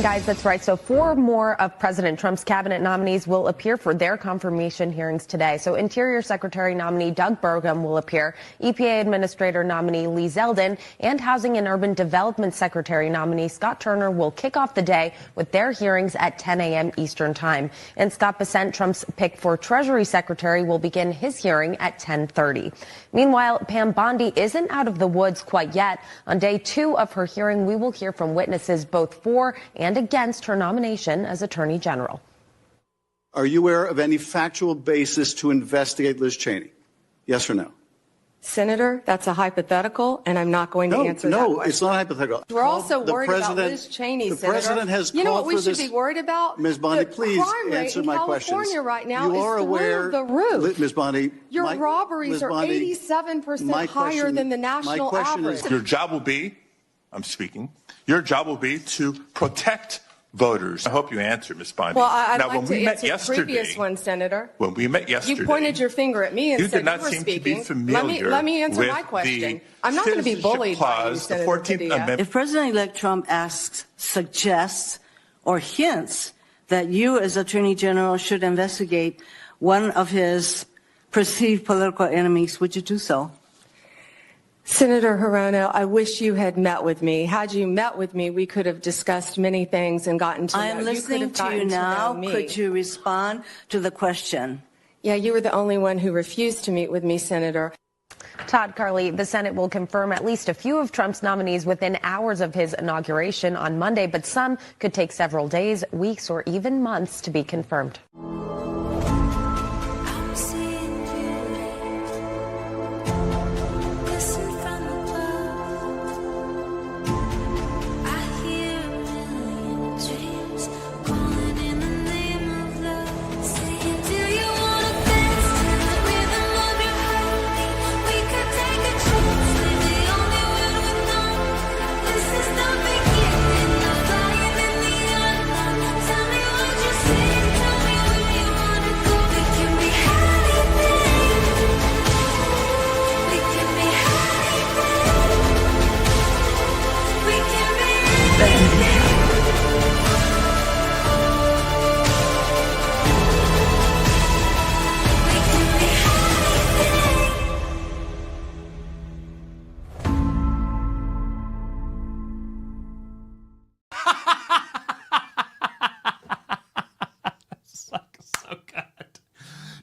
guys, that's right. So 4 more of President Trump's cabinet nominees will appear for their confirmation hearings today. So Interior Secretary nominee Doug Burgum will appear, EPA Administrator nominee Lee Zeldin, and Housing and Urban Development Secretary nominee Scott Turner will kick off the day with their hearings at 10 a.m. Eastern Time. And Scott Bessent, Trump's pick for Treasury Secretary, will begin his hearing at 10:30. Meanwhile, Pam Bondi isn't out of the woods quite yet. On day 2 of her hearing, we will hear from witnesses both for and against her nomination as Attorney General. Are you aware of any factual basis to investigate Liz Cheney? Yes or no? Senator, that's a hypothetical, and I'm not going to answer that question. No, it's not hypothetical. We're also worried about Liz Cheney, Senator. The president has called for this. You know what we should be worried about? Ms. Bondi, please answer my questions. The crime rate in California right now you are is aware, through the roof. Ms. Bondi, your robberies are 87% higher than the national average. Your job will be, I'm speaking, your job will be to protect voters. I hope you answer, Ms. Bondi. Well, I'd like to answer the previous one, Senator. When we met yesterday, you pointed your finger at me and said you were speaking. You did not seem to be familiar let me answer my question. I'm not going to be bullied by you, Senator Padilla. If President-elect Trump asks, suggests, or hints that you as Attorney General should investigate one of his perceived political enemies, would you do so? Senator Hirono, I wish you had met with me. Had you met with me, we could have discussed many things and gotten to know you. I am listening to you now. Could you respond to the question? Yeah, you were the only one who refused to meet with me, Senator. Todd Carley, the Senate will confirm at least a few of Trump's nominees within hours of his inauguration on Monday, but some could take several days, weeks, or even months to be confirmed.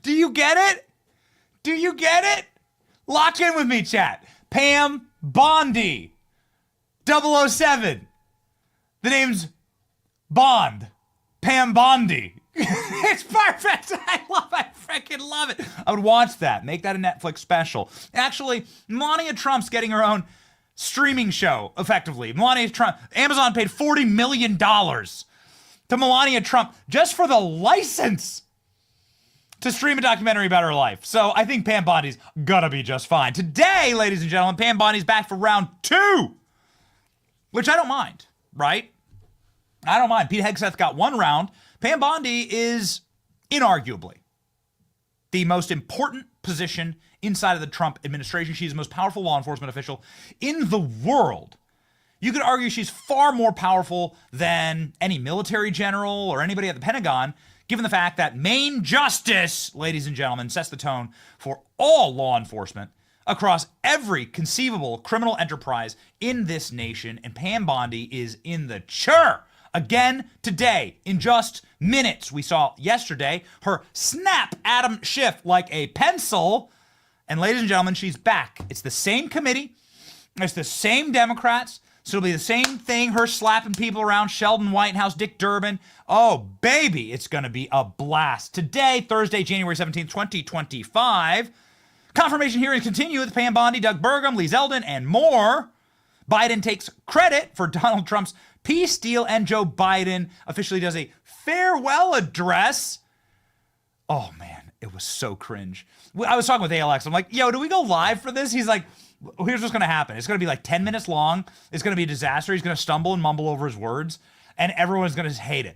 Do you get it? Do you get it? Lock in with me, chat. Pam Bondi, 007. The name's Bond. Pam Bondi. It's perfect. I freaking love it. I would watch that. Make that a Netflix special. Actually, Melania Trump's getting her own streaming show, effectively. Melania Trump. Amazon paid $40 million to Melania Trump just for the license to stream a documentary about her life. So I think Pam Bondi's gonna be just fine. Today, ladies and gentlemen, Pam Bondi's back for round 2, which I don't mind, right? I don't mind. Pete Hegseth got 1 round. Pam Bondi is inarguably the most important position inside of the Trump administration. She's the most powerful law enforcement official in the world. You could argue she's far more powerful than any military general or anybody at the Pentagon, given the fact that Main Justice, ladies and gentlemen, sets the tone for all law enforcement across every conceivable criminal enterprise in this nation. And Pam Bondi is in the chair again today in just minutes. We saw yesterday her snap Adam Schiff like a pencil. And ladies and gentlemen, she's back. It's the same committee. It's the same Democrats. So it'll be the same thing, her slapping people around, Sheldon Whitehouse, Dick Durbin. Oh, baby, it's going to be a blast. Today, Thursday, January 17th, 2025, confirmation hearings continue with Pam Bondi, Doug Burgum, Lee Zeldin, and more. Biden takes credit for Donald Trump's peace deal, and Joe Biden officially does a farewell address. Oh, man, it was so cringe. I was talking with ALX. I'm like, yo, do we go live for this? He's like, here's what's going to happen. It's going to be like 10 minutes long. It's going to be a disaster. He's going to stumble and mumble over his words, and everyone's going to hate it.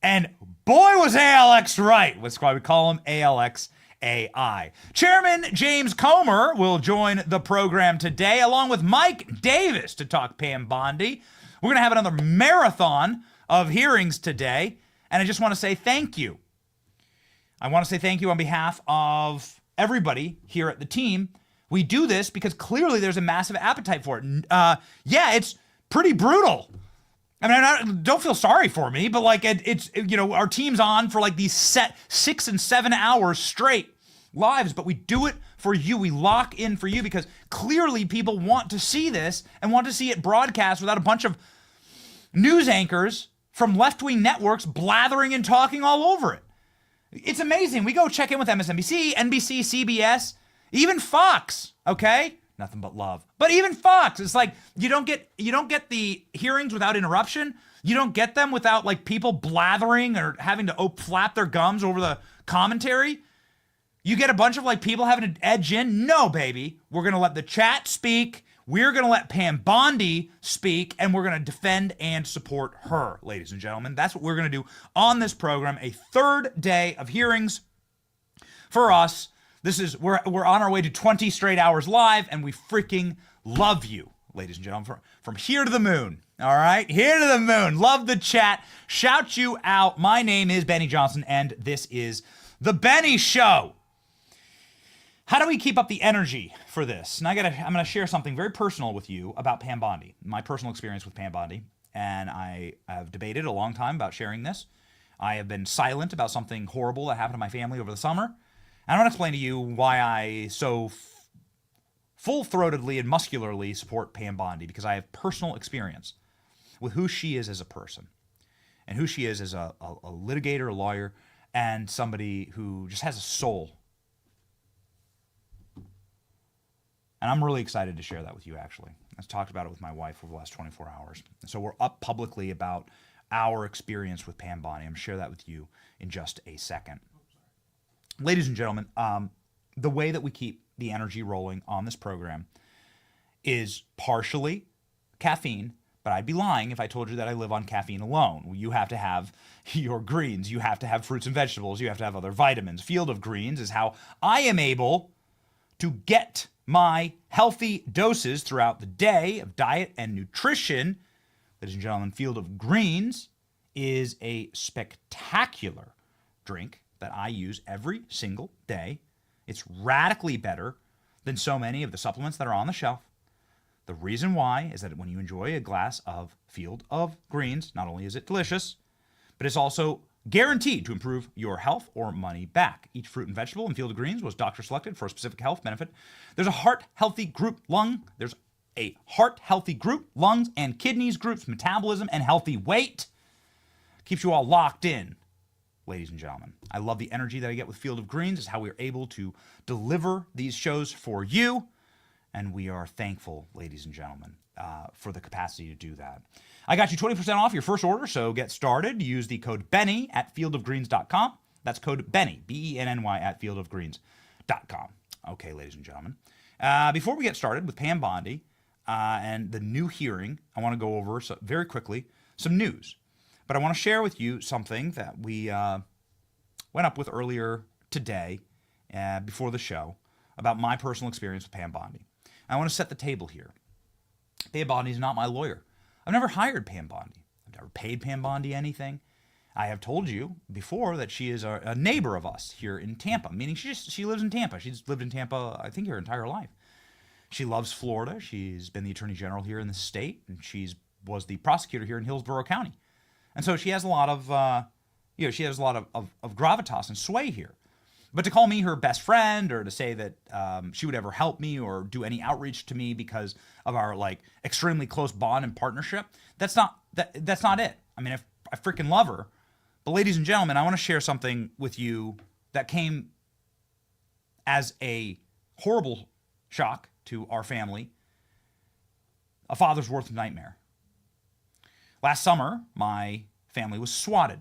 And boy, was ALX right. That's why we call him ALX AI. Chairman James Comer will join the program today, along with Mike Davis, to talk Pam Bondi. We're going to have another marathon of hearings today, and I just want to say thank you. I want to say thank you on behalf of everybody here at the team. We do this because clearly there's a massive appetite for it. Yeah, it's pretty brutal. I mean, don't feel sorry for me, but like it's our team's on for like these set 6 and 7 hours straight lives, but we do it for you. We lock in for you because clearly people want to see this and want to see it broadcast without a bunch of news anchors from left-wing networks blathering and talking all over it. It's amazing. We go check in with MSNBC, NBC, CBS, even Fox, okay? Nothing but love. But even Fox, it's like you don't get the hearings without interruption. You don't get them without like people blathering or having to flap their gums over the commentary. You get a bunch of like people having to edge in. No, baby. We're going to let the chat speak. We're going to let Pam Bondi speak, and we're going to defend and support her, ladies and gentlemen. That's what we're going to do on this program. A third day of hearings for us. We're on our way to 20 straight hours live, and we freaking love you, ladies and gentlemen, from here to the moon. All right, here to the moon. Love the chat. Shout you out. My name is Benny Johnson, and this is The Benny Show. How do we keep up the energy for this? And I'm going to share something very personal with you about Pam Bondi, my personal experience with Pam Bondi, and I have debated a long time about sharing this. I have been silent about something horrible that happened to my family over the summer. I want to explain to you why I so full-throatedly and muscularly support Pam Bondi, because I have personal experience with who she is as a person and who she is as a litigator, a lawyer, and somebody who just has a soul. And I'm really excited to share that with you, actually. I've talked about it with my wife over the last 24 hours. And so we're up publicly about our experience with Pam Bondi. I'm going to share that with you in just a second. Ladies and gentlemen, the way that we keep the energy rolling on this program is partially caffeine, but I'd be lying if I told you that I live on caffeine alone. You have to have your greens. You have to have fruits and vegetables. You have to have other vitamins. Field of Greens is how I am able to get my healthy doses throughout the day of diet and nutrition. Ladies and gentlemen, Field of Greens is a spectacular drink that I use every single day. It's radically better than so many of the supplements that are on the shelf. The reason why is that when you enjoy a glass of Field of Greens, not only is it delicious, but it's also guaranteed to improve your health or money back. Each fruit and vegetable in Field of Greens was doctor selected for a specific health benefit. There's a heart healthy group There's a heart healthy group, lungs and kidneys groups, metabolism and healthy weight. Keeps you all locked in, ladies and gentlemen. I love the energy that I get with Field of Greens. It's how we're able to deliver these shows for you. And we are thankful, ladies and gentlemen, for the capacity to do that. I got you 20% off your first order, so get started. Use the code BENNY at fieldofgreens.com. That's code BENNY, B-E-N-N-Y, at fieldofgreens.com. Okay, ladies and gentlemen. Before we get started with Pam Bondi and the new hearing, I want to go over very quickly some news. But I want to share with you something that we went up with earlier today before the show about my personal experience with Pam Bondi. I want to set the table here. Pam Bondi is not my lawyer. I've never hired Pam Bondi. I've never paid Pam Bondi anything. I have told you before that she is a neighbor of us here in Tampa, meaning she lives in Tampa. She's lived in Tampa, I think, her entire life. She loves Florida. She's been the attorney general here in the state, and was the prosecutor here in Hillsborough County. And so she has a lot of, of gravitas and sway here. But to call me her best friend, or to say that she would ever help me or do any outreach to me because of our like extremely close bond and partnership, that's not it. I mean, I freaking love her. But ladies and gentlemen, I want to share something with you that came as a horrible shock to our family, a father's worst nightmare. Last summer, my family was swatted.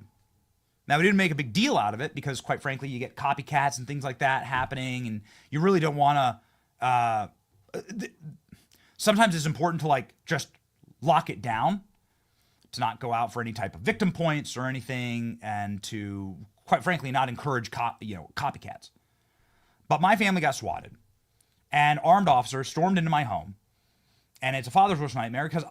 Now, we didn't make a big deal out of it because, quite frankly, you get copycats and things like that happening, and you really don't want to... sometimes it's important to, like, just lock it down, to not go out for any type of victim points or anything, and to, quite frankly, not encourage copycats. But my family got swatted, and armed officers stormed into my home, and it's a father's worst nightmare because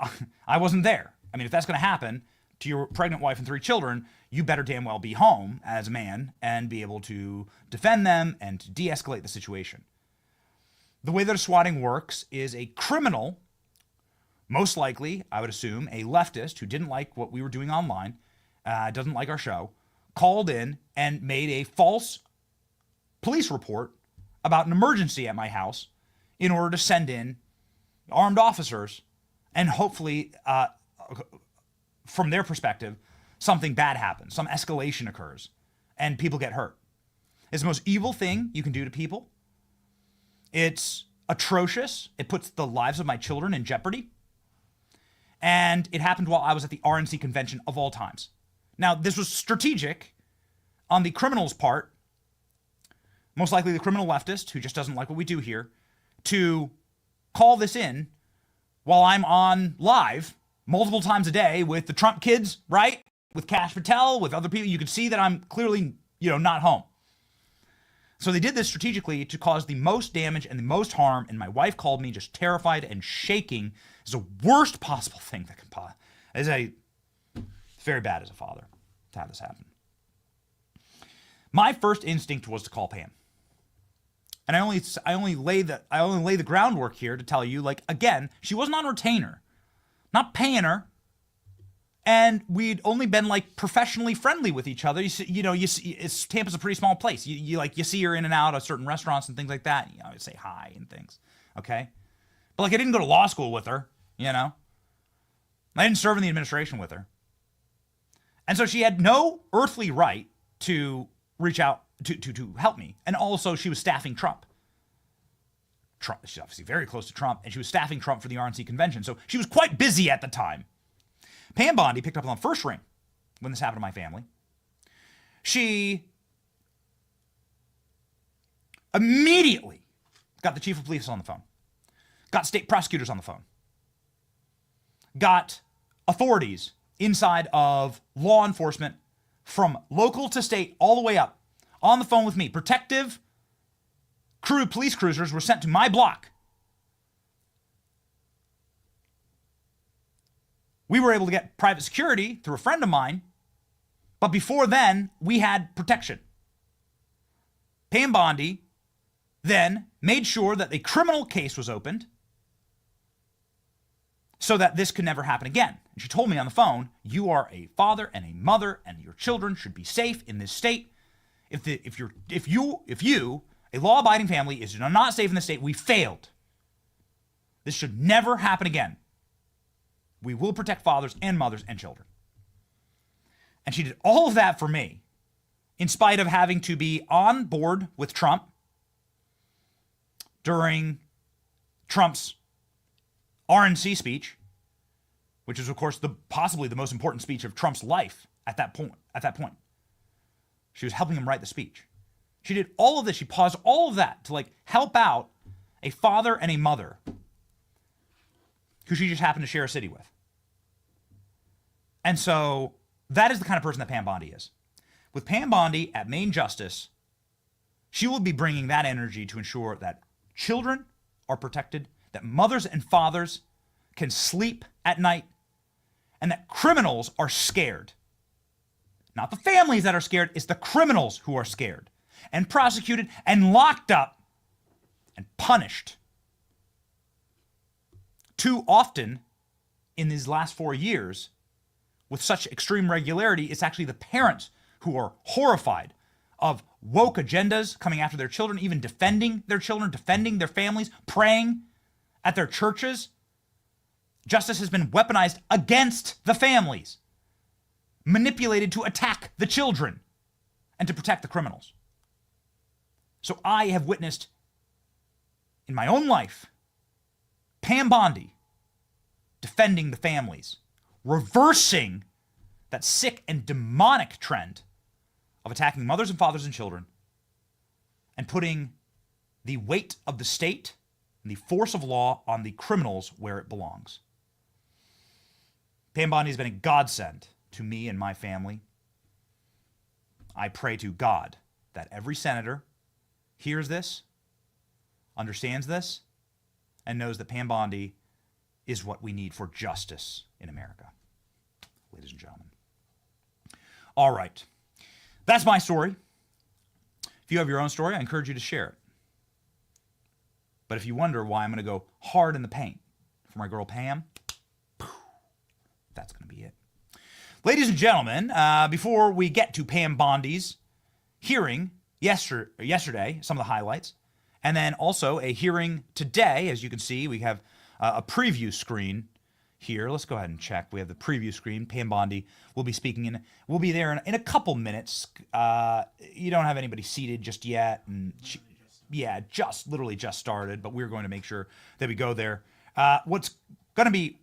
I wasn't there. I mean, if that's going to happen, to your pregnant wife and 3 children, you better damn well be home as a man and be able to defend them and to de-escalate the situation. The way that a swatting works is a criminal, most likely, I would assume, a leftist who didn't like what we were doing online, doesn't like our show, called in and made a false police report about an emergency at my house in order to send in armed officers and hopefully, from their perspective, something bad happens, some escalation occurs, and people get hurt. It's the most evil thing you can do to people. It's atrocious. It puts the lives of my children in jeopardy. And it happened while I was at the RNC convention of all times. Now, this was strategic on the criminal's part, most likely the criminal leftist who just doesn't like what we do here, to call this in while I'm on live multiple times a day with the Trump kids, right? With Kash Patel, with other people. You can see that I'm clearly, not home. So they did this strategically to cause the most damage and the most harm, and my wife called me just terrified and shaking. It's the worst possible thing that can possibly. It's very bad as a father to have this happen. My first instinct was to call Pam. And I only lay the groundwork here to tell you, again, she wasn't on retainer, not paying her. And we'd only been professionally friendly with each other. Tampa's a pretty small place. You see her in and out of certain restaurants and things like that. You say hi and things. Okay. But I didn't go to law school with her, I didn't serve in the administration with her. And so she had no earthly right to reach out to help me. And also she was staffing Trump. She's obviously very close to Trump, and she was staffing Trump for the RNC convention. So she was quite busy at the time. Pam Bondi picked up on the first ring when this happened to my family. She immediately got the chief of police on the phone, got state prosecutors on the phone, got authorities inside of law enforcement from local to state all the way up on the phone with me. Protective police cruisers were sent to my block. We were able to get private security through a friend of mine, but before then, we had protection. Pam Bondi then made sure that a criminal case was opened so that this could never happen again. And she told me on the phone, you are a father and a mother, and your children should be safe in this state. If you, a law-abiding family, is not safe in the state, we failed. This should never happen again. We will protect fathers and mothers and children. And she did all of that for me, in spite of having to be on board with Trump during Trump's RNC speech, which is, of course, possibly the most important speech of Trump's life at that point. She was helping him write the speech. She did all of this. She paused all of that to help out a father and a mother who she just happened to share a city with. And so that is the kind of person that Pam Bondi is. With Pam Bondi at Main Justice, she will be bringing that energy to ensure that children are protected, that mothers and fathers can sleep at night, and that criminals are scared. Not the families that are scared, it's the criminals who are scared and prosecuted and locked up and punished. Too often in these last 4 years, with such extreme regularity, it's actually the parents who are horrified of woke agendas coming after their children, even defending their children, defending their families, praying at their churches. Justice has been weaponized against the families, manipulated to attack the children and to protect the criminals. So I have witnessed in my own life Pam Bondi defending the families, reversing that sick and demonic trend of attacking mothers and fathers and children, and putting the weight of the state and the force of law on the criminals where it belongs. Pam Bondi has been a godsend to me and my family. I pray to God that every senator hears this, understands this, and knows that Pam Bondi is what we need for justice in America. Ladies and gentlemen. All right. That's my story. If you have your own story, I encourage you to share it. But if you wonder why I'm going to go hard in the paint for my girl Pam, that's going to be it. Ladies and gentlemen, before we get to Pam Bondi's hearing yesterday, some of the highlights, and then also a hearing today, as you can see, we have a preview screen here. Let's go ahead and check. We have the preview screen. Pam Bondi will be speaking in. We'll be there in a couple minutes. You don't have anybody seated just yet, and literally just started. But we're going to make sure that we go there. What's going to be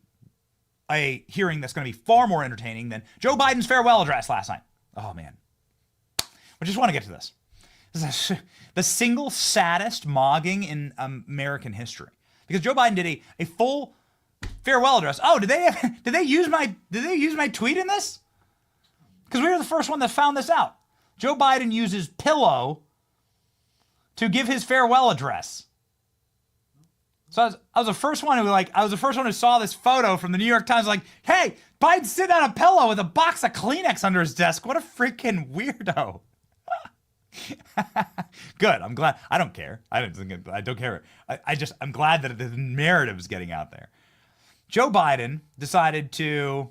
a hearing that's going to be far more entertaining than Joe Biden's farewell address last night. Oh man, I just want to get to this. This is the single saddest mogging in American history, because Joe Biden did a full farewell address. Oh, did they use my tweet in this? Because we were the first one that found this out. Joe Biden uses pillow to give his farewell address. So I was the first one who saw this photo from the New York Times. Like, hey, Biden's sitting on a pillow with a box of Kleenex under his desk. What a freaking weirdo. Good. I'm glad. I don't care. I don't care. I'm glad that the narrative is getting out there. Joe Biden decided to.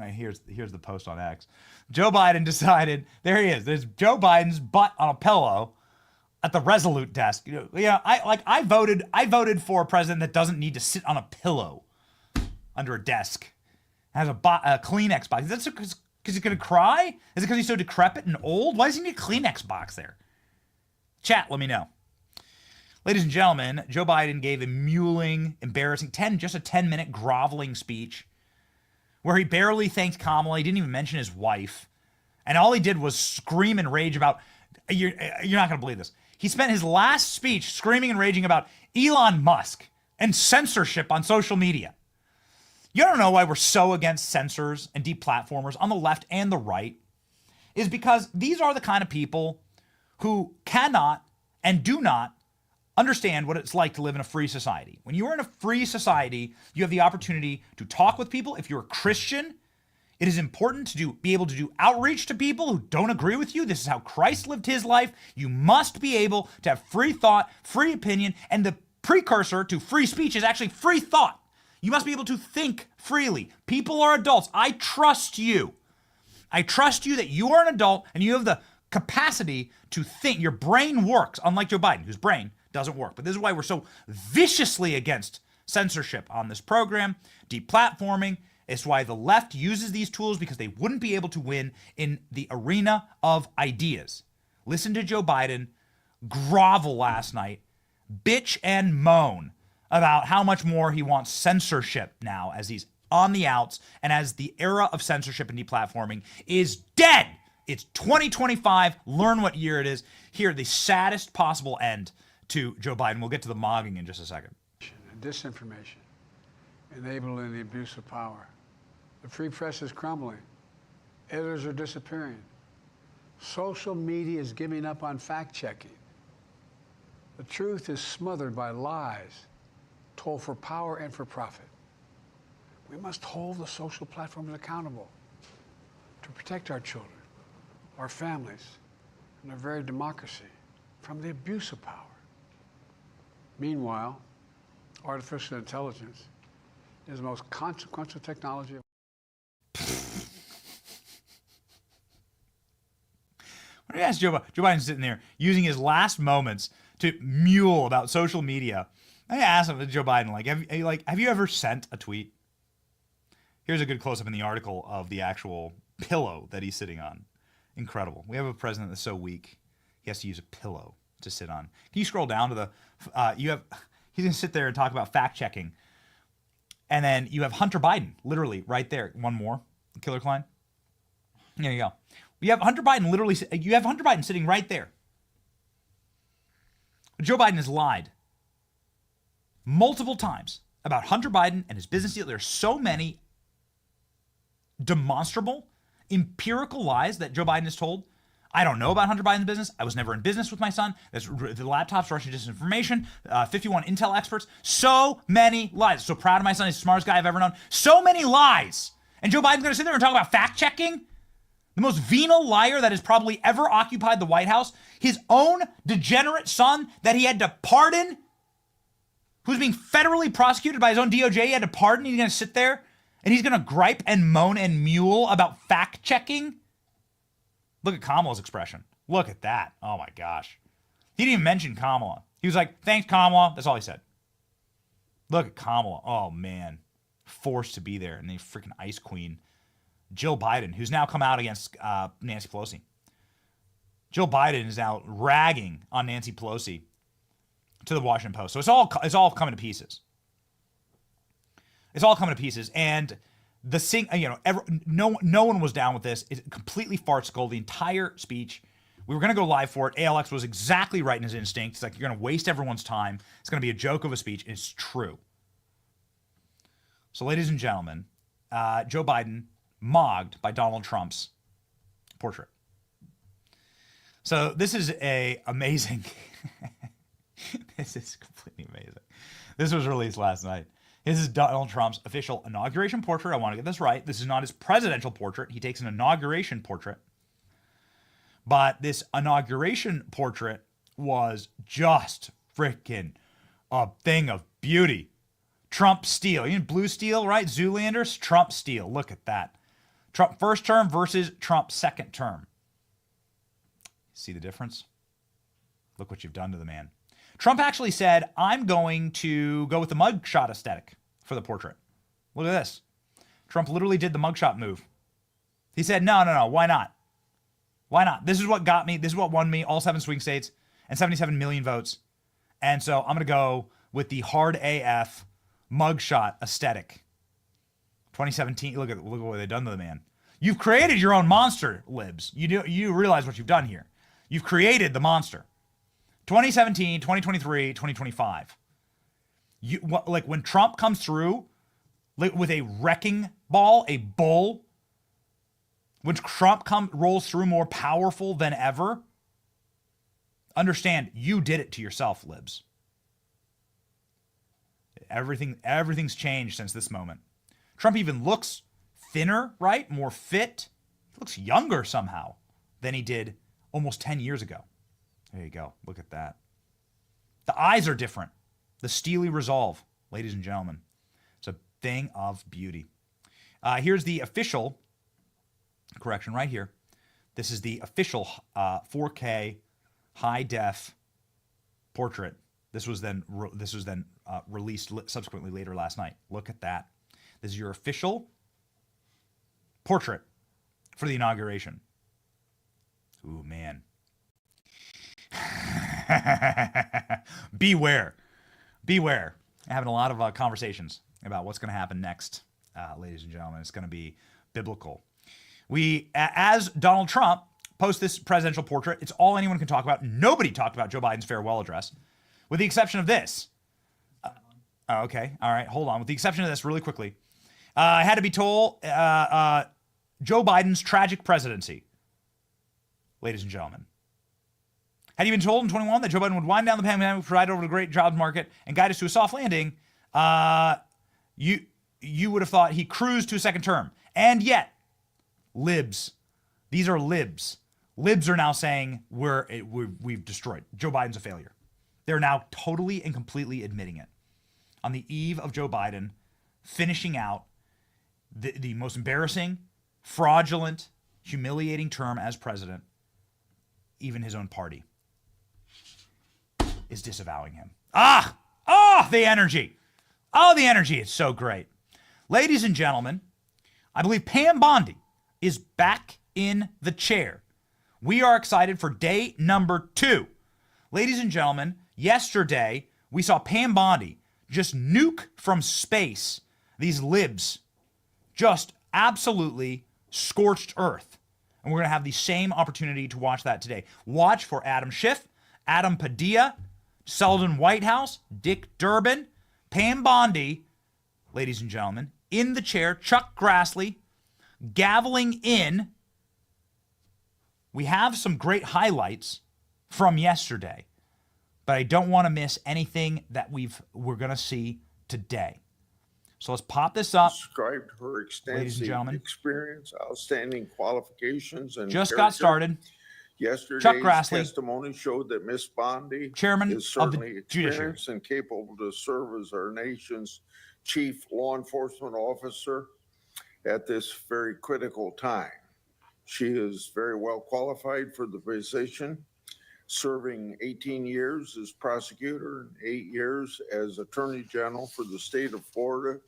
Here's the post on X. Joe Biden decided. There he is. There's Joe Biden's butt on a pillow at the Resolute desk. I voted for a president that doesn't need to sit on a pillow under a desk. Has a Kleenex box. That's because he's gonna cry? Is it because he's so decrepit and old? Why does he need a Kleenex box there? Chat, let me know. Ladies and gentlemen, Joe Biden gave a mewling, embarrassing, just a 10-minute groveling speech where he barely thanked Kamala. He didn't even mention his wife. And all he did was scream and rage about, you're not going to believe this. He spent his last speech screaming and raging about Elon Musk and censorship on social media. You don't know why we're so against censors and deplatformers on the left and the right, is because these are the kind of people who cannot and do not understand what it's like to live in a free society. When you are in a free society, you have the opportunity to talk with people. If you're a Christian, it is important to be able to do outreach to people who don't agree with you. This is how Christ lived his life. You must be able to have free thought, free opinion, and the precursor to free speech is actually free thought. You must be able to think freely. People are adults. I trust you. I trust you that you are an adult and you have the capacity to think. Your brain works, unlike Joe Biden, whose brain doesn't work. But this is why we're so viciously against censorship on this program, deplatforming. It's why the left uses these tools, because they wouldn't be able to win in the arena of ideas. Listen to Joe Biden grovel last night, bitch and moan about how much more he wants censorship now as he's on the outs and as the era of censorship and deplatforming is dead. It's 2025. Learn what year it is. Here, the saddest possible end to Joe Biden. We'll get to the mogging in just a second. Disinformation, enabling the abuse of power. The free press is crumbling. Editors are disappearing. Social media is giving up on fact-checking. The truth is smothered by lies told for power and for profit. We must hold the social platforms accountable to protect our children, our families, and our very democracy from the abuse of power. Meanwhile, artificial intelligence is the most consequential technology. When I asked Joe Biden sitting there using his last moments to mule about social media, I asked him, Joe Biden, have you ever sent a tweet? Here's a good close-up in the article of the actual pillow that he's sitting on. Incredible. We have a president that's so weak, he has to use a pillow to sit on. Can you scroll down to the, he's going to sit there and talk about fact-checking. And then you have Hunter Biden, literally right there. One more, Killer Klein. There you go. You have Hunter Biden sitting right there. Joe Biden has lied multiple times about Hunter Biden and his business deal. There are so many demonstrable, empirical lies that Joe Biden has told. I don't know about Hunter Biden's business. I was never in business with my son. The laptops, Russian disinformation, 51 Intel experts. So many lies. So proud of my son. He's the smartest guy I've ever known. So many lies. And Joe Biden's going to sit there and talk about fact-checking? the most venal liar that has probably ever occupied the White House, his own degenerate son that he had to pardon, who's being federally prosecuted by his own DOJ, he had to pardon, he's going to sit there and he's going to gripe and moan and mule about fact-checking? Look at Kamala's expression. Look at that. Oh my gosh. He didn't even mention Kamala. He was like, thanks, Kamala. That's all he said. Look at Kamala. Oh man. Forced to be there. And the freaking ice queen, Jill Biden, who's now come out against Nancy Pelosi. Jill Biden is now ragging on Nancy Pelosi to the Washington Post. So it's all coming to pieces. It's all coming to pieces. And no one was down with this. It's completely farcical. The entire speech. We were going to go live for it. ALX was exactly right in his instinct. It's like, you're going to waste everyone's time. It's going to be a joke of a speech. It's true. So, ladies and gentlemen, Joe Biden mogged by Donald Trump's portrait. So this is amazing. This is completely amazing. This was released last night. This is Donald Trump's official inauguration portrait. I want to get this right. This is not his presidential portrait. He takes an inauguration portrait. But this inauguration portrait was just freaking a thing of beauty. Trump steel. You know, blue steel, right? Zoolanders, Trump steel. Look at that. Trump first term versus Trump second term. See the difference? Look what you've done to the man. Trump actually said, I'm going to go with the mugshot aesthetic for the portrait. Look at this. Trump literally did the mugshot move. He said, no, why not? Why not? This is what got me. This is what won me all 7 swing states and 77 million votes. And so I'm going to go with the hard AF mugshot aesthetic. 2017. Look at what they've done to the man. You've created your own monster, libs. You realize what you've done here. You've created the monster. 2017, 2023, 2025. When Trump comes through with a wrecking ball, a bull, when Trump rolls through more powerful than ever, understand you did it to yourself, libs. Everything's changed since this moment. Trump even looks thinner, right? More fit. He looks younger somehow than he did almost 10 years ago. There you go. Look at that. The eyes are different. The steely resolve, ladies and gentlemen. It's a thing of beauty. Here's the official correction right here. This is the official 4K high def portrait. This was then released subsequently later last night. Look at that. This is your official portrait for the inauguration. Ooh, man. Beware. I'm having a lot of conversations about what's going to happen next, ladies and gentlemen. It's going to be biblical. As Donald Trump posts this presidential portrait, it's all anyone can talk about. Nobody talked about Joe Biden's farewell address, with the exception of this. Okay, all right, hold on. With the exception of this, really quickly, I had to be told Joe Biden's tragic presidency, ladies and gentlemen. Had he been told in 21 that Joe Biden would wind down the pandemic, provide over the great jobs market, and guide us to a soft landing, you would have thought he cruised to a second term. And yet, libs, these are libs. Libs are now saying we've destroyed. Joe Biden's a failure. They're now totally and completely admitting it. On the eve of Joe Biden finishing out the most embarrassing, fraudulent, humiliating term as president, even his own party is disavowing him. The energy. Oh, the energy. It's so great. Ladies and gentlemen, I believe Pam Bondi is back in the chair. We are excited for day number 2. Ladies and gentlemen, yesterday we saw Pam Bondi just nuke from space these libs, just absolutely scorched earth. And we're going to have the same opportunity to watch that today. Watch for Adam Schiff, Adam Padilla, Selden Whitehouse, Dick Durbin, Pam Bondi, ladies and gentlemen, in the chair, Chuck Grassley, gaveling in. We have some great highlights from yesterday, but I don't want to miss anything that we're going to see today. So let's pop this up. Described her Ladies and extensive gentlemen. experience, outstanding qualifications, and Just character. got started. Yesterday's Grassley, testimony showed that Miss Bondi Chairman is of the certainly Judiciary, experienced and capable to serve as our nation's chief law enforcement officer at this very critical time. She is very well qualified for the position, serving 18 years as prosecutor and 8 years as Attorney General for the state of Florida.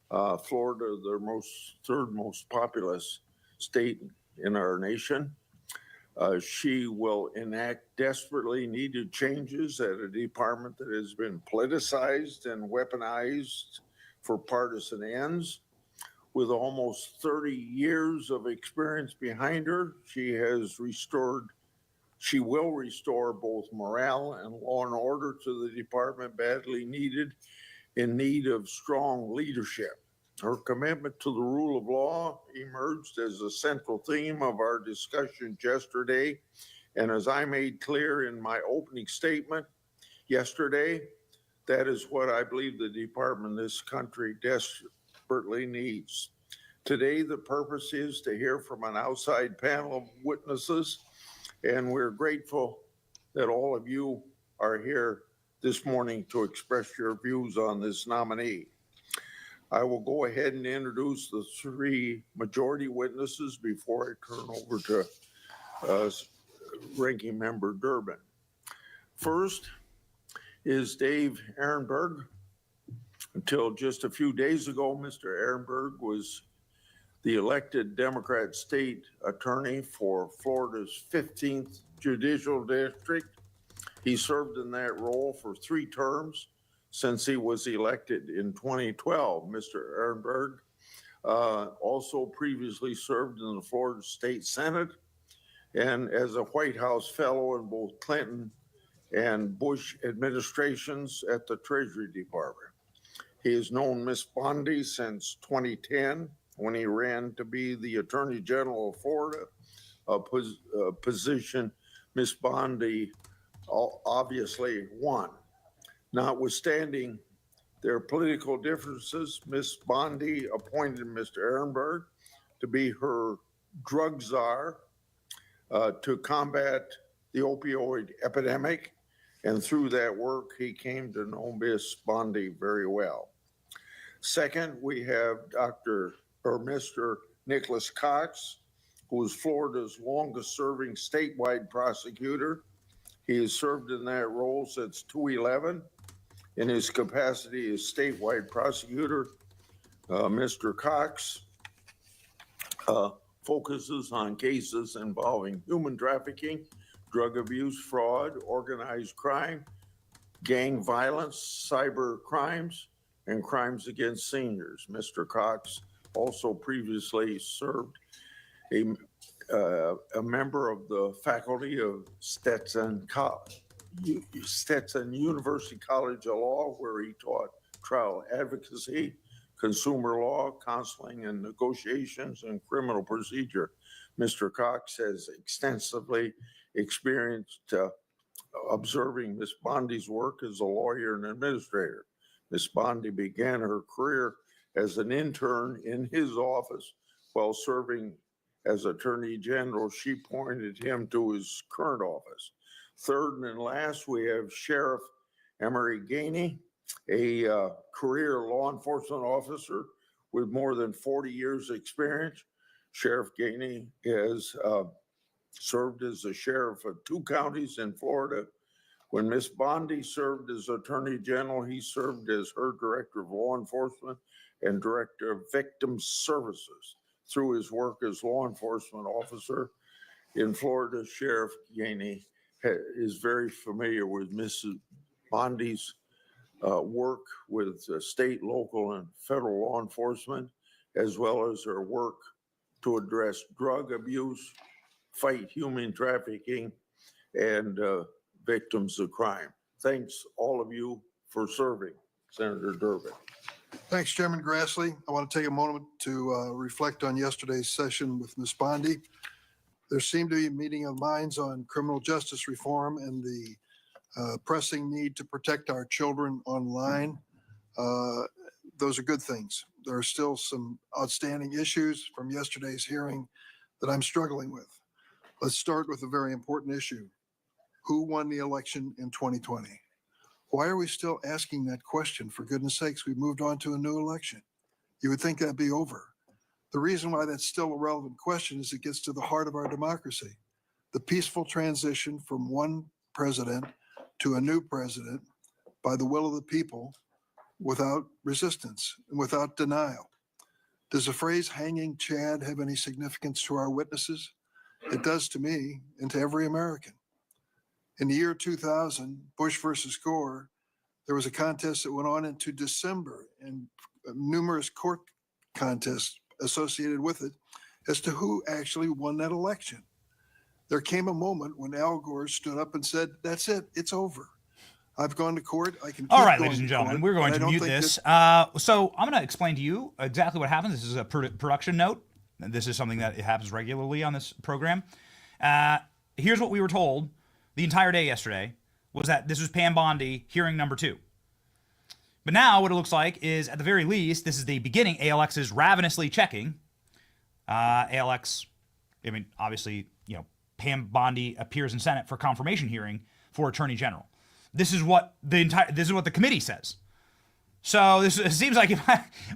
Florida, the third most populous state in our nation. She will enact desperately needed changes at a department that has been politicized and weaponized for partisan ends. With almost 30 years of experience behind her, she will restore both morale and law and order to the department badly needed, in need of strong leadership. Her commitment to the rule of law emerged as a central theme of our discussions yesterday. And as I made clear in my opening statement yesterday, that is what I believe the department in this country desperately needs. Today, the purpose is to hear from an outside panel of witnesses, and we're grateful that all of you are here this morning to express your views on this nominee. I will go ahead and introduce the 3 majority witnesses before I turn over to Ranking Member Durbin. First is Dave Ehrenberg. Until just a few days ago, Mr. Ehrenberg was the elected Democrat state attorney for Florida's 15th Judicial District. He served in that role for 3 terms since he was elected in 2012. Mr. Ehrenberg also previously served in the Florida State Senate and as a White House fellow in both Clinton and Bush administrations at the Treasury Department. He has known Miss Bondi since 2010 when he ran to be the Attorney General of Florida, a position Miss Bondi obviously won. Notwithstanding their political differences, Ms. Bondi appointed Mr. Ehrenberg to be her drug czar to combat the opioid epidemic. And through that work, he came to know Ms. Bondi very well. Second, we have Mr. Nicholas Cox, who is Florida's longest serving statewide prosecutor. He has served in that role since 2011. In his capacity as statewide prosecutor, Mr. Cox focuses on cases involving human trafficking, drug abuse, fraud, organized crime, gang violence, cyber crimes, and crimes against seniors. Mr. Cox also previously served a member of the faculty of Stetson University College of Law, where he taught trial advocacy, consumer law, counseling and negotiations, and criminal procedure. Mr. Cox has extensively experienced observing Ms. Bondi's work as a lawyer and administrator. Ms. Bondi began her career as an intern in his office while serving as Attorney General. She appointed him to his current office. Third and last, we have Sheriff Emery Gainey, a career law enforcement officer with more than 40 years experience. Sheriff Gainey has served as a sheriff of 2 counties in Florida. When Ms. Bondi served as Attorney General, he served as her Director of Law Enforcement and Director of Victim Services. Through his work as law enforcement officer in Florida, Sheriff Gainey is very familiar with Mrs. Bondi's work with state, local, and federal law enforcement, as well as her work to address drug abuse, fight human trafficking, and victims of crime. Thanks, all of you, for serving. Senator Durbin. Thanks, Chairman Grassley. I want to take a moment to reflect on yesterday's session with Ms. Bondi. There seemed to be a meeting of minds on criminal justice reform and the pressing need to protect our children online. those are good things. There are still some outstanding issues from yesterday's hearing that I'm struggling with. Let's start with a very important issue. Who won the election in 2020? Why are we still asking that question? For goodness sakes, we moved on to a new election. You would think that'd be over. The reason why that's still a relevant question is it gets to the heart of our democracy. The peaceful transition from one president to a new president by the will of the people without resistance and without denial. Does the phrase hanging Chad have any significance to our witnesses? It does to me and to every American. In the year 2000, Bush versus Gore, there was a contest that went on into December and numerous court contests associated with it as to who actually won that election. There came a moment when Al Gore stood up and said, that's it, it's over. I've gone to court. I can keep All right, going ladies and to gentlemen, court, we're going but to I don't mute think this. that- So I'm going to explain to you exactly what happens. This is a production note. This is something that happens regularly on this program. Here's what we were told the entire day yesterday was that this was Pam Bondi hearing number 2. But now what it looks like is, at the very least, this is the beginning. ALX is ravenously checking. ALX, I mean, obviously, you know, Pam Bondi appears in Senate for confirmation hearing for Attorney General. This is what the committee says. So it seems like it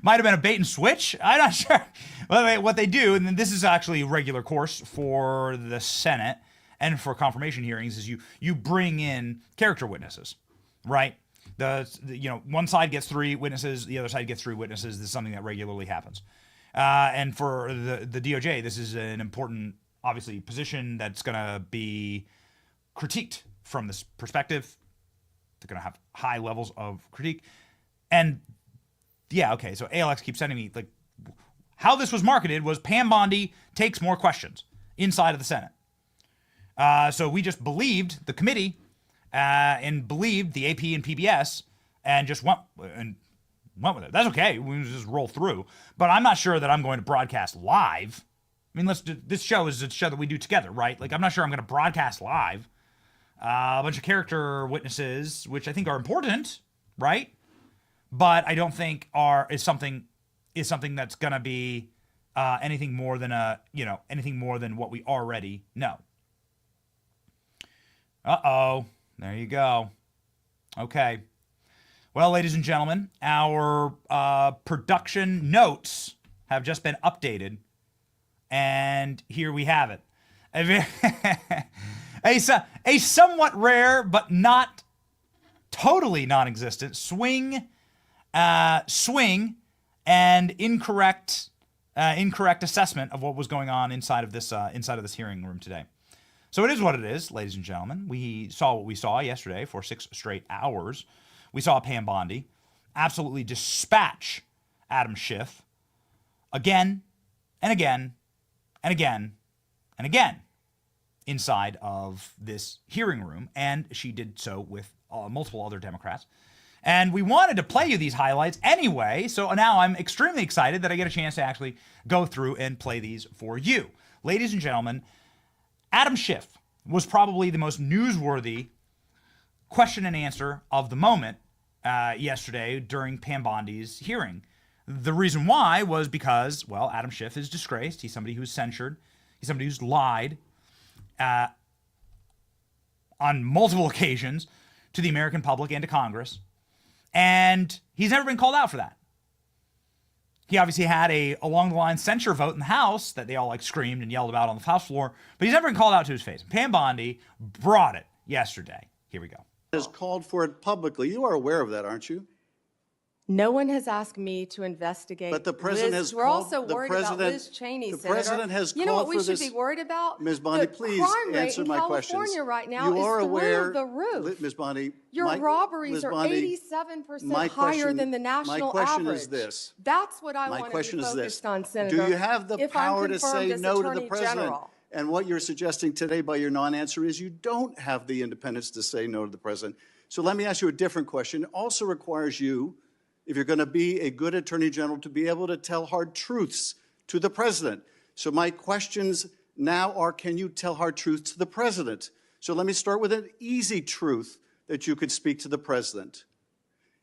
might have been a bait and switch. I'm not sure what they do. And then this is actually regular course for the Senate and for confirmation hearings is you bring in character witnesses, right? One side gets 3 witnesses, the other side gets 3 witnesses. This is something that regularly happens. And for the DOJ, this is an important, obviously, position that's going to be critiqued from this perspective. They're going to have high levels of critique. And yeah, okay, so ALX keeps sending me, like, how this was marketed was Pam Bondi takes more questions inside of the Senate. So we just believed the committee and believed the AP and PBS and just went with it. That's okay. We just roll through. But I'm not sure that I'm going to broadcast live. I mean, this show is a show that we do together, right? Like, I'm not sure I'm going to broadcast live a bunch of character witnesses, which I think are important, right? But I don't think is something that's going to be anything more than anything more than what we already know. Uh-oh. There you go. Okay. Well, ladies and gentlemen, our production notes have just been updated, and here we have it. A somewhat rare but not totally non-existent swing and incorrect assessment of what was going on inside of this hearing room today. So it is what it is, ladies and gentlemen. We saw what we saw yesterday for 6 straight hours. We saw Pam Bondi absolutely dispatch Adam Schiff again and again and again and again inside of this hearing room, and she did so with multiple other Democrats. And we wanted to play you these highlights anyway, so now I'm extremely excited that I get a chance to actually go through and play these for you. Ladies and gentlemen, Adam Schiff was probably the most newsworthy question and answer of the moment yesterday during Pam Bondi's hearing. The reason why was because, well, Adam Schiff is disgraced. He's somebody who's censured. He's somebody who's lied on multiple occasions to the American public and to Congress. And he's never been called out for that. He obviously had a along-the-line censure vote in the House that they all like screamed and yelled about on the House floor, but he's never been called out to his face. Pam Bondi brought it yesterday. Here we go. Has called for it publicly. You are aware of that, aren't you? No one has asked me to investigate. But the president Liz. has We're called, also worried about Liz Cheney, the Senator. president has You know called what we for should this. be worried about? Ms. Bondi, the please crime rate answer in my California questions. right now You is are through aware, the roof. Ms. Bondi, Your robberies are 87% higher than the national my question average. is this. That's what I My want to question be is focused this. on, Senator. Do you have the if I'm power to confirmed say as no to the Attorney president? General. And what you're suggesting today by your non-answer is you don't have the independence to say no to the president. So let me ask you a different question. It also requires you, if you're going to be a good attorney general, to be able to tell hard truths to the president. So my questions now are, can you tell hard truths to the president? So let me start with an easy truth that you could speak to the president.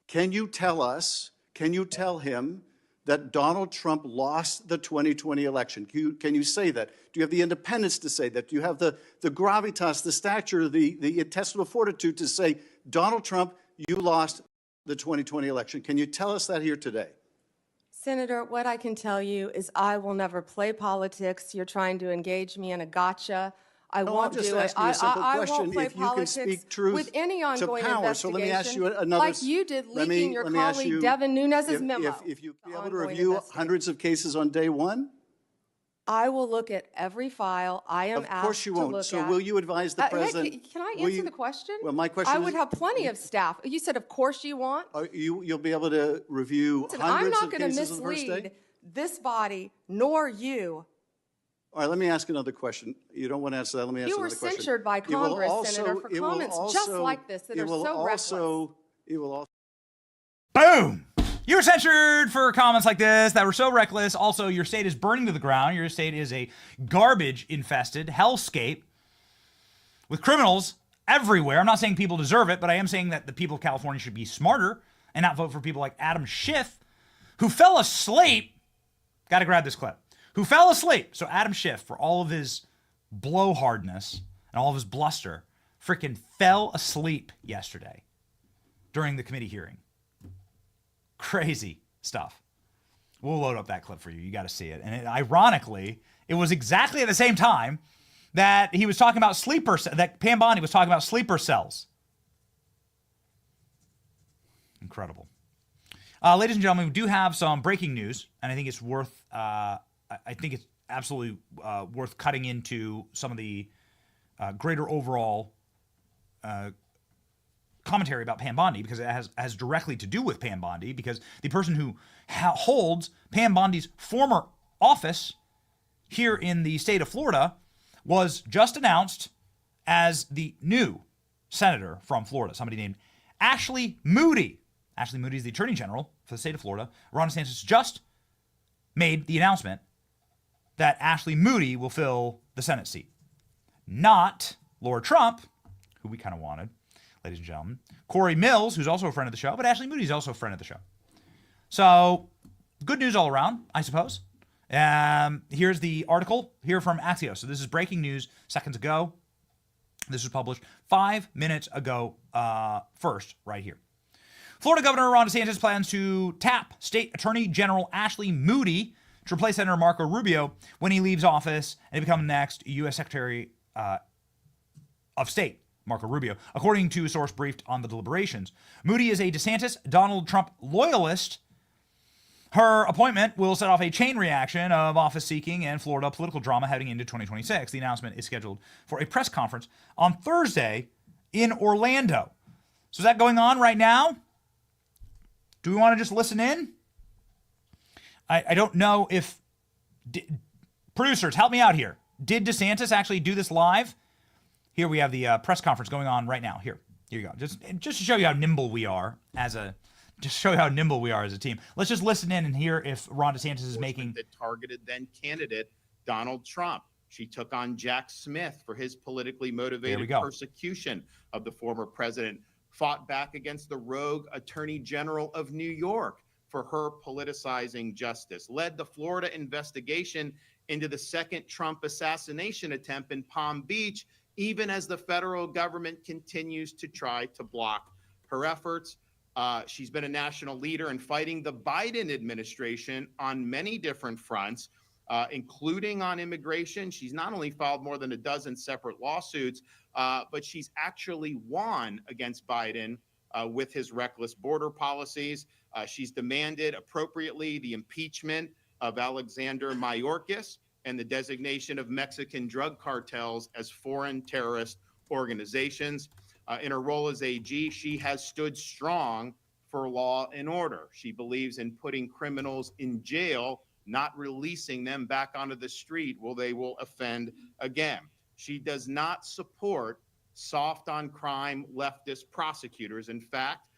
Can you tell us, can you tell him that Donald Trump lost the 2020 election? Can you say that? Do you have the independence to say that? Do you have the gravitas, the stature, the intestinal fortitude to say, Donald Trump, you lost the 2020 election? Can you tell us that here today? Senator, what I can tell you is I will never play politics. You're trying to engage me in a gotcha. I won't do it. I'm just asking you a simple I question. won't play If you can politics speak truth with any ongoing to power. investigation, So let me ask you another. like you did leaking your colleague Devin Nunes's memo. If you be able to review hundreds of cases on day one? I will look at every file I am asked to look at. Of course you won't. So will you advise the president? Can I answer the question? Well, my question I is, would have plenty of staff. You said, of course you want. You'll be able to review Listen, hundreds I'm of not going to cases on the first day? mislead this body nor you. All right, let me ask another question. You don't want to answer that. Let me ask You were another question. censured by Congress, Senator, for comments just like this that are so reckless. It will also. Boom! You were censured for comments like this that were so reckless. Also, your state is burning to the ground. Your state is a garbage-infested hellscape with criminals everywhere. I'm not saying people deserve it, but I am saying that the people of California should be smarter and not vote for people like Adam Schiff, who fell asleep. Got to grab this clip. Who fell asleep. So Adam Schiff, for all of his blowhardness and all of his bluster, freaking fell asleep yesterday during the committee hearing. Crazy stuff. We'll load up that clip for you. You got to see it. And ironically, it was exactly at the same time that he was talking about that Pam Bondi was talking about sleeper cells. Incredible. Ladies and gentlemen, we do have some breaking news, and I think it's worth, I think it's absolutely worth cutting into some of the greater overall commentary about Pam Bondi, because it has directly to do with Pam Bondi, because the person who holds Pam Bondi's former office here in the state of Florida was just announced as the new senator from Florida, somebody named Ashley Moody. Ashley Moody is the attorney general for the state of Florida. Ron DeSantis just made the announcement that Ashley Moody will fill the Senate seat. Not Laura Trump, who we kind of wanted, ladies and gentlemen. Corey Mills, who's also a friend of the show, but Ashley Moody is also a friend of the show. So, good news all around, I suppose. Here's the article here from Axios. So this is breaking news seconds ago. This was published 5 minutes ago, first, right here. Florida Governor Ron DeSantis plans to tap State Attorney General Ashley Moody to replace Senator Marco Rubio when he leaves office and to become the next U.S. Secretary of State, Marco Rubio, according to a source briefed on the deliberations. Moody is a DeSantis Donald Trump loyalist. Her appointment will set off a chain reaction of office seeking and Florida political drama heading into 2026. The announcement is scheduled for a press conference on Thursday in Orlando. So is that going on right now? Do we want to just listen in? I don't know if... producers, help me out here. Did DeSantis actually do this live? Here we have the press conference going on right now. Here you go. Just to show you how nimble we are as a... Just show you how nimble we are as a team. Let's just listen in and hear if Ron DeSantis is making... That targeted then candidate Donald Trump. She took on Jack Smith for his politically motivated persecution of the former president. Fought back against the rogue Attorney General of New York for her politicizing justice. Led the Florida investigation into the second Trump assassination attempt in Palm Beach, even as the federal government continues to try to block her efforts. She's been a national leader in fighting the Biden administration on many different fronts, including on immigration. She's not only filed more than a dozen separate lawsuits, but she's actually won against Biden with his reckless border policies. She's demanded appropriately the impeachment of Alexander Mayorkas and the designation of Mexican drug cartels as foreign terrorist organizations. In her role as AG, she has stood strong for law and order. She believes in putting criminals in jail, not releasing them back onto the street where they will offend again. She does not support soft on crime leftist prosecutors. In fact,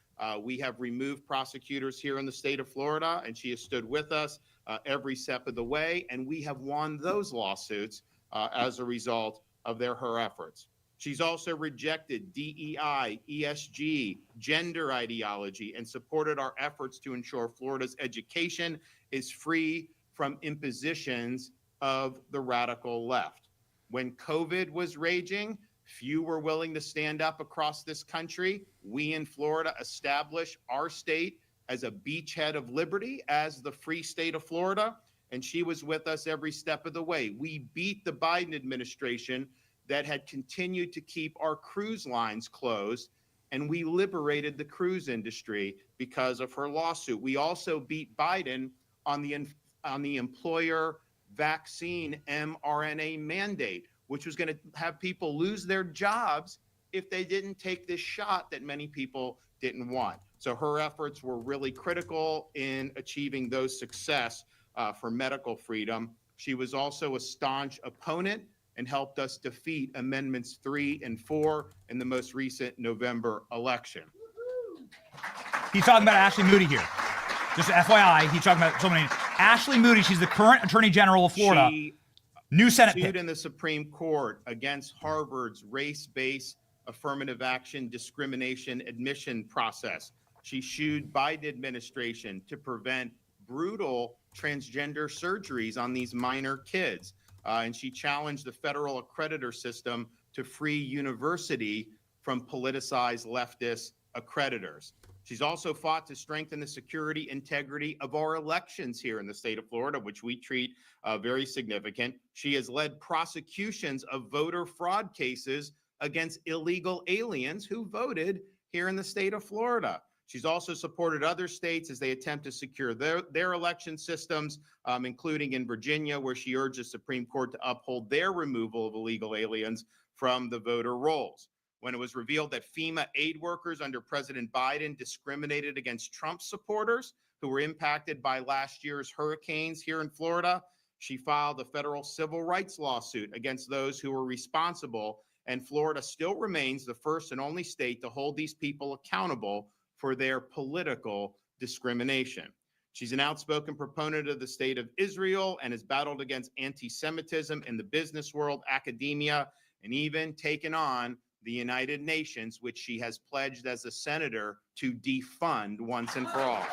we have removed prosecutors here in the state of Florida, and she has stood with us every step of the way, and we have won those lawsuits as a result of her efforts. She's also rejected DEI, ESG, gender ideology, and supported our efforts to ensure Florida's education is free from impositions of the radical left. When COVID was raging, few were willing to stand up across this country. We in Florida established our state as a beachhead of liberty, as the free state of Florida, and she was with us every step of the way. We beat the Biden administration that had continued to keep our cruise lines closed, and we liberated the cruise industry because of her lawsuit. We also beat Biden on the employer vaccine mRNA mandate, which was going to have people lose their jobs if they didn't take this shot that many people didn't want. So her efforts were really critical in achieving those success for medical freedom. She was also a staunch opponent and helped us defeat Amendments 3 and 4 in the most recent November election. He's talking about Ashley Moody here. Just FYI, he's talking about someone named Ashley Moody. She's the current Attorney General of Florida. New Senate pick. Sued in the Supreme Court against Harvard's race-based affirmative action discrimination admission process. She sued Biden administration to prevent brutal transgender surgeries on these minor kids. And she challenged the federal accreditor system to free university from politicized leftist accreditors. She's also fought to strengthen the security integrity of our elections here in the state of Florida, which we treat very significant. She has led prosecutions of voter fraud cases against illegal aliens who voted here in the state of Florida. She's also supported other states as they attempt to secure their election systems, including in Virginia, where she urged the Supreme Court to uphold their removal of illegal aliens from the voter rolls. When it was revealed that FEMA aid workers under President Biden discriminated against Trump supporters who were impacted by last year's hurricanes here in Florida, she filed a federal civil rights lawsuit against those who were responsible, and Florida still remains the first and only state to hold these people accountable for their political discrimination. She's an outspoken proponent of the state of Israel and has battled against anti-Semitism in the business world, academia, and even taken on the United Nations, which she has pledged as a senator to defund once and for all.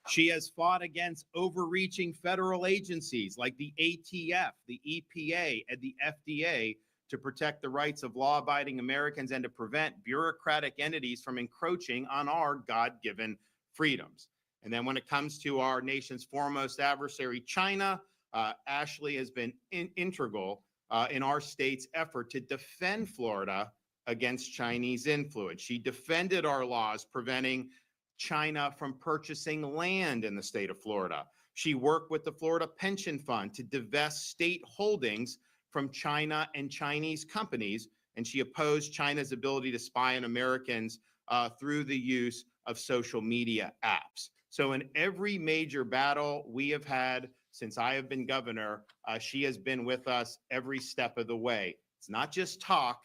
She has fought against overreaching federal agencies like the ATF, the EPA, and the FDA to protect the rights of law-abiding Americans and to prevent bureaucratic entities from encroaching on our God-given freedoms. And then when it comes to our nation's foremost adversary, China, Ashley has been integral in our state's effort to defend Florida against Chinese influence. She defended our laws preventing China from purchasing land in the state of Florida. She worked with the Florida Pension Fund to divest state holdings from China and Chinese companies, and she opposed China's ability to spy on Americans through the use of social media apps. So in every major battle we have had since I have been governor, she has been with us every step of the way. It's not just talk,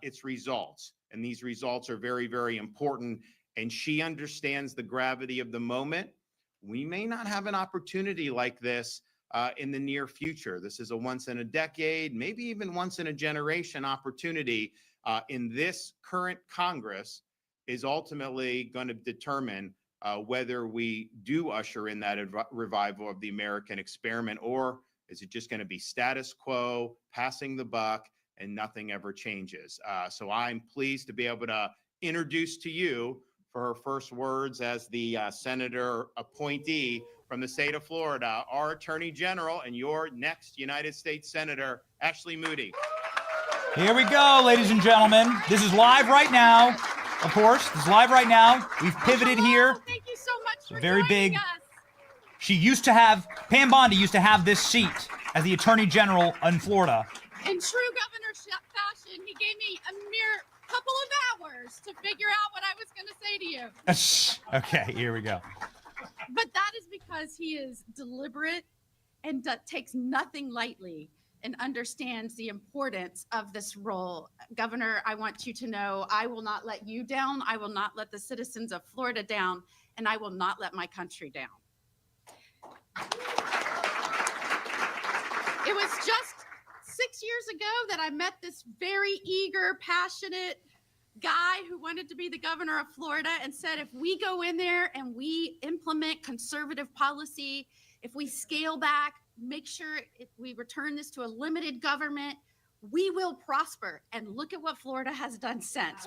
it's results. And these results are very, very important. And she understands the gravity of the moment. We may not have an opportunity like this in the near future. This is a once in a decade, maybe even once in a generation opportunity in this current Congress is ultimately going to determine whether we do usher in that revival of the American experiment, or is it just going to be status quo, passing the buck, and nothing ever changes. So I'm pleased to be able to introduce to you for her first words as the senator appointee from the state of Florida, our Attorney General and your next United States Senator, Ashley Moody. Here we go, ladies and gentlemen. This is live right now. Of course, this is live right now. We've pivoted here. Thank you so much for very big. Us. She used to have, Pam Bondi used to have this seat as the Attorney General in Florida. In true governor fashion, he gave me a mere couple of hours to figure out what I was going to say to you. Okay, here we go. But that is because he is deliberate and takes nothing lightly and understands the importance of this role. Governor, I want you to know I will not let you down. I will not let the citizens of Florida down, and I will not let my country down. It was just 6 years ago that I met this very eager, passionate guy who wanted to be the governor of Florida and said, if we go in there and we implement conservative policy, if we scale back, make sure we return this to a limited government, we will prosper. And look at what Florida has done since.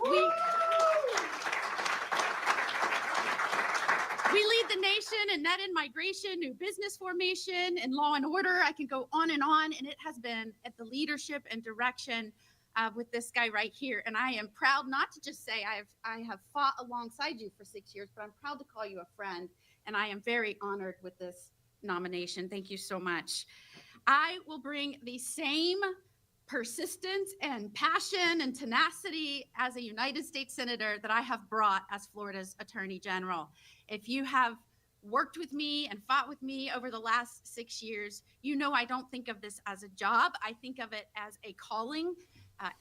We lead the nation in net in migration, new business formation, and law and order. I can go on, and it has been at the leadership and direction with this guy right here. And I am proud not to just say I have fought alongside you for 6 years, but I'm proud to call you a friend. And I am very honored with this nomination. Thank you so much. I will bring the same persistence and passion and tenacity as a United States Senator that I have brought as Florida's Attorney General. If you have worked with me and fought with me over the last 6 years, you know I don't think of this as a job. I think of it as a calling.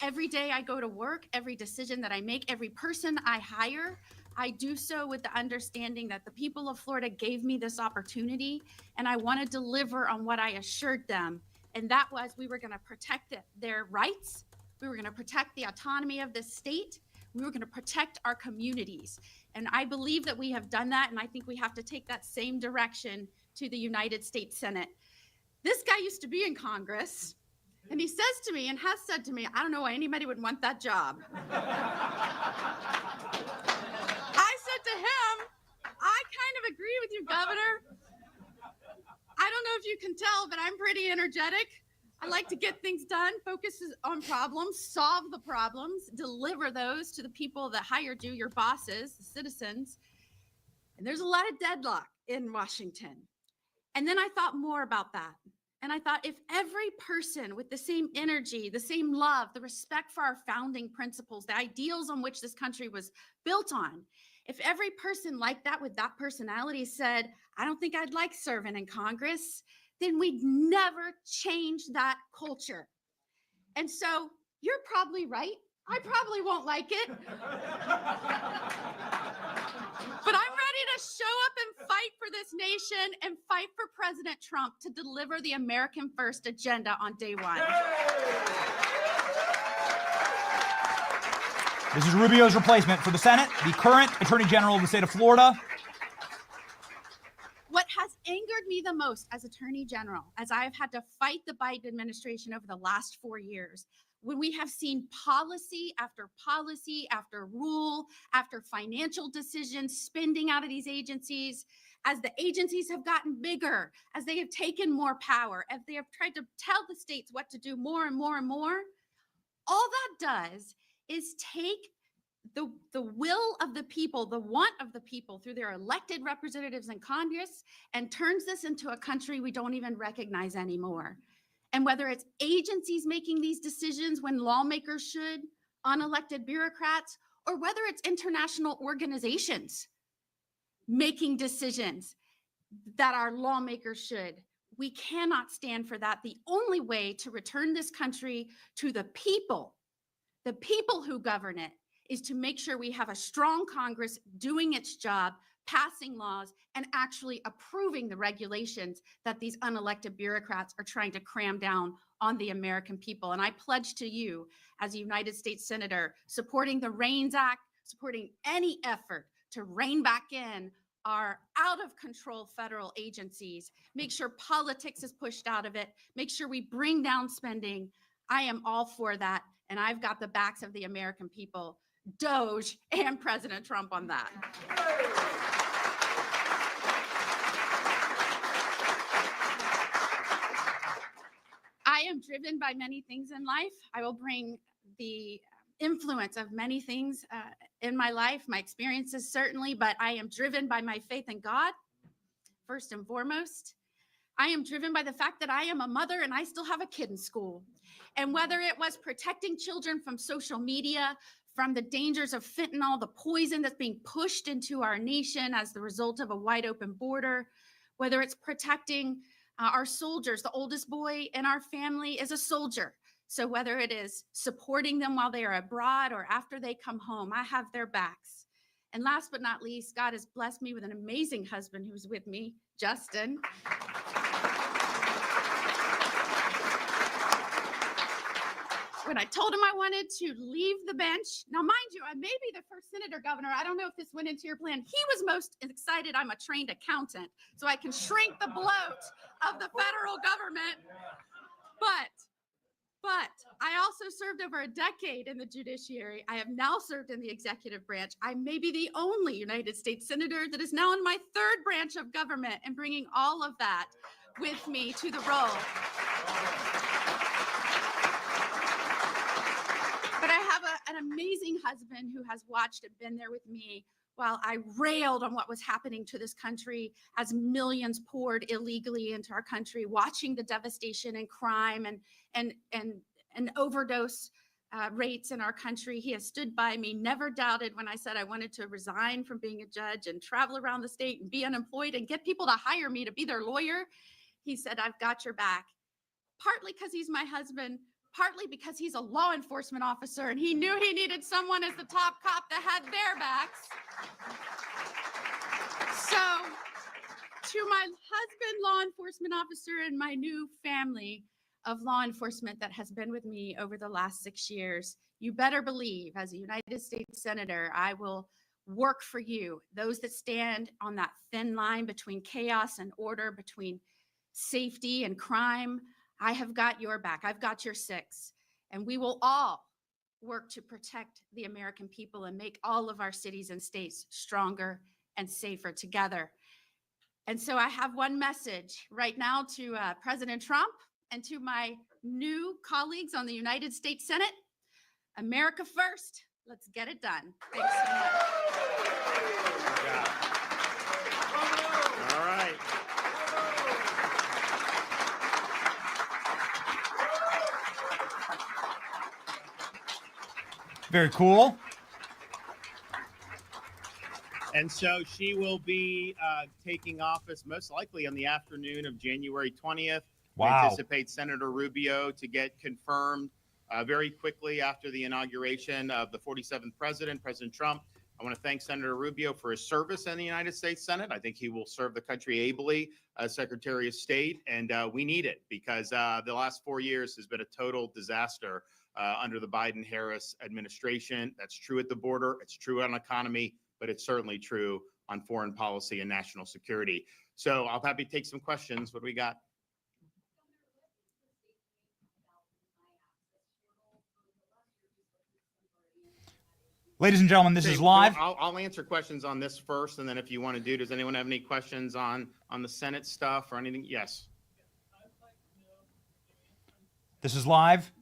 Every day I go to work, every decision that I make, every person I hire, I do so with the understanding that the people of Florida gave me this opportunity, and I want to deliver on what I assured them. And that was we were going to protect their rights. We were going to protect the autonomy of this state. We were going to protect our communities. And I believe that we have done that. And I think we have to take that same direction to the United States Senate. This guy used to be in Congress, and he says to me and has said to me, I don't know why anybody would want that job. I said to him, I kind of agree with you, Governor. I don't know if you can tell, but I'm pretty energetic. I like to get things done, focus on problems, solve the problems, deliver those to the people that hired you, your bosses, the citizens. And there's a lot of deadlock in Washington. And then I thought more about that. And I thought if every person with the same energy, the same love, the respect for our founding principles, the ideals on which this country was built on, if every person like that with that personality said, I don't think I'd like serving in Congress, then we'd never change that culture. And so you're probably right. I probably won't like it. But I'm ready to show up and fight for this nation and fight for President Trump to deliver the American First agenda on day one. This is Rubio's replacement for the Senate, the current Attorney General of the state of Florida. What has angered me the most as Attorney General, as I have had to fight the Biden administration over the last 4 years, when we have seen policy after rule, after financial decisions, spending out of these agencies, as the agencies have gotten bigger, as they have taken more power, as they have tried to tell the states what to do more and more and more, all that does is take the will of the people, the want of the people through their elected representatives in Congress and turns this into a country we don't even recognize anymore. And whether it's agencies making these decisions when lawmakers should, unelected bureaucrats, or whether it's international organizations making decisions that our lawmakers should, we cannot stand for that. The only way to return this country to the people who govern it, is to make sure we have a strong Congress doing its job, passing laws, and actually approving the regulations that these unelected bureaucrats are trying to cram down on the American people. And I pledge to you, as a United States Senator, supporting the REINS Act, supporting any effort to rein back in our out of control federal agencies, make sure politics is pushed out of it, make sure we bring down spending. I am all for that. And I've got the backs of the American people, DOJ, and President Trump on that. I am driven by many things in life. I will bring the influence of many things in my life, my experiences certainly, but I am driven by my faith in God, first and foremost. I am driven by the fact that I am a mother and I still have a kid in school. And whether it was protecting children from social media, from the dangers of fentanyl, the poison that's being pushed into our nation as the result of a wide open border, whether it's protecting our soldiers, the oldest boy in our family is a soldier. So whether it is supporting them while they are abroad or after they come home, I have their backs. And last but not least, God has blessed me with an amazing husband who's with me, Justin. When I told him I wanted to leave the bench, now mind you, I may be the first senator, Governor. I don't know if this went into your plan. He was most excited I'm a trained accountant, so I can shrink the bloat of the federal government. But I also served over a decade in the judiciary. I have now served in the executive branch. I may be the only United States senator that is now in my third branch of government and bringing all of that with me to the role. But I have an amazing husband who has watched and been there with me while I railed on what was happening to this country as millions poured illegally into our country, watching the devastation and crime and overdose rates in our country. He has stood by me, never doubted when I said I wanted to resign from being a judge and travel around the state and be unemployed and get people to hire me to be their lawyer. He said, I've got your back, partly because he's my husband, partly because he's a law enforcement officer and he knew he needed someone as the top cop that had their backs. So to my husband, law enforcement officer, and my new family of law enforcement that has been with me over the last 6 years, you better believe as a United States Senator, I will work for you, those that stand on that thin line between chaos and order, between safety and crime. I have got your back. I've got your six. And we will all work to protect the American people and make all of our cities and states stronger and safer together. And so I have one message right now to President Trump and to my new colleagues on the United States Senate. America first. Let's get it done. Thanks so much. All right. Very cool. And so she will be taking office most likely on the afternoon of January 20th. Wow. We anticipate Senator Rubio to get confirmed very quickly after the inauguration of the 47th president, President Trump. I want to thank Senator Rubio for his service in the United States Senate. I think he will serve the country ably as Secretary of State, and we need it because the last 4 years has been a total disaster under the Biden-Harris administration. That's true at the border. It's true on economy, but it's certainly true on foreign policy and national security. So I'll happy to take some questions. What do we got? Ladies and gentlemen, this is live. I'll answer questions on this first, and then if you want to do, does anyone have any questions on the Senate stuff or anything? Yes. This is live.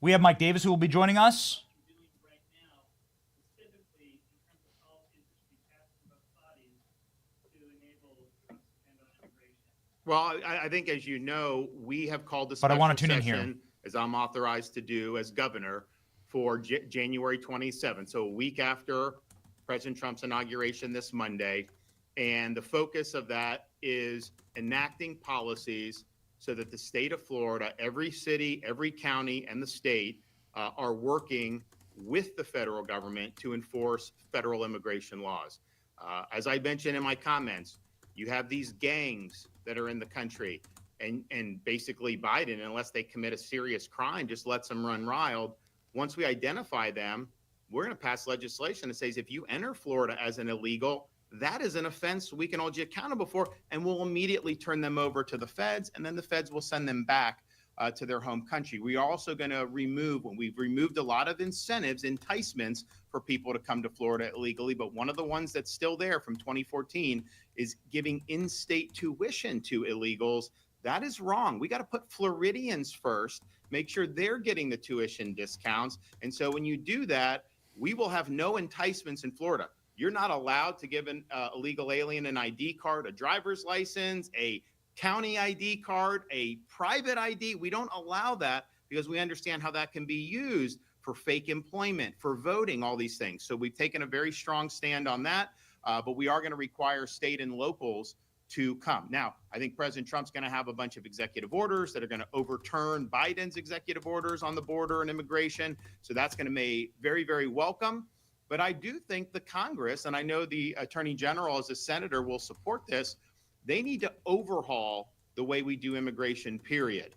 We have Mike Davis who will be joining us. Well, I think, as you know, we have called this. But I want to tune in here, as I'm authorized to do as governor, for January 27th, so a week after President Trump's inauguration this Monday. And the focus of that is enacting policies so that the state of Florida, every city, every county, and the state are working with the federal government to enforce federal immigration laws. As I mentioned in my comments, you have these gangs that are in the country, and basically Biden, unless they commit a serious crime, just lets them run wild. Once we identify them, we're going to pass legislation that says if you enter Florida as an illegal, that is an offense we can hold you accountable for, and we'll immediately turn them over to the feds, and then the feds will send them back to their home country. We are also going to we've removed a lot of incentives, enticements for people to come to Florida illegally, but one of the ones that's still there from 2014 is giving in-state tuition to illegals. That is wrong. We got to put Floridians first, make sure they're getting the tuition discounts. And so when you do that, we will have no enticements in Florida. You're not allowed to give an illegal alien an ID card, a driver's license, a county ID card, a private ID. We don't allow that because we understand how that can be used for fake employment, for voting, all these things. So we've taken a very strong stand on that, but we are going to require state and locals to come. Now, I think President Trump's going to have a bunch of executive orders that are going to overturn Biden's executive orders on the border and immigration. So that's going to be very, very welcome. But I do think the Congress, and I know the Attorney General as a senator will support this, they need to overhaul the way we do immigration, period.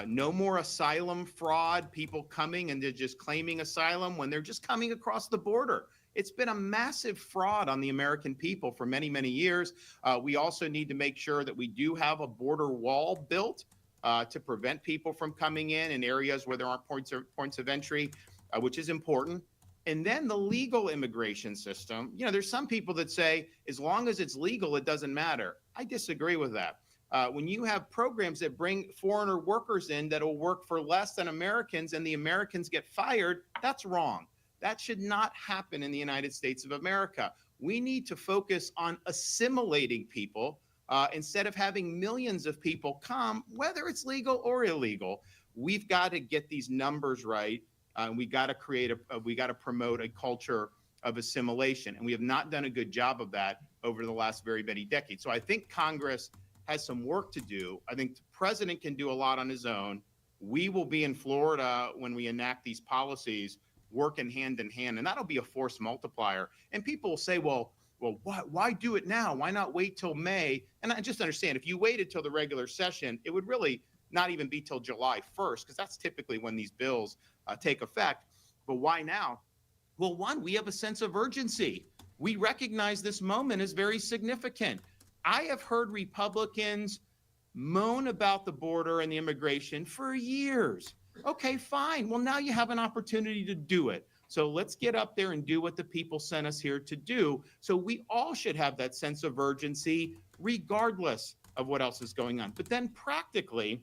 No more asylum fraud, people coming and they're just claiming asylum when they're just coming across the border. It's been a massive fraud on the American people for many, many years. We also need to make sure that we do have a border wall built to prevent people from coming in areas where there aren't points of entry, which is important. And then the legal immigration system. You know, there's some people that say, as long as it's legal, it doesn't matter. I disagree with that. When you have programs that bring foreigner workers in that will work for less than Americans and the Americans get fired, that's wrong. That should not happen in the United States of America. We need to focus on assimilating people instead of having millions of people come, whether it's legal or illegal. We've got to get these numbers right. We got to promote a culture of assimilation. And we have not done a good job of that over the last very many decades. So I think Congress has some work to do. I think the president can do a lot on his own. We will be in Florida when we enact these policies, working hand in hand, and that'll be a force multiplier. And people will say, well, why do it now? Why not wait till May? And I just understand, if you waited till the regular session, it would really not even be till July 1st, because that's typically when these bills take effect. But why now? Well, one, we have a sense of urgency. We recognize this moment is very significant. I have heard Republicans moan about the border and the immigration for years. Okay, fine. Well, now you have an opportunity to do it. So let's get up there and do what the people sent us here to do. So we all should have that sense of urgency, regardless of what else is going on. But then practically,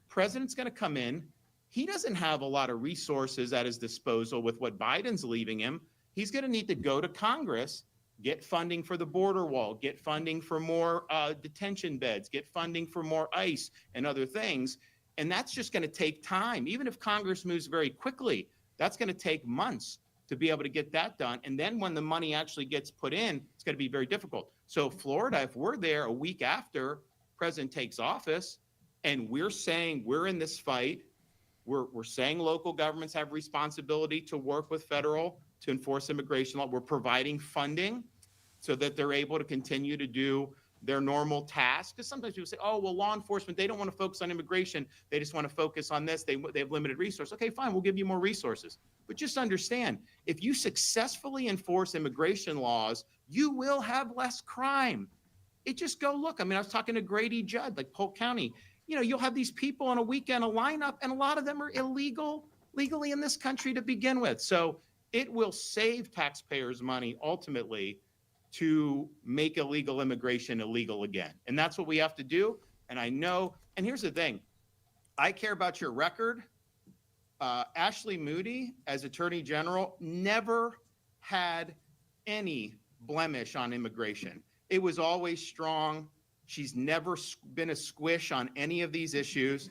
president's going to come in. He doesn't have a lot of resources at his disposal with what Biden's leaving him. He's going to need to go to Congress, get funding for the border wall, get funding for more detention beds, get funding for more ICE and other things. And that's just going to take time. Even if Congress moves very quickly, that's going to take months to be able to get that done. And then when the money actually gets put in, it's going to be very difficult. So Florida, if we're there a week after president takes office and we're saying we're in this fight, we're saying local governments have responsibility to work with federal to enforce immigration law. We're providing funding so that they're able to continue to do their normal tasks. Because sometimes people say, oh, well, law enforcement, they don't want to focus on immigration. They just want to focus on this. They have limited resources. Okay, fine, we'll give you more resources. But just understand, if you successfully enforce immigration laws, you will have less crime. It just go look. I mean, I was talking to Grady Judd, like Polk County. You know, you'll have these people on a weekend, a lineup, and a lot of them are legally in this country to begin with. So it will save taxpayers money ultimately to make illegal immigration illegal again. And that's what we have to do. And I know, and here's the thing, I care about your record. Ashley Moody, as Attorney General, never had any blemish on immigration. It was always strong. She's never been a squish on any of these issues.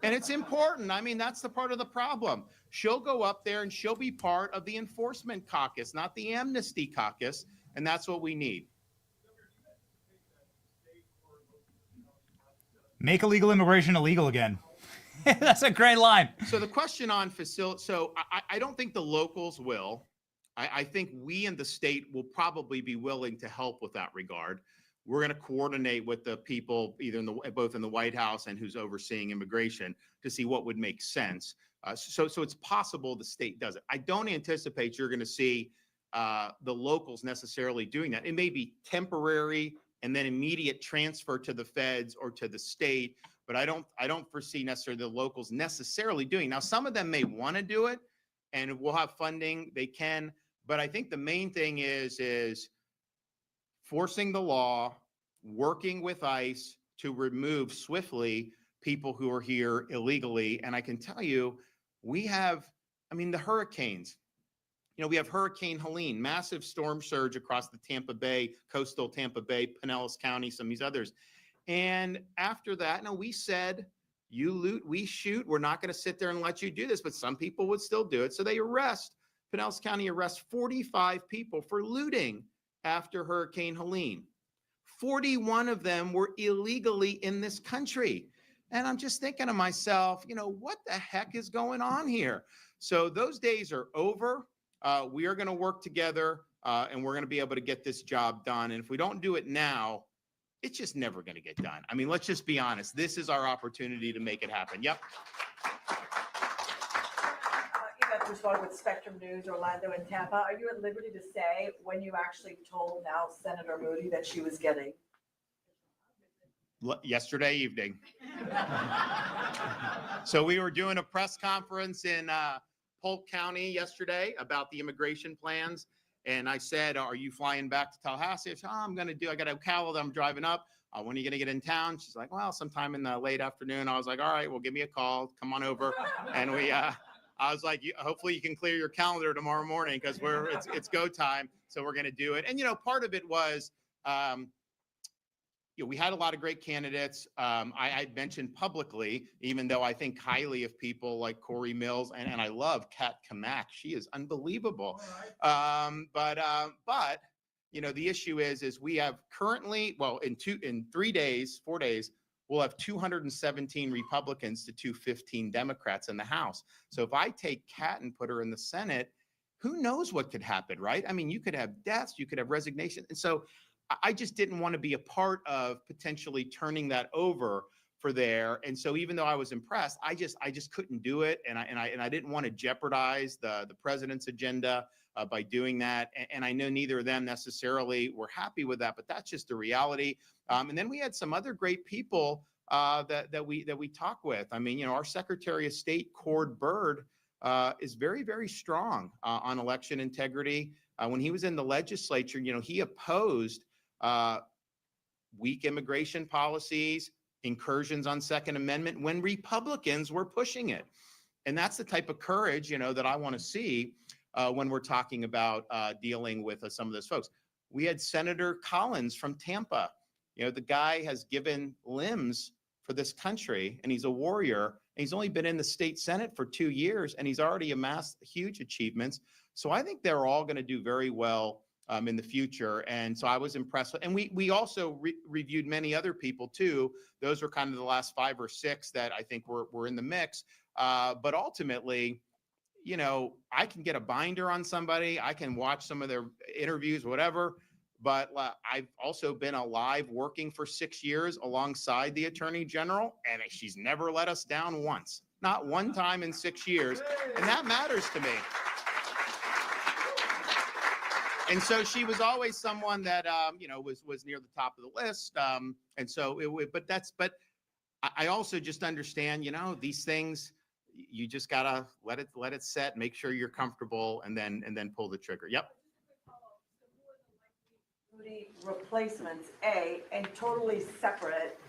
And it's important. I mean, that's the part of the problem. She'll go up there and she'll be part of the enforcement caucus, not the amnesty caucus. And that's what we need. Make illegal immigration illegal again. That's a great line. So the question on facility, so I don't think the locals will. I think we in the state will probably be willing to help with that regard. We're going to coordinate with the people, either both in the White House and who's overseeing immigration, to see what would make sense. So it's possible the state does it. I don't anticipate you're going to see the locals necessarily doing that. It may be temporary and then immediate transfer to the feds or to the state, but I don't foresee necessarily the locals necessarily doing. Now, some of them may want to do it, and we'll have funding. They can, but I think the main thing is forcing the law, working with ICE to remove swiftly people who are here illegally. And I can tell you, we have, the hurricanes. You know, we have Hurricane Helene, massive storm surge across the Tampa Bay, coastal Tampa Bay, Pinellas County, some of these others. And after that, we said, you loot, we shoot. We're not going to sit there and let you do this, but some people would still do it. So they Pinellas County arrests 45 people for looting after Hurricane Helene. 41 of them were illegally in this country. And I'm just thinking to myself, what the heck is going on here? So those days are over. We are going to work together and we're going to be able to get this job done. And if we don't do it now, it's just never going to get done. I mean, let's just be honest. This is our opportunity to make it happen. Yep. You got to respond with Spectrum News, Orlando and Tampa. Are you at liberty to say when you actually told now Senator Moody that she was getting? Yesterday evening. So we were doing a press conference in Polk County yesterday about the immigration plans. And I said, are you flying back to Tallahassee? I said, I got a Ocala that I'm driving up. When are you going to get in town? She's like, well, sometime in the late afternoon. I was like, all right, well, give me a call. Come on over. And I was like, hopefully you can clear your calendar tomorrow morning because it's go time. So we're going to do it. And, part of it was, we had a lot of great candidates. I mentioned publicly, even though I think highly of people like Corey Mills, and I love Kat Kamak. She is unbelievable. But the issue is we have currently, in 4 days, we'll have 217 Republicans to 215 Democrats in the House. So if I take Kat and put her in the Senate, who knows what could happen, right? I mean, you could have deaths, you could have resignation. And so I just didn't want to be a part of potentially turning that over for there. And so even though I was impressed, I just couldn't do it. And I didn't want to jeopardize the president's agenda by doing that. And I know neither of them necessarily were happy with that, but that's just the reality. And then we had some other great people that we talk with. I mean, our Secretary of State, Cord Byrd, is very, very strong on election integrity. When he was in the legislature, he opposed weak immigration policies, incursions on Second Amendment when Republicans were pushing it. And that's the type of courage, that I want to see when we're talking about dealing with some of those folks. We had Senator Collins from Tampa. The guy has given limbs for this country and he's a warrior. And he's only been in the state Senate for 2 years and he's already amassed huge achievements. So I think they're all going to do very well in the future. And so I was impressed. And we also reviewed many other people too. Those were kind of the last 5 or 6 that I think were in the mix. But ultimately, I can get a binder on somebody. I can watch some of their interviews, whatever. But I've also been alive working for 6 years alongside the Attorney General, and she's never let us down once. Not one time in 6 years. And that matters to me. And so she was always someone that, was near the top of the list. And so but I also just understand, these things, you just gotta let it set, make sure you're comfortable and then pull the trigger. Yep. Replacements, and totally separate,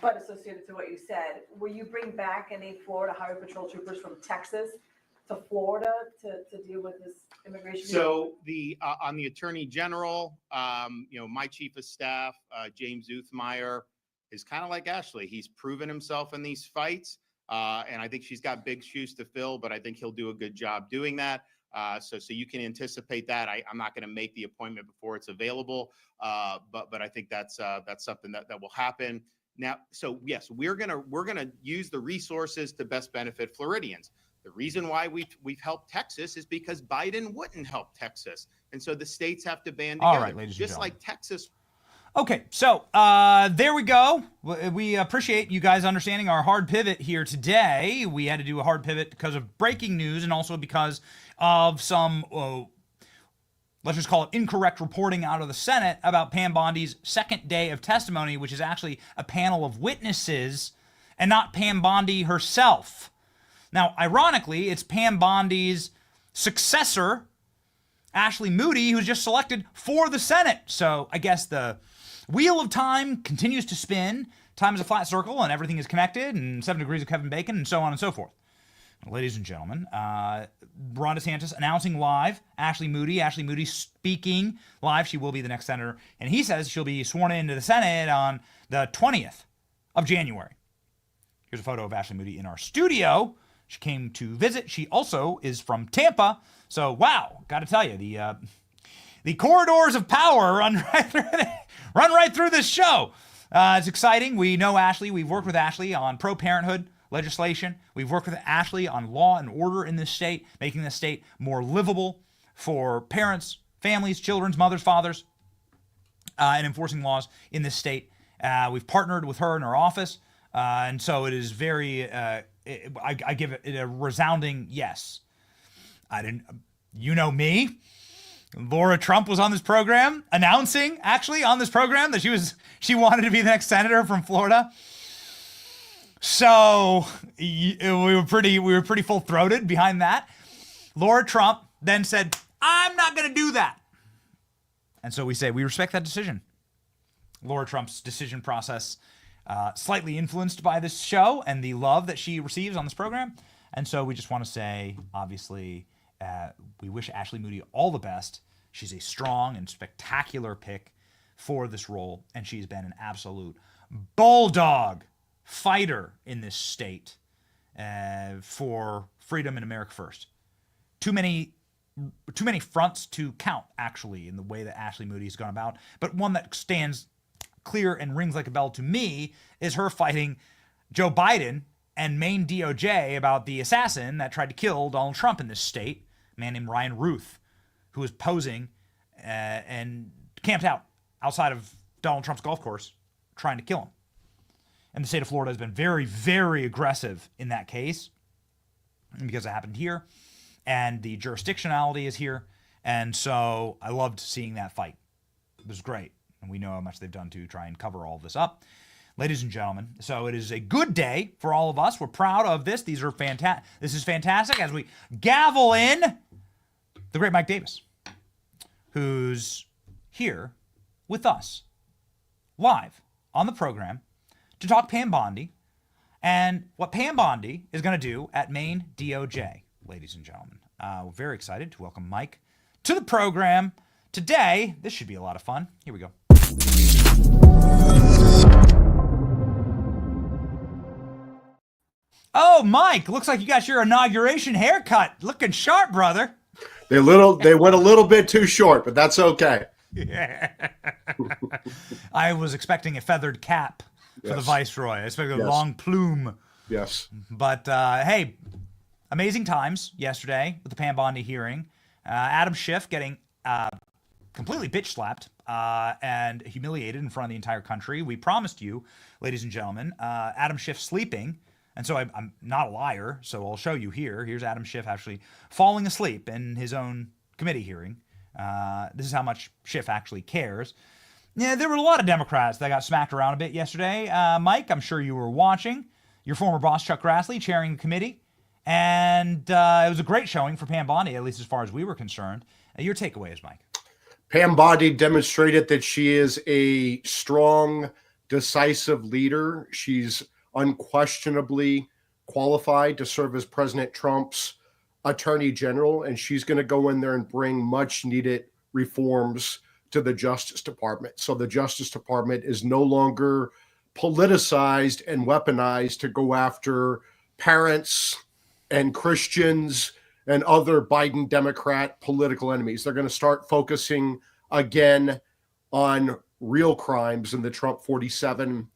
but associated to what you said. Will you bring back any Florida Highway Patrol troopers from Texas to Florida to deal with this immigration? So on the Attorney General, my chief of staff, James Uthmeyer, is kind of like Ashley. He's proven himself in these fights, and I think she's got big shoes to fill, but I think he'll do a good job doing that. So you can anticipate that. I'm not going to make the appointment before it's available, but I think that's something that will happen. Now, so yes, we're gonna use the resources to best benefit Floridians. The reason why we've helped Texas is because Biden wouldn't help Texas, and so the states have to band together. All right, ladies and just gentlemen. like Texas. Okay, so there we go. We appreciate you guys understanding our hard pivot here today. We had to do a hard pivot because of breaking news and also because of some, let's just call it incorrect reporting out of the Senate about Pam Bondi's second day of testimony, which is actually a panel of witnesses and not Pam Bondi herself. Now, ironically, it's Pam Bondi's successor, Ashley Moody, who's just selected for the Senate. So I guess the wheel of time continues to spin. Time is a flat circle and everything is connected, and 7 degrees of Kevin Bacon, and so on and so forth. Ladies and gentlemen, Ron DeSantis announcing live Ashley Moody speaking live. She will be the next senator, and he says she'll be sworn into the Senate on the 20th of January. Here's a photo of Ashley Moody in our studio. She came to visit. She also is from Tampa. So, wow, got to tell you, the corridors of power run right through this show. It's exciting. We know Ashley. We've worked with Ashley on pro-parenthood legislation. We've worked with Ashley on law and order in this state, making this state more livable for parents, families, children, mothers, fathers, and enforcing laws in this state. We've partnered with her in her office, and so it is very, I give it a resounding yes. You know me. Laura Trump was on this program, announcing actually on this program that she wanted to be the next senator from Florida. So we were pretty full-throated behind that. Laura Trump then said, "I'm not going to do that." And so we say we respect that decision. Laura Trump's decision process, slightly influenced by this show and the love that she receives on this program. And so we just want to say, obviously, we wish Ashley Moody all the best. She's a strong and spectacular pick for this role, and she's been an absolute bulldog fighter in this state for freedom and America first. Too many fronts to count, actually, in the way that Ashley Moody has gone about. But one that stands clear and rings like a bell to me is her fighting Joe Biden and Maine DOJ about the assassin that tried to kill Donald Trump in this state, a man named Ryan Ruth, who was posing and camped out outside of Donald Trump's golf course trying to kill him. And the state of Florida has been very, very aggressive in that case because it happened here, and the jurisdictionality is here. And so I loved seeing that fight. It was great. And we know how much they've done to try and cover all of this up. Ladies and gentlemen, so it is a good day for all of us. We're proud of this. This is fantastic as we gavel in the great Mike Davis, who's here with us live on the program to talk Pam Bondi and what Pam Bondi is going to do at Maine DOJ, ladies and gentlemen. We're very excited to welcome Mike to the program today. This should be a lot of fun. Here we go. Oh, Mike, looks like you got your inauguration haircut. Looking sharp, brother. They went a little bit too short, but that's okay. Yeah. I was expecting a feathered cap for the Viceroy. I expected a long plume. Yes. But, hey, amazing times yesterday with the Pam Bondi hearing. Adam Schiff getting completely bitch-slapped and humiliated in front of the entire country. We promised you, ladies and gentlemen, Adam Schiff sleeping. And so I'm not a liar, so I'll show you here. Here's Adam Schiff actually falling asleep in his own committee hearing. This is how much Schiff actually cares. Yeah, there were a lot of Democrats that got smacked around a bit yesterday. Mike, I'm sure you were watching. Your former boss, Chuck Grassley, chairing the committee. And it was a great showing for Pam Bondi, at least as far as we were concerned. Your takeaways, Mike? Pam Bondi demonstrated that she is a strong, decisive leader. She's unquestionably qualified to serve as President Trump's attorney general, and she's going to go in there and bring much needed reforms to the Justice Department. So the Justice Department is no longer politicized and weaponized to go after parents and Christians and other Biden Democrat political enemies. They're going to start focusing again on real crimes in the Trump 47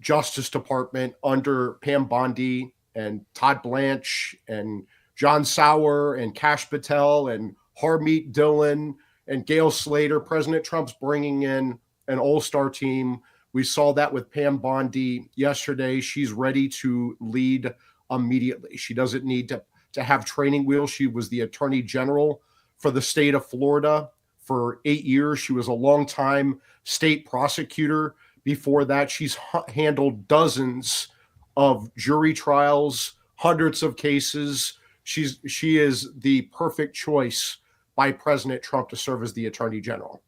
Justice Department under Pam Bondi and Todd Blanche and John Sauer and Kash Patel and Harmeet Dillon and Gail Slater. President Trump's bringing in an all-star team. We saw that with Pam Bondi yesterday. She's ready to lead immediately. She doesn't need to have training wheels. She was the attorney general for the state of Florida for 8 years. She was a longtime state prosecutor. Before that, she's handled dozens of jury trials, hundreds of cases. She is the perfect choice by President Trump to serve as the attorney general.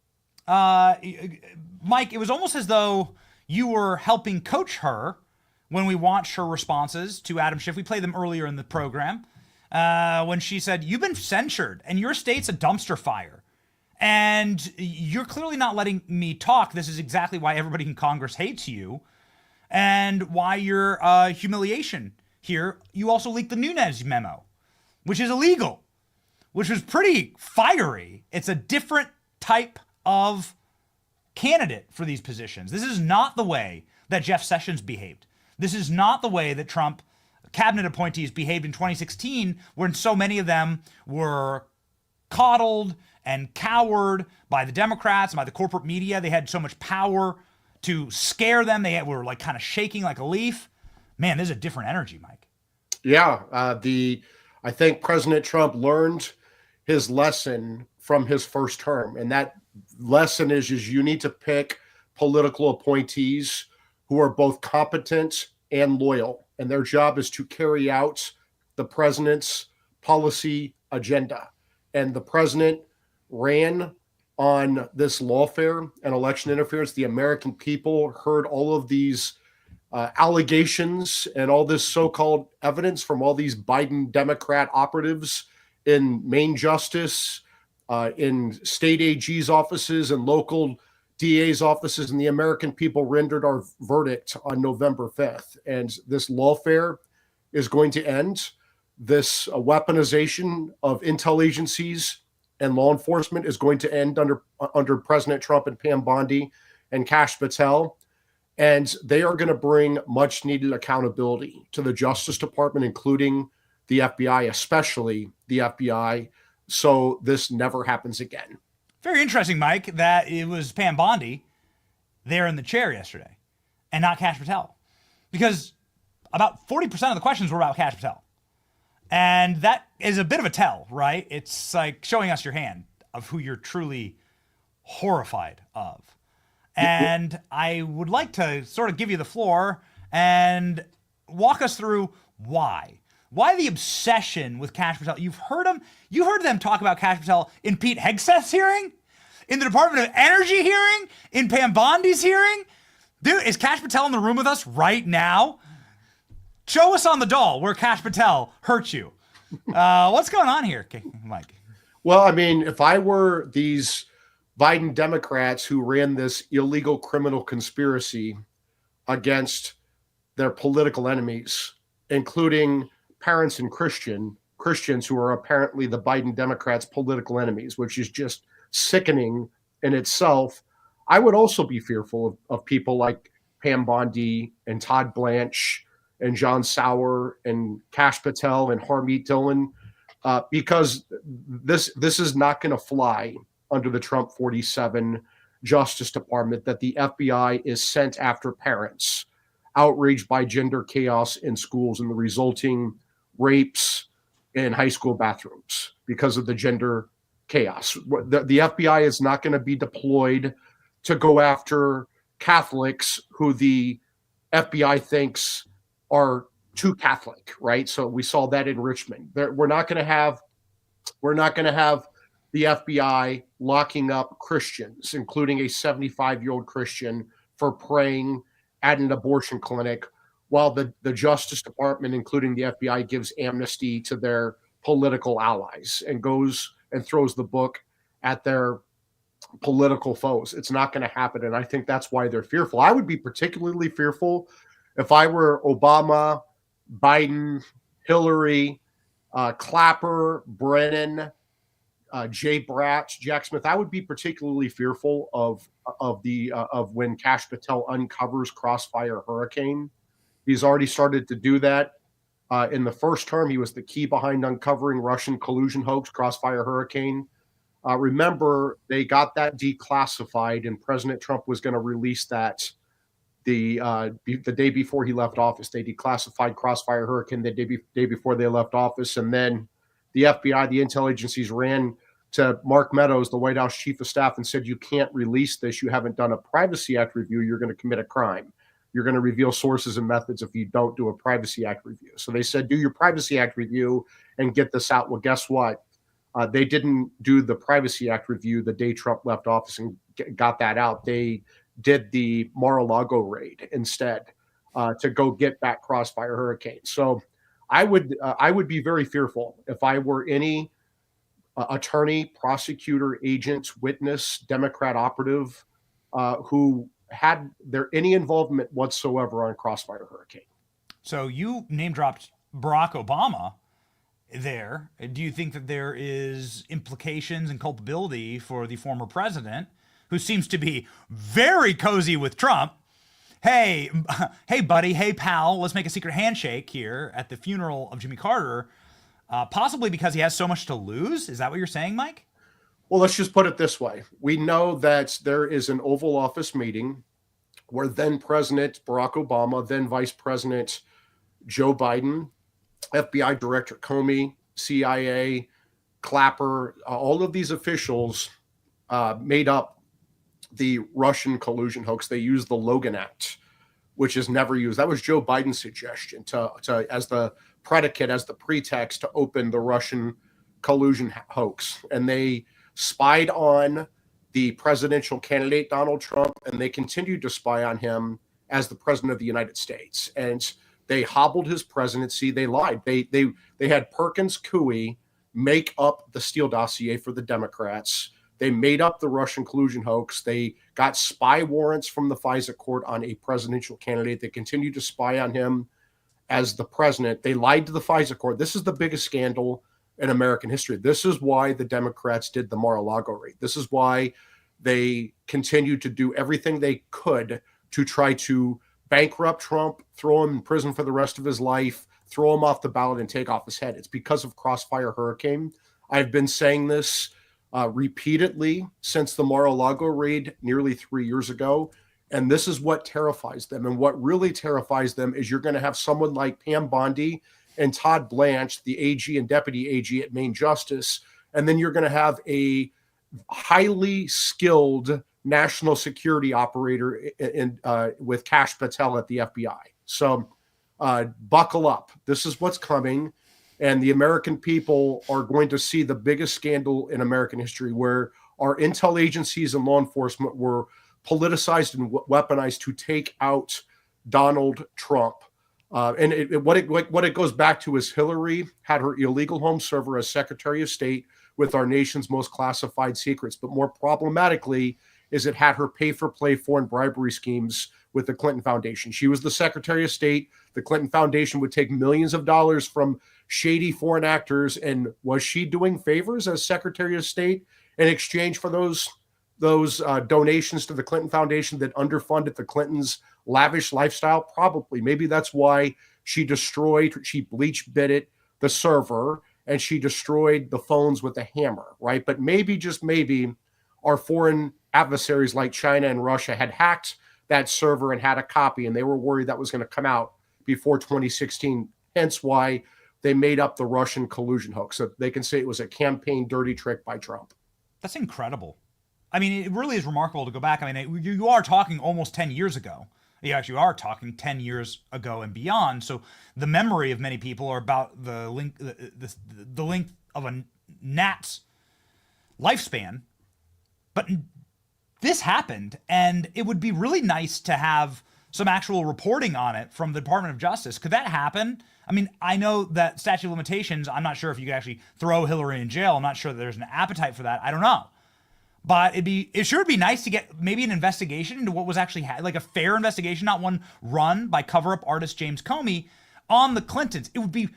Mike, it was almost as though you were helping coach her when we watched her responses to Adam Schiff. We played them earlier in the program when she said, "You've been censured and your state's a dumpster fire. And you're clearly not letting me talk. This is exactly why everybody in Congress hates you and why your humiliation here." You also leaked the Nunes memo, which is illegal, which was pretty fiery. It's a different type of candidate for these positions. This is not the way that Jeff Sessions behaved. This is not the way that Trump cabinet appointees behaved in 2016, when so many of them were coddled and cowered by the Democrats and by the corporate media. They had so much power to scare them. They were like kind of shaking like a leaf. Man, there's a different energy, Mike. Yeah, I think President Trump learned his lesson from his first term, and that lesson is you need to pick political appointees who are both competent and loyal, and their job is to carry out the president's policy agenda. And the president ran on this lawfare and election interference. The American people heard all of these allegations and all this so-called evidence from all these Biden Democrat operatives in Main Justice, in state AG's offices and local DA's offices, and the American people rendered our verdict on November 5th. And this lawfare is going to end. This weaponization of intel agencies and law enforcement is going to end under President Trump and Pam Bondi and Kash Patel. And they are going to bring much needed accountability to the Justice Department, including the FBI, especially the FBI, so this never happens again. Very interesting, Mike, that it was Pam Bondi there in the chair yesterday and not Kash Patel, because about 40% of the questions were about Kash Patel. And that is a bit of a tell, right? It's like showing us your hand of who you're truly horrified of. And I would like to sort of give you the floor and walk us through why. Why the obsession with Kash Patel? You heard them talk about Kash Patel in Pete Hegseth's hearing, in the Department of Energy hearing, in Pam Bondi's hearing. Dude, is Kash Patel in the room with us right now? Show us on the doll where Kash Patel hurt you. What's going on here, Mike? Well, I mean, if I were these Biden Democrats who ran this illegal criminal conspiracy against their political enemies, including parents and Christians who are apparently the Biden Democrats' political enemies, which is just sickening in itself, I would also be fearful of people like Pam Bondi and Todd Blanche and John Sauer and Kash Patel and Harmeet Dillon, because this is not going to fly under the Trump 47 Justice Department, that the FBI is sent after parents outraged by gender chaos in schools and the resulting rapes in high school bathrooms because of the gender chaos. The FBI is not going to be deployed to go after Catholics who the FBI thinks are too Catholic, right? So we saw that in Richmond. We're not going to have the FBI locking up Christians, including a 75-year-old Christian, for praying at an abortion clinic, while the Justice Department, including the FBI, gives amnesty to their political allies and goes and throws the book at their political foes. It's not going to happen, and I think that's why they're fearful. I would be particularly fearful if I were Obama, Biden, Hillary, Clapper, Brennan, Jay Bratz, Jack Smith. I would be particularly fearful of when Kash Patel uncovers Crossfire Hurricane. He's already started to do that. In the first term, he was the key behind uncovering Russian collusion hoax, Crossfire Hurricane. Remember, they got that declassified, and President Trump was going to release that the day before he left office. They declassified Crossfire Hurricane the day before they left office, and then the FBI, the intel agencies, ran to Mark Meadows, the White House chief of staff, and said, you can't release this. You haven't done a Privacy Act review. You're going to commit a crime. You're going to reveal sources and methods if you don't do a Privacy Act review. So they said, do your Privacy Act review and get this out. Well, guess what? They didn't do the Privacy Act review the day Trump left office and got that out. They did the Mar-a-Lago raid instead to go get back Crossfire Hurricane. So I would be very fearful if I were any attorney, prosecutor, agent, witness, Democrat operative who had any involvement whatsoever on Crossfire Hurricane. So you name dropped Barack Obama there? Do you think that there is implications and culpability for the former president, who seems to be very cozy with Trump? Hey, hey, buddy, hey, pal, let's make a secret handshake here at the funeral of Jimmy Carter, possibly because he has so much to lose? Is that what you're saying, Mike? Well, let's just put it this way. We know that there is an Oval Office meeting where then President Barack Obama, then Vice President Joe Biden, FBI Director Comey, CIA, Clapper, all of these officials made up the Russian collusion hoax. They used the Logan Act, which is never used. That was Joe Biden's suggestion to as the predicate, as the pretext to open the Russian collusion hoax. And they spied on the presidential candidate, Donald Trump, and they continued to spy on him as the president of the United States. And they hobbled his presidency. They lied. They had Perkins Coie make up the Steele dossier for the Democrats. They made up the Russian collusion hoax. They got spy warrants from the FISA court on a presidential candidate. They continued to spy on him as the president. They lied to the FISA court. This is the biggest scandal in American history. This is why the Democrats did the Mar-a-Lago raid. This is why they continued to do everything they could to try to bankrupt Trump, throw him in prison for the rest of his life, throw him off the ballot and take off his head. It's because of Crossfire Hurricane. I've been saying this repeatedly since the Mar-a-Lago raid nearly 3 years ago. And this is what terrifies them. And what really terrifies them is you're going to have someone like Pam Bondi and Todd Blanche, the AG and deputy AG at Maine Justice. And then you're going to have a highly skilled national security operator with Kash Patel at the FBI. So buckle up. This is what's coming. And the American people are going to see the biggest scandal in American history, where our intel agencies and law enforcement were politicized and weaponized to take out Donald Trump. And what it goes back to is Hillary had her illegal home server as Secretary of State with our nation's most classified secrets. But more problematically is it had her pay-for-play foreign bribery schemes with the Clinton Foundation. She was the Secretary of State. The Clinton Foundation would take millions of dollars from shady foreign actors. And was she doing favors as Secretary of State in exchange for those donations to the Clinton Foundation that underfunded the Clintons' lavish lifestyle? Probably. Maybe that's why she bleach bitted the server and she destroyed the phones with a hammer, right? But maybe, just maybe, our foreign adversaries like China and Russia had hacked that server and had a copy, and they were worried that was going to come out before 2016. Hence why they made up the Russian collusion hoax, so they can say it was a campaign dirty trick by Trump. That's incredible. I mean, it really is remarkable to go back. I mean, you are talking almost 10 years ago. You actually are talking 10 years ago and beyond. So the memory of many people are about the length of a gnat's lifespan. But this happened, and it would be really nice to have some actual reporting on it from the Department of Justice. Could that happen? I mean, I know that statute of limitations, I'm not sure if you could actually throw Hillary in jail. I'm not sure that there's an appetite for that. I don't know. But it sure would be nice to get maybe an investigation into what was actually like a fair investigation, not one run by cover-up artist James Comey on the Clintons. It would be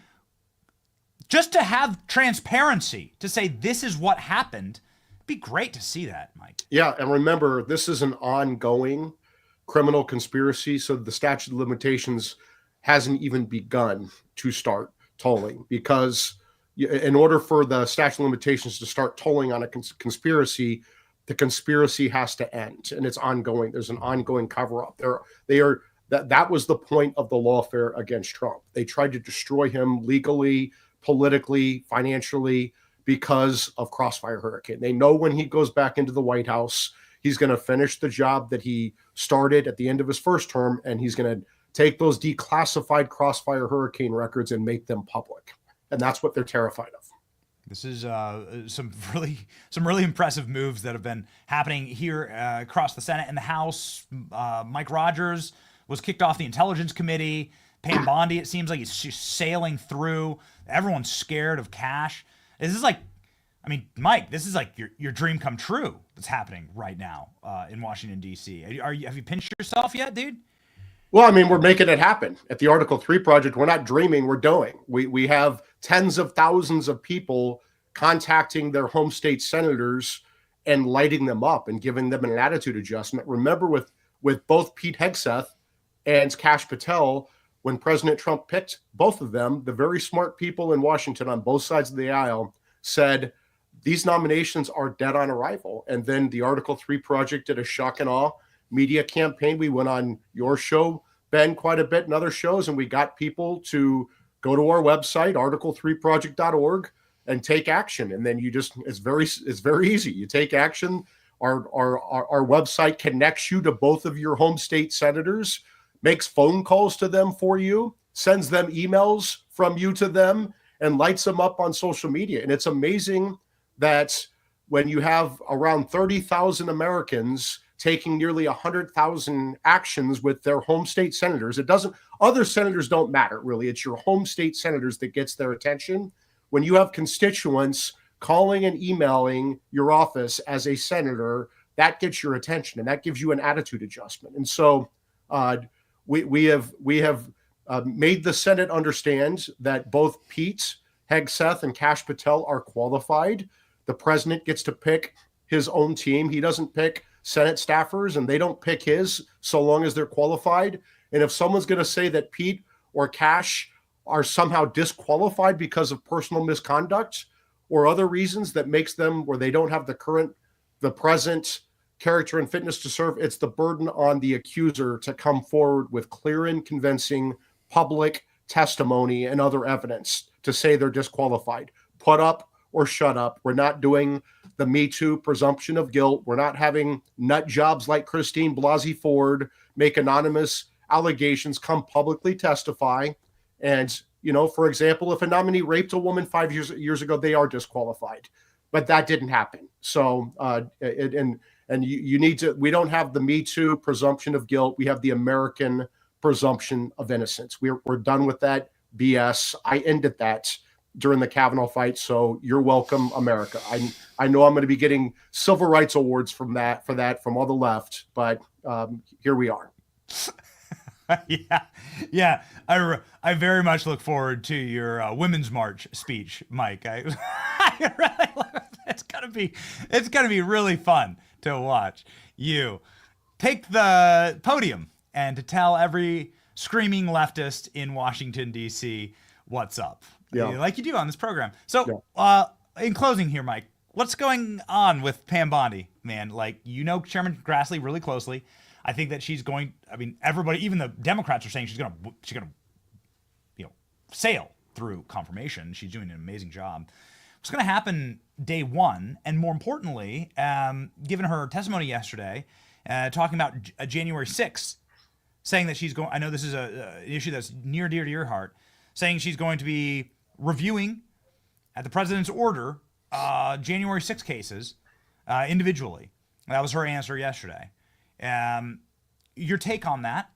just to have transparency, to say this is what happened. It'd be great to see that, Mike. Yeah, and remember, this is an ongoing criminal conspiracy, so the statute of limitations hasn't even begun to start tolling, because in order for the statute of limitations to start tolling on a conspiracy, the conspiracy has to end, and it's ongoing. There's an ongoing cover-up. That was the point of the lawfare against Trump. They tried to destroy him legally, politically, financially, because of Crossfire Hurricane. They know when he goes back into the White House, he's going to finish the job that he started at the end of his first term, and he's going to take those declassified Crossfire Hurricane records and make them public. And that's what they're terrified of. This is some really impressive moves that have been happening here across the Senate and the House. Mike Rogers was kicked off the Intelligence Committee. Pam Bondi, it seems like he's sailing through. Everyone's scared of Kash. This is like, I mean, Mike, this is like your dream come true that's happening right now in Washington, D.C. Have you pinched yourself yet, dude? Well, I mean, we're making it happen at the Article 3 project. We're not dreaming, we're doing. We have tens of thousands of people contacting their home state senators and lighting them up and giving them an attitude adjustment. Remember, with both Pete Hegseth and Kash Patel, when President Trump picked both of them, the very smart people in Washington on both sides of the aisle said, these nominations are dead on arrival. And then the Article 3 project did a shock and awe media campaign. We went on your show, Ben, quite a bit and other shows, and we got people to go to our website, article3project.org, and take action. And then it's very easy. You take action. Our website connects you to both of your home state senators, makes phone calls to them for you, sends them emails from you to them, and lights them up on social media. And it's amazing that when you have around 30,000 Americans taking nearly 100,000 actions with their home state senators, other senators don't matter, really. It's your home state senators that gets their attention. When you have constituents calling and emailing your office as a senator, that gets your attention, and that gives you an attitude adjustment. And so we have made the Senate understand that both Pete Hegseth and Kash Patel are qualified. The president gets to pick his own team. He doesn't pick Senate staffers, and they don't pick his so long as they're qualified. And if someone's going to say that Pete or Kash are somehow disqualified because of personal misconduct or other reasons that makes them where they don't have the present character and fitness to serve, it's the burden on the accuser to come forward with clear and convincing public testimony and other evidence to say they're disqualified. Put up or shut up. We're not doing the Me Too presumption of guilt. We're not having nut jobs like Christine Blasey Ford make anonymous allegations, come publicly testify. And, for example, if a nominee raped a woman 5 years ago, they are disqualified. But that didn't happen. So, you need to, we don't have the Me Too presumption of guilt. We have the American presumption of innocence. We're done with that BS. I ended that during the Kavanaugh fight. So you're welcome, America. I know I'm going to be getting civil rights awards from all the left, but here we are. Yeah. I very much look forward to your Women's March speech, Mike. I really love it. It's gonna be really fun to watch you take the podium and to tell every screaming leftist in Washington, D.C. what's up. Yeah. Like you do on this program. So in closing here, Mike, what's going on with Pam Bondi, man? Chairman Grassley really closely. I think that everybody, even the Democrats are saying she's gonna sail through confirmation. She's doing an amazing job. What's going to happen day one, and more importantly, given her testimony yesterday, talking about January 6th, saying that she's going, I know this is an issue that's near dear to your heart, saying she's going to be reviewing at the president's order January 6 cases individually. That was her answer yesterday. Your take on that?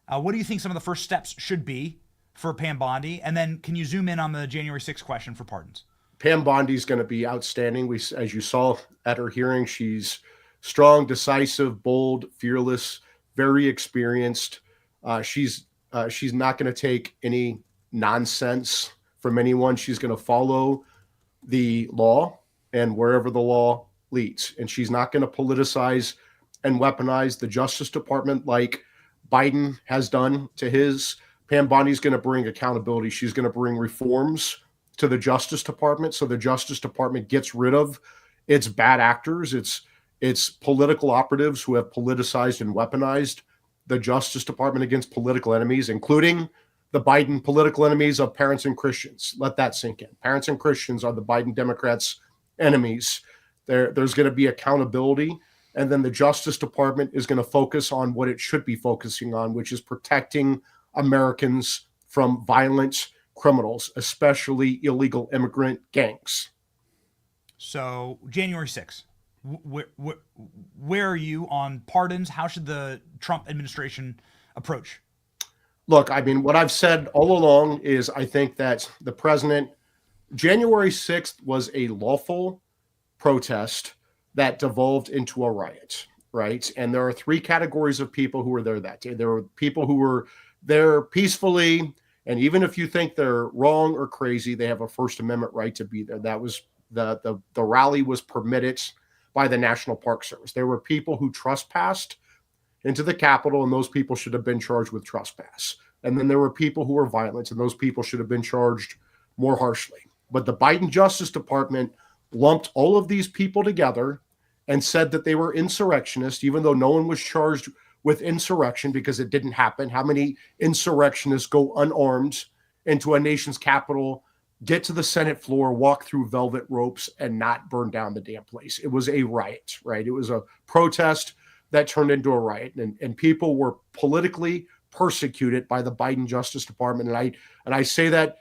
What do you think some of the first steps should be for Pam Bondi? And then can you zoom in on the January 6 question for pardons? Pam Bondi is going to be outstanding. As you saw at her hearing, she's strong, decisive, bold, fearless, very experienced. She's not going to take any nonsense from anyone. She's going to follow the law and wherever the law leads. And she's not going to politicize and weaponize the Justice Department like Biden has done to his. Pam Bondi's going to bring accountability. She's going to bring reforms to the Justice Department, so the Justice Department gets rid of its bad actors, its political operatives who have politicized and weaponized the Justice Department against political enemies, including the Biden political enemies of parents and Christians. Let that sink in. Parents and Christians are the Biden Democrats' enemies. There's going to be accountability, and then the Justice Department is going to focus on what it should be focusing on, which is protecting Americans from violent criminals, especially illegal immigrant gangs. So January 6th, where are you on pardons? How should the Trump administration approach? Look, what I've said all along is I think that the president, January 6th was a lawful protest that devolved into a riot. right? And there are three categories of people who were there that day. There were people who were there peacefully, and even if you think they're wrong or crazy, they have a First Amendment right to be there. That was the rally was permitted by the National Park Service. There were people who trespassed into the Capitol, and those people should have been charged with trespass. And then there were people who were violent, and those people should have been charged more harshly. But the Biden Justice Department lumped all of these people together and said that they were insurrectionists, even though no one was charged with insurrection because it didn't happen. How many insurrectionists go unarmed into a nation's capital, get to the Senate floor, walk through velvet ropes, and not burn down the damn place? It was a riot, right? It was a protest that turned into a riot, and people were politically persecuted by the Biden Justice Department. And I say that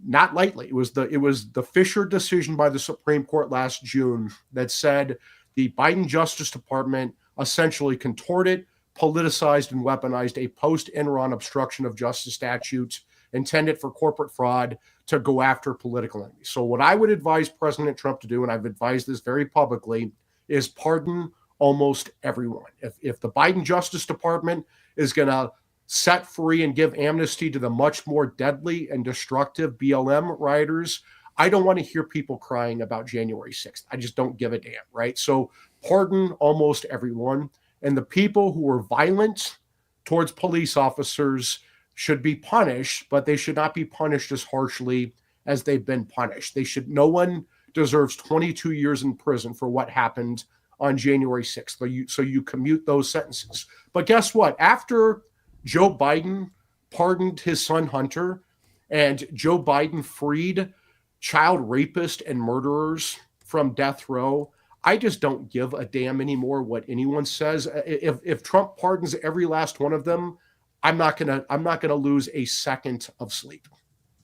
not lightly. It was the Fisher decision by the Supreme Court last June that said the Biden Justice Department essentially contorted, politicized, and weaponized a post-Enron obstruction of justice statute intended for corporate fraud to go after political enemies. So what I would advise President Trump to do, and I've advised this very publicly, is pardon almost everyone. If the Biden Justice Department is going to set free and give amnesty to the much more deadly and destructive BLM rioters, I don't want to hear people crying about January 6th. I just don't give a damn, right? So pardon almost everyone. And the people who were violent towards police officers should be punished, but they should not be punished as harshly as they've been punished. No one deserves 22 years in prison for what happened on January 6th. So you commute those sentences. But guess what? After Joe Biden pardoned his son Hunter, and Joe Biden freed child rapists and murderers from death row, I just don't give a damn anymore what anyone says. If Trump pardons every last one of them, I'm not gonna lose a second of sleep.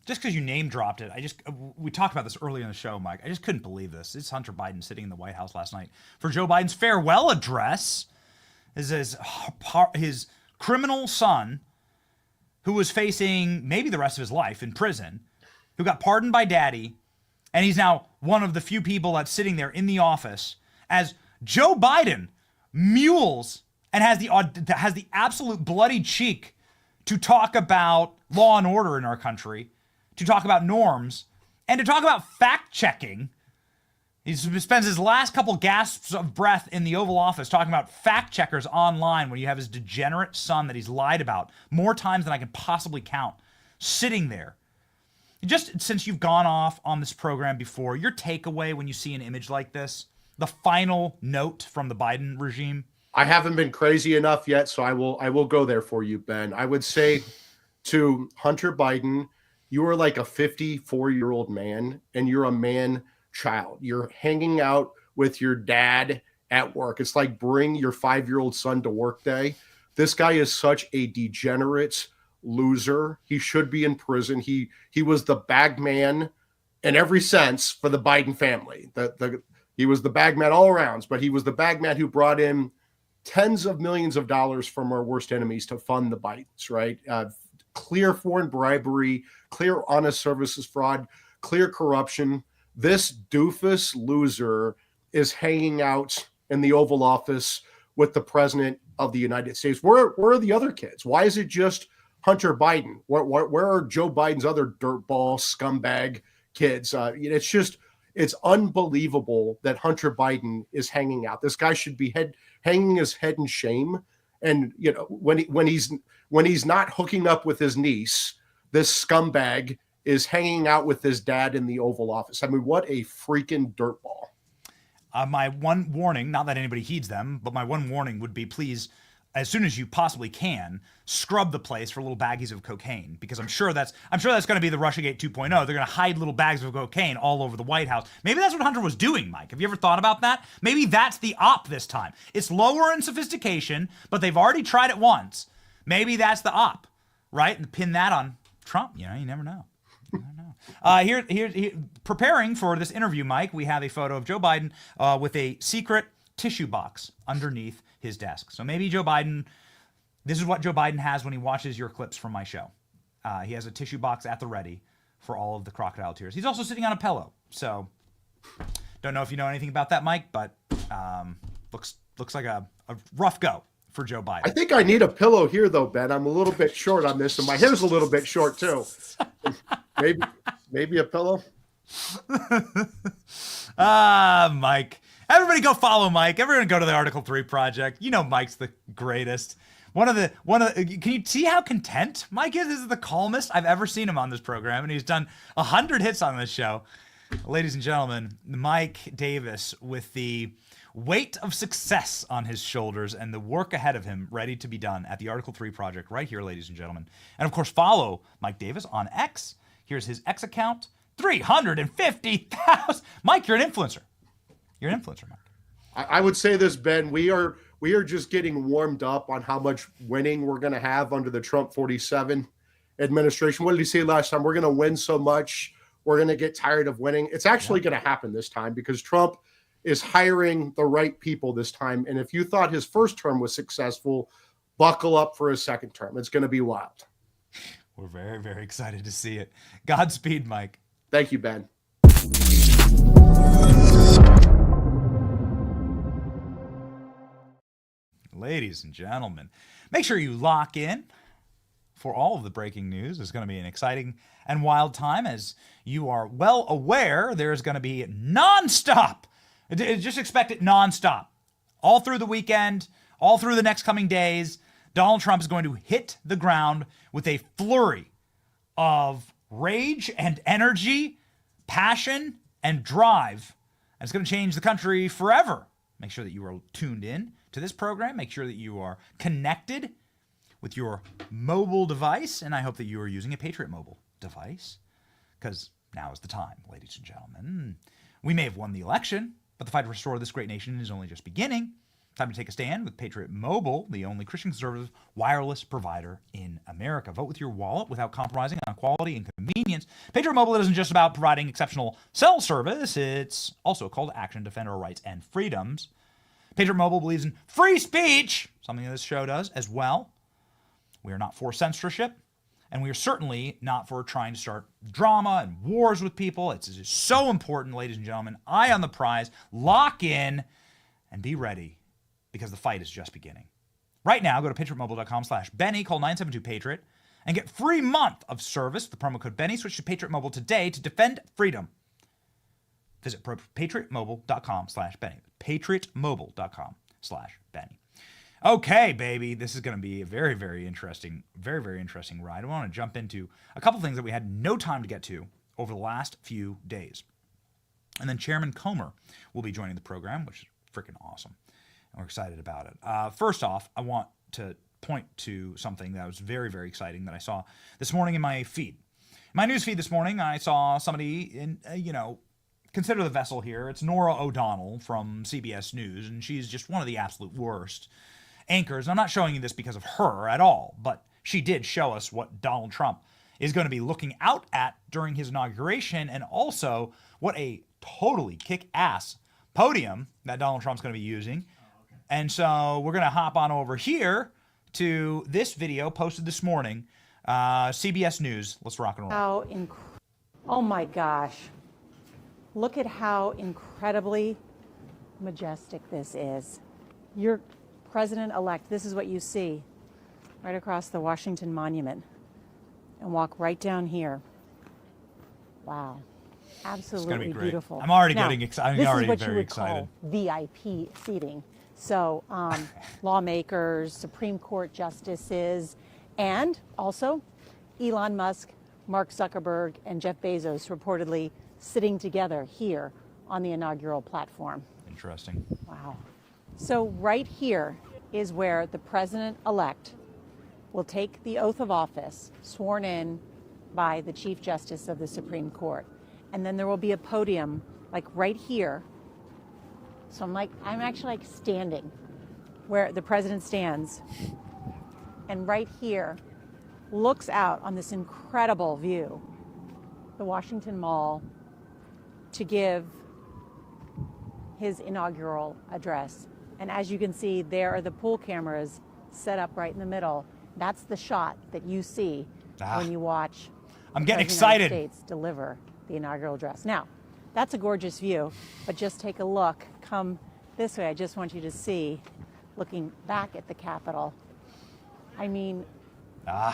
Just because you name dropped it, we talked about this earlier in the show, Mike. I just couldn't believe this. It's Hunter Biden sitting in the White House last night for Joe Biden's farewell address. His criminal son, who was facing maybe the rest of his life in prison, who got pardoned by daddy, and he's now one of the few people that's sitting there in the office as Joe Biden mules and has the absolute bloody cheek to talk about law and order in our country, to talk about norms, and to talk about fact-checking. He spends his last couple gasps of breath in the Oval Office talking about fact-checkers online when you have his degenerate son that he's lied about more times than I can possibly count, sitting there. Just since you've gone off on this program before, your takeaway when you see an image like this, the final note from the Biden regime? I haven't been crazy enough yet, so I will go there for you, Ben. I would say to Hunter Biden, you are like a 54-year-old man, and you're a man-child. You're hanging out with your dad at work. It's like bring your 5-year-old son to work day. This guy is such a degenerate loser. He should be in prison. He was the bag man in every sense for the Biden family. He was the bag man all around, but he was the bag man who brought in tens of millions of dollars from our worst enemies to fund the Bidens, right? Clear foreign bribery, clear honest services fraud, clear corruption. This doofus loser is hanging out in the Oval Office with the President of the United States. Where are the other kids? Why is it just Hunter Biden? Where are Joe Biden's other dirtball scumbag kids? It's unbelievable that Hunter Biden is hanging out. This guy should be hanging his head in shame. And when he's not hooking up with his niece, this scumbag is hanging out with his dad in the Oval Office. I mean, what a freaking dirtball. My one warning, not that anybody heeds them, but my one warning would be, please, as soon as you possibly can, scrub the place for little baggies of cocaine, because I'm sure that's going to be the Russiagate 2.0. They're going to hide little bags of cocaine all over the White House. Maybe that's what Hunter was doing, Mike. Have you ever thought about that? Maybe that's the op this time. It's lower in sophistication, but they've already tried it once. Maybe that's the op, right? And pin that on Trump. You never know. Here, preparing for this interview, Mike, we have a photo of Joe Biden with a secret tissue box underneath his desk. So maybe Joe Biden, this is what Joe Biden has when he watches your clips from my show. He has a tissue box at the ready for all of the crocodile tears. He's also sitting on a pillow. So don't know if you know anything about that, Mike, but looks looks like a rough go for Joe Biden. I think I need a pillow here, though, Ben. I'm a little bit short on this, and my hair's a little bit short, too. Maybe a pillow? Mike. Everybody go follow Mike. Everyone go to the Article 3 Project. You know Mike's the greatest. Can you see how content Mike is? This is the calmest I've ever seen him on this program, and he's done 100 hits on this show. Ladies and gentlemen, Mike Davis with the weight of success on his shoulders and the work ahead of him ready to be done at the Article 3 Project right here, ladies and gentlemen. And of course, follow Mike Davis on X. Here's his X account, 350,000. Mike, you're an influencer. You're an influencer, Mike. I would say this, Ben. We are just getting warmed up on how much winning we're going to have under the Trump 47 administration. What did he say last time? We're going to win so much, we're going to get tired of winning. It's actually going to happen this time because Trump is hiring the right people this time. And if you thought his first term was successful, buckle up for his second term. It's going to be wild. We're very, very excited to see it. Godspeed, Mike. Thank you, Ben. Ladies and gentlemen, make sure you lock in for all of the breaking news. It's going to be an exciting and wild time. As you are well aware, there's going to be nonstop. Just expect it nonstop. All through the weekend, all through the next coming days, Donald Trump is going to hit the ground with a flurry of rage and energy, passion and drive. And it's going to change the country forever. Make sure that you are tuned in to this program. Make sure that you are connected with your mobile device. And I hope that you are using a Patriot mobile device, because now is the time, ladies and gentlemen. We may have won the election, but the fight to restore this great nation is only just beginning. Time to take a stand with Patriot Mobile, the only Christian conservative wireless provider in America. Vote with your wallet without compromising on quality and convenience. Patriot Mobile isn't just about providing exceptional cell service. It's also a call to action to defend our rights and freedoms. Patriot Mobile believes in free speech, something that this show does as well. We are not for censorship, and we are certainly not for trying to start drama and wars with people. It's so important, ladies and gentlemen. Eye on the prize. Lock in and be ready, because the fight is just beginning. Right now, go to patriotmobile.com/Benny, call 972-PATRIOT, and get free month of service with the promo code Benny. Switch to Patriot Mobile today to defend freedom. Visit patriotmobile.com/Benny. patriotmobile.com/Benny. Okay, baby, this is going to be a very, very interesting ride. I want to jump into a couple things that we had no time to get to over the last few days. And then Chairman Comer will be joining the program, which is freaking awesome. We're excited about it. First off, I want to point to something that was very, very exciting that I saw this morning in my feed. In my news feed this morning, I saw somebody in, consider the vessel here. It's Norah O'Donnell from CBS News, and she's just one of the absolute worst anchors. And I'm not showing you this because of her at all, but she did show us what Donald Trump is going to be looking out at during his inauguration, and also what a totally kick-ass podium that Donald Trump's going to be using. And so we're going to hop on over here to this video posted this morning. CBS News. Let's rock and roll. Oh my gosh. Look at how incredibly majestic this is. Your president-elect, this is what you see right across the Washington Monument. And walk right down here. Wow. Absolutely beautiful. I'm already getting excited. This is what you would call VIP seating. So lawmakers, Supreme Court justices, and also Elon Musk, Mark Zuckerberg, and Jeff Bezos reportedly sitting together here on the inaugural platform. Interesting. Wow. So right here is where the president-elect will take the oath of office sworn in by the Chief Justice of the Supreme Court. And then there will be a podium like right here. So I'm actually standing where the president stands, and right here looks out on this incredible view, the Washington Mall, to give his inaugural address. And as you can see, there are the pool cameras set up right in the middle. That's the shot that you see when you watch I'm getting excited. The United States deliver the inaugural address. Now, that's a gorgeous view, but just take a look. Come this way, I just want you to see, looking back at the Capitol. I mean,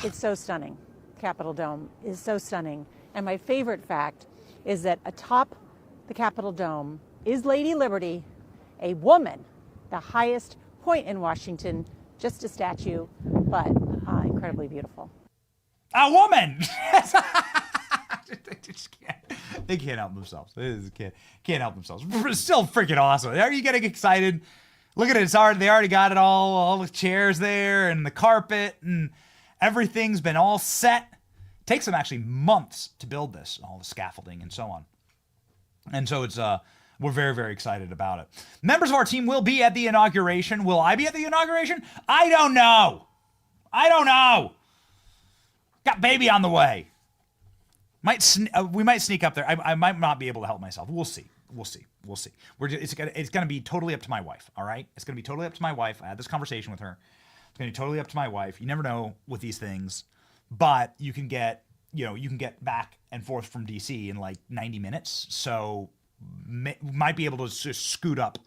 it's so stunning. Capitol Dome is so stunning. And my favorite fact is that atop the Capitol Dome is Lady Liberty, a woman, the highest point in Washington, just a statue, but incredibly beautiful. A woman! They can't help themselves. They just can't help themselves. It's still freaking awesome. Are you getting excited? Look at it. They already got it all the chairs there and the carpet and everything's been all set. It takes them actually months to build this, all the scaffolding and so on. And so it's we're very, very excited about it. Members of our team will be at the inauguration. Will I be at the inauguration? I don't know. Got baby on the way. We might sneak up there. I might not be able to help myself. We'll see. It's gonna be totally up to my wife. All right. It's gonna be totally up to my wife. I had this conversation with her. It's gonna be totally up to my wife. You never know with these things, but you can get back and forth from DC in like 90 minutes. So might be able to just scoot up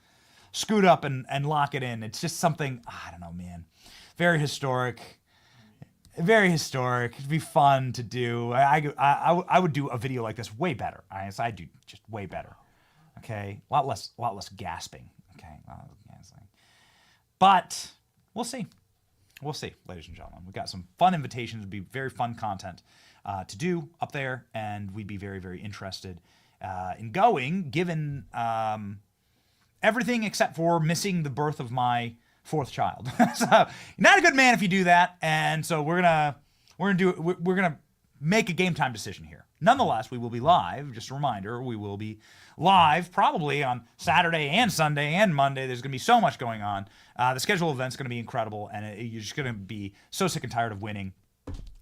and lock it in. It's just something, I don't know, man. Very historic. It'd be fun to do. I would do a video like this way better. I do just way better. Okay, a lot less gasping. Okay, but we'll see, ladies and gentlemen. We've got some fun invitations. It'd be very fun content to do up there, and we'd be very, very interested in going, given everything except for missing the birth of my fourth child. So you're not a good man if you do that. And so we're gonna make a game time decision here. Nonetheless, we will be live. Just a reminder, we will be live probably on Saturday and Sunday and Monday. There's gonna be so much going on. The schedule of events is gonna be incredible, and you're just gonna be so sick and tired of winning,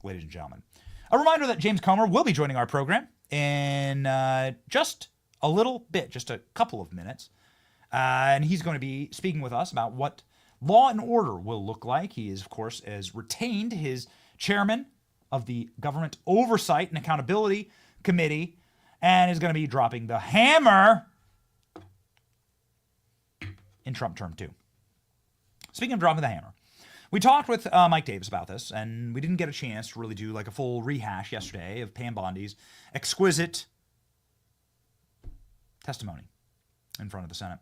ladies and gentlemen. A reminder that James Comer will be joining our program in just a little bit, just a couple of minutes, and he's going to be speaking with us about what law and order will look like. He is, of course, has retained his chairman of the Government Oversight and Accountability Committee and is going to be dropping the hammer in Trump term 2. Speaking of dropping the hammer, we talked with Mike Davis about this, and we didn't get a chance to really do like a full rehash yesterday of Pam Bondi's exquisite testimony in front of the Senate.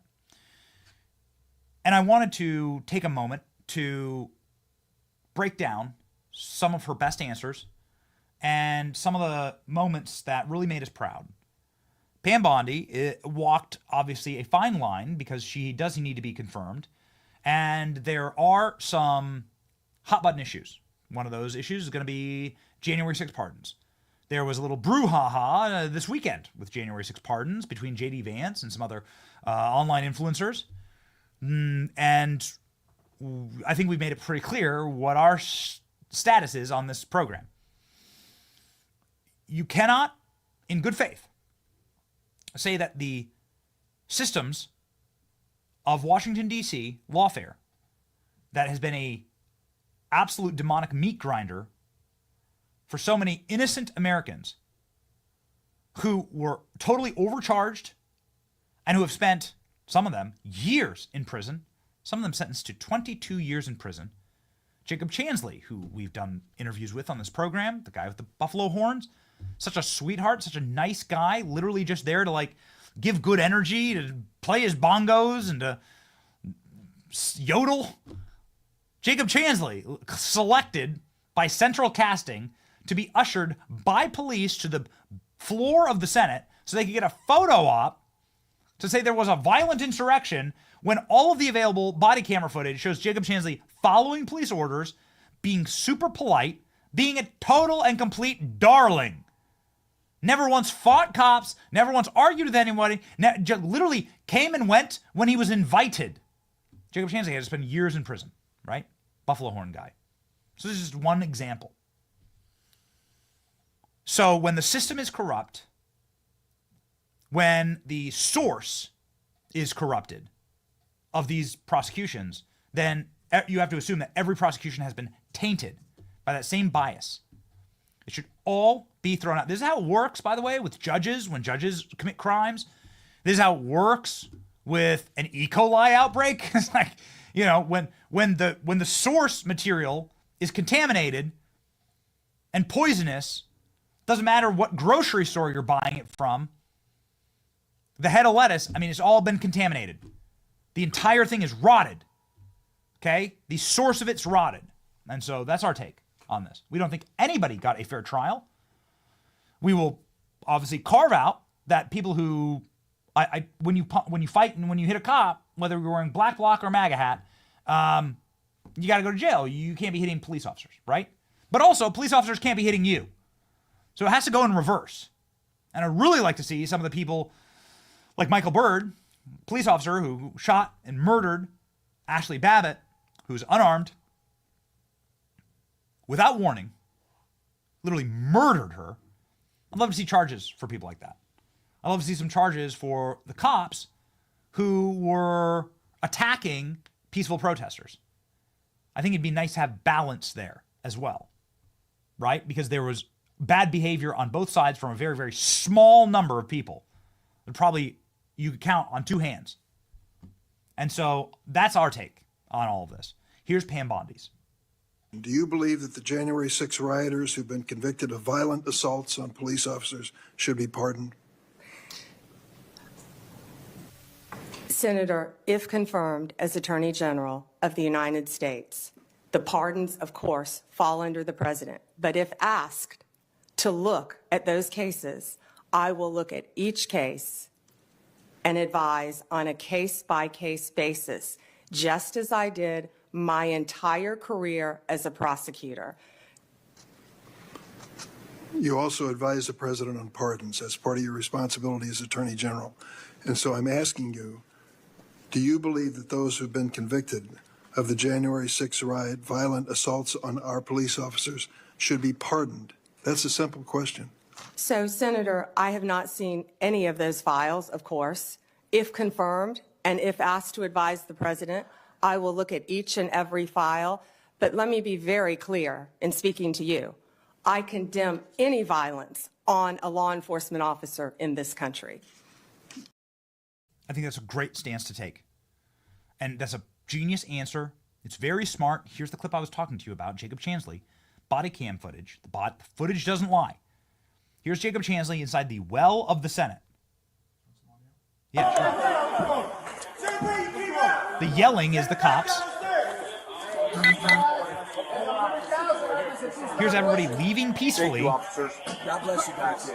And I wanted to take a moment to break down some of her best answers and some of the moments that really made us proud. Pam Bondi walked, obviously, a fine line because she does need to be confirmed. And there are some hot-button issues. One of those issues is going to be January 6 pardons. There was a little brouhaha this weekend with January 6 pardons between J.D. Vance and some other online influencers. And I think we've made it pretty clear what our status is on this program. You cannot, in good faith, say that the systems of Washington, D.C. lawfare that has been a absolute demonic meat grinder for so many innocent Americans who were totally overcharged and who have spent, some of them, years in prison, some of them sentenced to 22 years in prison. Jacob Chansley, who we've done interviews with on this program, the guy with the buffalo horns, such a sweetheart, such a nice guy, literally just there to like give good energy, to play his bongos and to yodel. Jacob Chansley, selected by Central Casting to be ushered by police to the floor of the Senate so they could get a photo op to say there was a violent insurrection when all of the available body camera footage shows Jacob Chansley following police orders, being super polite, being a total and complete darling. Never once fought cops, never once argued with anybody, literally came and went when he was invited. Jacob Chansley had to spend years in prison, right? Buffalo horn guy. So this is just one example. So when the system is corrupt, when the source is corrupted of these prosecutions, then you have to assume that every prosecution has been tainted by that same bias. It should all be thrown out. This is how it works, by the way, with judges, when judges commit crimes. This is how it works with an E. coli outbreak. It's like, you know, when the source material is contaminated and poisonous, doesn't matter what grocery store you're buying it from, the head of lettuce, I mean, it's all been contaminated. The entire thing is rotted. Okay? The source of it's rotted. And so that's our take on this. We don't think anybody got a fair trial. We will obviously carve out that people who, when you fight and when you hit a cop, whether you're wearing black bloc or MAGA hat, you got to go to jail. You can't be hitting police officers, right? But also, police officers can't be hitting you. So it has to go in reverse. And I'd really like to see some of the people like Michael Byrd, police officer who shot and murdered Ashley Babbitt, who's unarmed, without warning, literally murdered her. I'd love to see charges for people like that. I'd love to see some charges for the cops who were attacking peaceful protesters. I think it'd be nice to have balance there as well, right? Because there was bad behavior on both sides from a very, very small number of people. Probably you could count on two hands. And so that's our take on all of this. Here's Pam Bondi's. Do you believe that the January 6 rioters who've been convicted of violent assaults on police officers should be pardoned? Senator, if confirmed as Attorney General of the United States, the pardons, of course, fall under the president. But if asked to look at those cases, I will look at each case and advise on a case-by-case basis, just as I did my entire career as a prosecutor. You also advise the president on pardons as part of your responsibility as Attorney General. And so I'm asking you, do you believe that those who've been convicted of the January 6 riot, violent assaults on our police officers, should be pardoned? That's a simple question. So, Senator, I have not seen any of those files, of course. If confirmed and if asked to advise the president, I will look at each and every file. But let me be very clear in speaking to you. I condemn any violence on a law enforcement officer in this country. I think that's a great stance to take. And that's a genius answer. It's very smart. Here's the clip I was talking to you about, Jacob Chansley. Body cam footage. The footage doesn't lie. Here's Jacob Chansley inside the well of the Senate. Yeah, sure. The yelling is the cops. Here's everybody leaving peacefully. Thank you, officers. God bless you guys.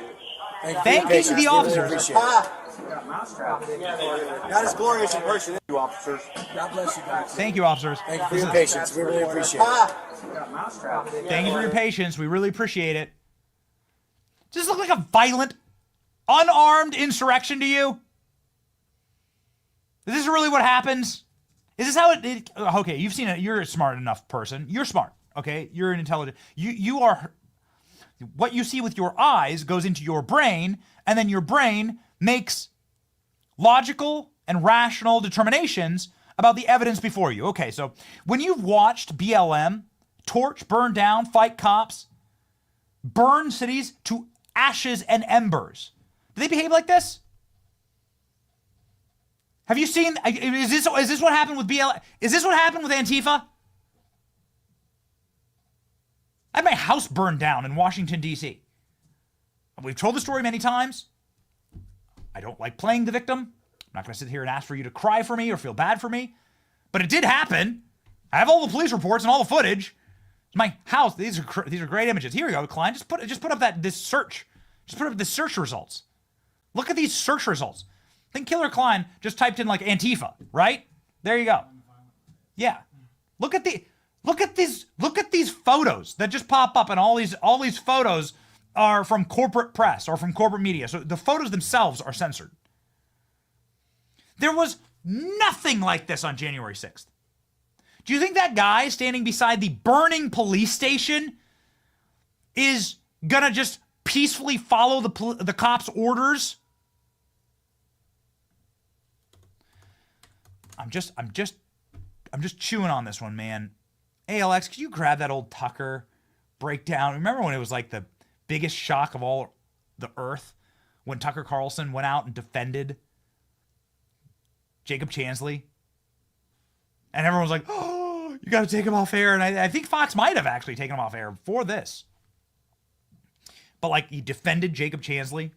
Thanking the officers. God is glorious in person. Thank you, officers. God bless you guys. Thank you, officers. Thank you for your patience. We really appreciate it. Thank you for your patience. We really appreciate it. Does this look like a violent, unarmed insurrection to you? Is this really what happens? Is this how it okay, you've seen it. You're a smart enough person. You're smart, okay? You're an intelligent. You are, what you see with your eyes goes into your brain, and then your brain makes logical and rational determinations about the evidence before you. Okay, so when you've watched BLM torch, burn down, fight cops, burn cities to ashes and embers, do they behave like this? Have you seen, is this what happened with BLM? Is this what happened with Antifa? I had my house burned down in Washington, D.C. We've told the story many times. I don't like playing the victim. I'm not going to sit here and ask for you to cry for me or feel bad for me. But it did happen. I have all the police reports and all the footage. My house, these are great images. Here we go, Klein. Just put up this search. Just put up the search results. Look at these search results. I think Killer Klein just typed in like Antifa, right? There you go. Yeah. Look at these photos that just pop up, and all these photos are from corporate press or from corporate media. So the photos themselves are censored. There was nothing like this on January 6th. Do you think that guy standing beside the burning police station is gonna just peacefully follow the cops' orders? I'm just chewing on this one, man. ALX, could you grab that old Tucker breakdown? Remember when it was like the biggest shock of all the earth when Tucker Carlson went out and defended Jacob Chansley. And everyone's like, oh, you got to take him off air. And I think Fox might have actually taken him off air for this. But like, he defended Jacob Chansley.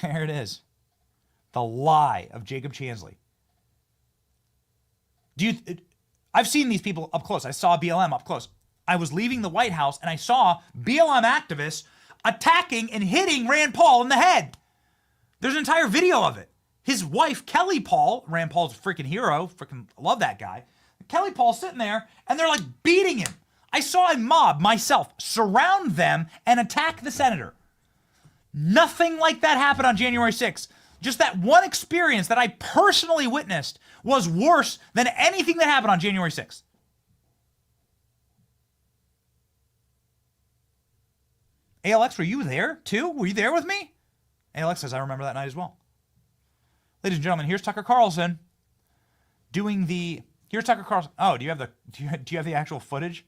There it is. The lie of Jacob Chansley. I've seen these people up close. I saw BLM up close. I was leaving the White House and I saw BLM activists attacking and hitting Rand Paul in the head. There's an entire video of it. His wife, Kelly Paul, Rand Paul's a freaking hero, freaking love that guy. Kelly Paul sitting there and they're like beating him. I saw a mob, myself, surround them and attack the senator. Nothing like that happened on January 6th. Just that one experience that I personally witnessed was worse than anything that happened on January 6th. ALX, were you there too? Were you there with me? ALX says, I remember that night as well. Ladies and gentlemen, here's Tucker Carlson doing the, here's Tucker Carlson. Oh, do you have the actual footage?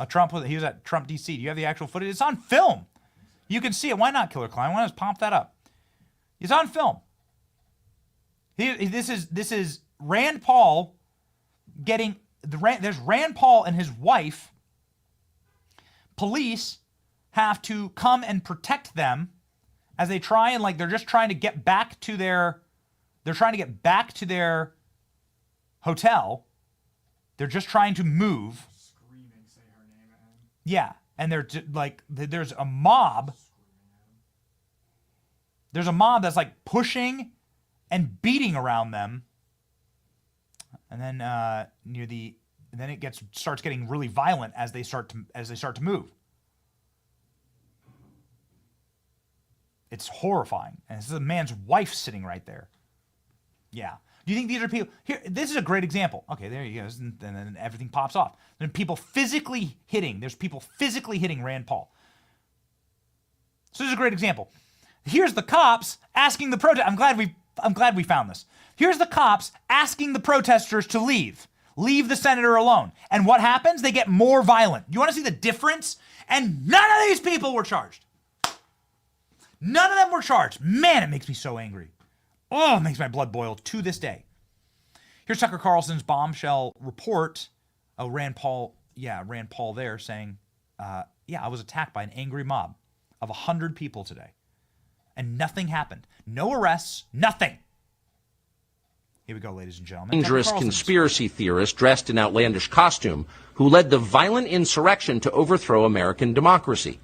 Trump, he was at Trump DC. Do you have the actual footage? It's on film. You can see it. Why not, Killer Klein? Why not just pump that up? It's on film. This is Rand Paul getting, there's Rand Paul and his wife. Police have to come and protect them as they try and they're just trying to get back to their, hotel. They're just trying to move. Screaming, say her name at him. Yeah, and there's a mob. There's a mob that's pushing and beating around them. And then then it starts getting really violent as they start to move. It's horrifying. And this is a man's wife sitting right there. Yeah. Do you think these are people? Here, this is a great example. Okay, there you go. And then everything pops off. Then people physically hitting. There's people physically hitting Rand Paul. So this is a great example. Here's the cops asking the protest. I'm glad we found this. Here's the cops asking the protesters to leave. Leave the senator alone. And what happens? They get more violent. You want to see the difference? And none of these people were charged. None of them were charged. Man, it makes me so angry. Oh, it makes my blood boil to this day. Here's Tucker Carlson's bombshell report. Oh, Rand Paul there saying, I was attacked by an angry mob of 100 people today. And nothing happened. No arrests, nothing. Here we go, ladies and gentlemen. Dangerous conspiracy theorist dressed in outlandish costume who led the violent insurrection to overthrow American democracy.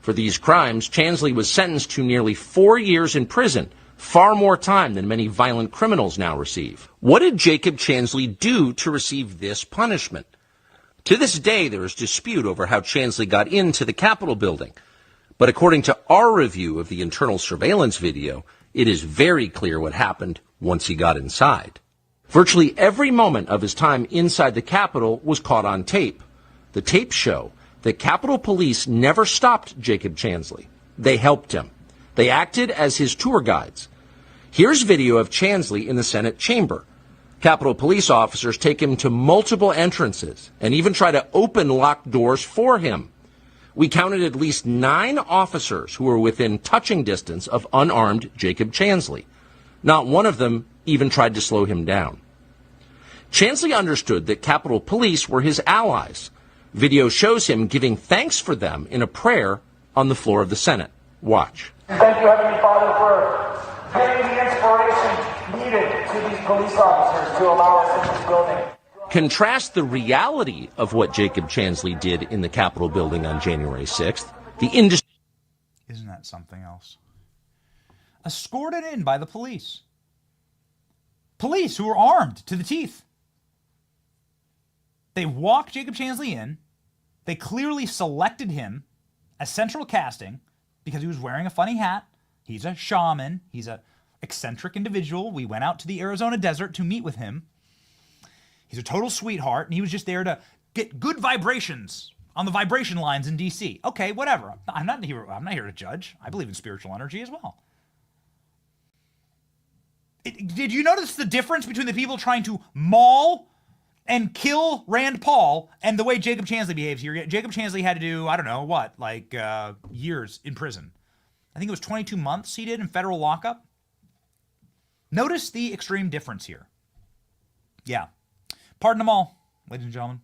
For these crimes, Chansley was sentenced to nearly 4 years in prison, far more time than many violent criminals now receive. What did Jacob Chansley do to receive this punishment? To this day, there is dispute over how Chansley got into the Capitol building. But according to our review of the internal surveillance video, it is very clear what happened once he got inside. Virtually every moment of his time inside the Capitol was caught on tape. The tapes show that Capitol Police never stopped Jacob Chansley. They helped him. They acted as his tour guides. Here's video of Chansley in the Senate chamber. Capitol Police officers take him to multiple entrances and even try to open locked doors for him. We counted at least 9 officers who were within touching distance of unarmed Jacob Chansley. Not one of them even tried to slow him down. Chansley understood that Capitol Police were his allies. Video shows him giving thanks for them in a prayer on the floor of the Senate. Watch. Thank you, Heavenly Father, for giving the inspiration needed to these police officers to allow us in this building. Contrast the reality of what Jacob Chansley did in the Capitol building on January 6th. Isn't that something else? Escorted in by the police. Police who were armed to the teeth. They walked Jacob Chansley in. They clearly selected him as central casting because he was wearing a funny hat. He's a shaman. He's an eccentric individual. We went out to the Arizona desert to meet with him. He's a total sweetheart, and he was just there to get good vibrations on the vibration lines in D.C. Okay, whatever. I'm not here to judge. I believe in spiritual energy as well. Did you notice the difference between the people trying to maul and kill Rand Paul and the way Jacob Chansley behaves here? Jacob Chansley had to do, I don't know, what, years in prison. I think it was 22 months he did in federal lockup. Notice the extreme difference here. Yeah. Pardon them all, ladies and gentlemen.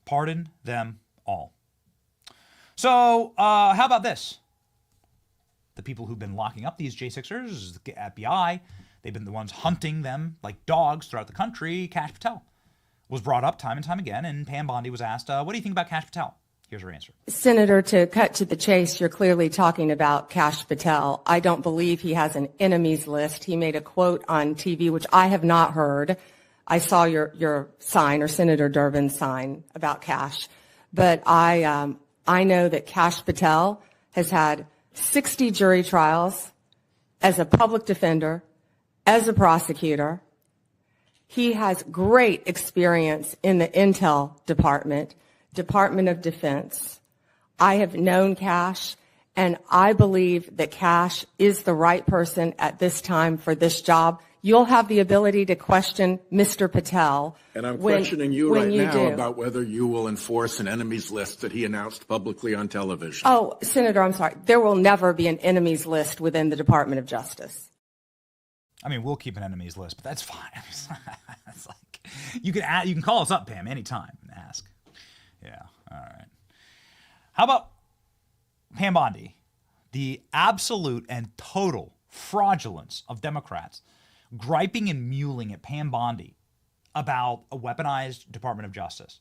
Pardon them all. So how about this? The people who've been locking up these J6ers, the FBI, they've been the ones hunting them like dogs throughout the country. Kash Patel was brought up time and time again, and Pam Bondi was asked, what do you think about Kash Patel? Here's her answer. Senator, to cut to the chase, you're clearly talking about Kash Patel. I don't believe he has an enemies list. He made a quote on TV, which I have not heard. I saw your sign, or Senator Durbin's sign, about Kash. But I know that Kash Patel has had 60 jury trials as a public defender, as a prosecutor. He has great experience in the Intel Department, Department of Defense. I have known Kash, and I believe that Kash is the right person at this time for this job. You'll have the ability to question Mr. Patel. And I'm questioning you right now do. about whether you will enforce an enemies list that he announced publicly on television. Oh, Senator, I'm sorry. There will never be an enemies list within the Department of Justice. I mean, we'll keep an enemies list, but that's fine. It's like, you can call us up, Pam, anytime and ask. Yeah, all right. How about Pam Bondi? The absolute and total fraudulence of Democrats griping and mewling at Pam Bondi about a weaponized Department of Justice,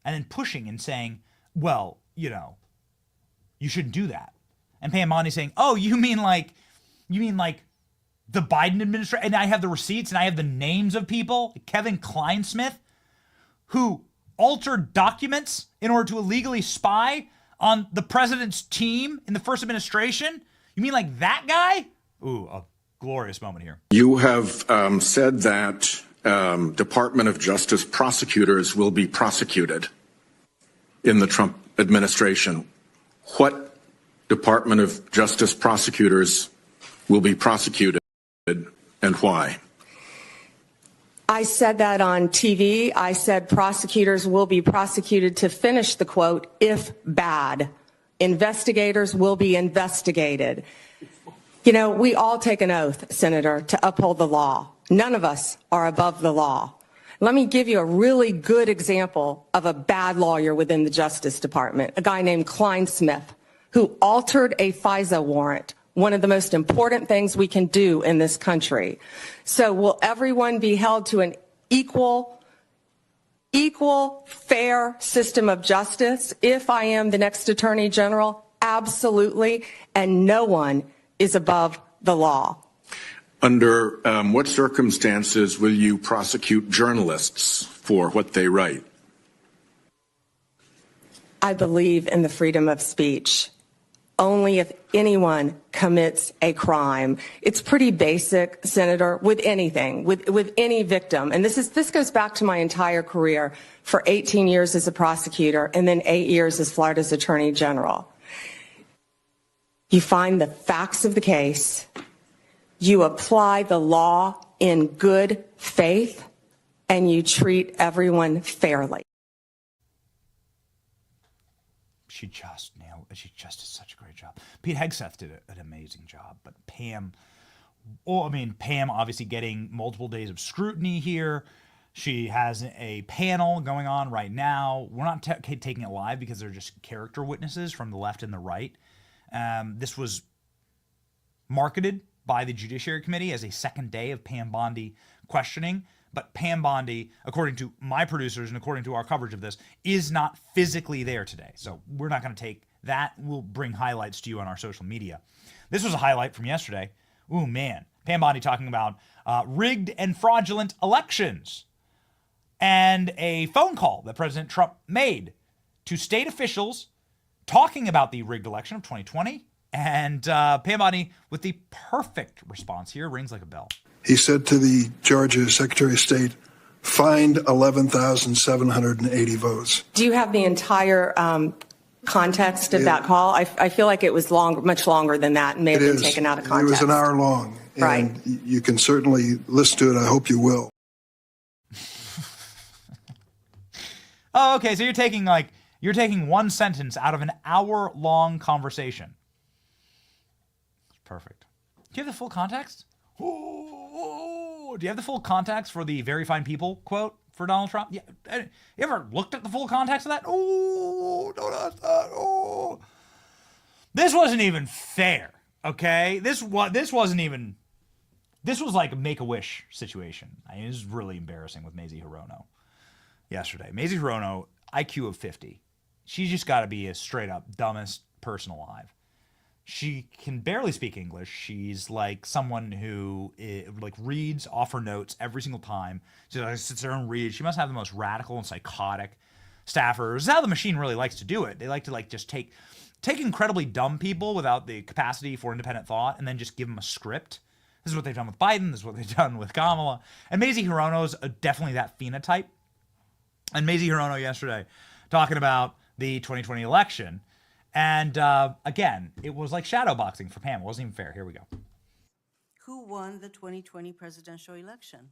and then pushing and saying, well, you shouldn't do that. And Pam Bondi saying, oh, you mean like the Biden administration? And I have the receipts and I have the names of people, Kevin Kleinsmith, who altered documents in order to illegally spy on the president's team in the first administration? You mean like that guy? Ooh, a glorious moment here. You have said that Department of Justice prosecutors will be prosecuted in the Trump administration. What Department of Justice prosecutors will be prosecuted and why? I said that on TV. I said prosecutors will be prosecuted, to finish the quote, if bad. Investigators will be investigated. We all take an oath, Senator, to uphold the law. None of us are above the law. Let me give you a really good example of a bad lawyer within the Justice Department, a guy named Kleinsmith, who altered a FISA warrant, one of the most important things we can do in this country. So will everyone be held to an equal, fair system of justice if I am the next Attorney General? Absolutely. And no one is above the law. Under what circumstances will you prosecute journalists for what they write? I believe in the freedom of speech. Only if anyone commits a crime. It's pretty basic, Senator, with anything, with any victim. And this goes back to my entire career, for 18 years as a prosecutor and then 8 years as Florida's Attorney General. You find the facts of the case, you apply the law in good faith, and you treat everyone fairly. She just nailed it. She just did such a great job. Pete Hegseth did an amazing job, but Pam obviously getting multiple days of scrutiny here. She has a panel going on right now. We're not taking it live because they're just character witnesses from the left and the right. This was marketed by the Judiciary Committee as a second day of Pam Bondi questioning. But Pam Bondi, according to my producers and according to our coverage of this, is not physically there today. So we're not going to take that. We'll bring highlights to you on our social media. This was a highlight from yesterday. Ooh, man. Pam Bondi talking about rigged and fraudulent elections and a phone call that President Trump made to state officials talking about the rigged election of 2020. And Pam Bondi with the perfect response here, rings like a bell. He said to the Georgia Secretary of State, find 11,780 votes. Do you have the entire context of that call? I feel like it was much longer than that and may have been taken out of context. It was an hour long. Right. And you can certainly listen to it. I hope you will. Oh, okay. So you're taking one sentence out of an hour-long conversation. Perfect. Do you have the full context? Oh, do you have the full context for the very fine people quote for Donald Trump? Yeah. You ever looked at the full context of that? Oh, don't ask that. Oh. This wasn't even fair, okay? This wasn't even... This was like a Make-A-Wish situation. I mean, it was really embarrassing with Mazie Hirono yesterday. Mazie Hirono, IQ of 50. She's just got to be a straight-up dumbest person alive. She can barely speak English. She's like someone who like reads off her notes every single time. She like, sits there and reads. She must have the most radical and psychotic staffers. This is how the machine really likes to do it. They like to like just take incredibly dumb people without the capacity for independent thought and then just give them a script. This is what they've done with Biden. This is what they've done with Kamala. And Mazie Hirono's definitely that phenotype. And Mazie Hirono yesterday talking about the 2020 election. And again, it was like shadow boxing for Pam. It wasn't even fair. Here we go. Who won the 2020 presidential election?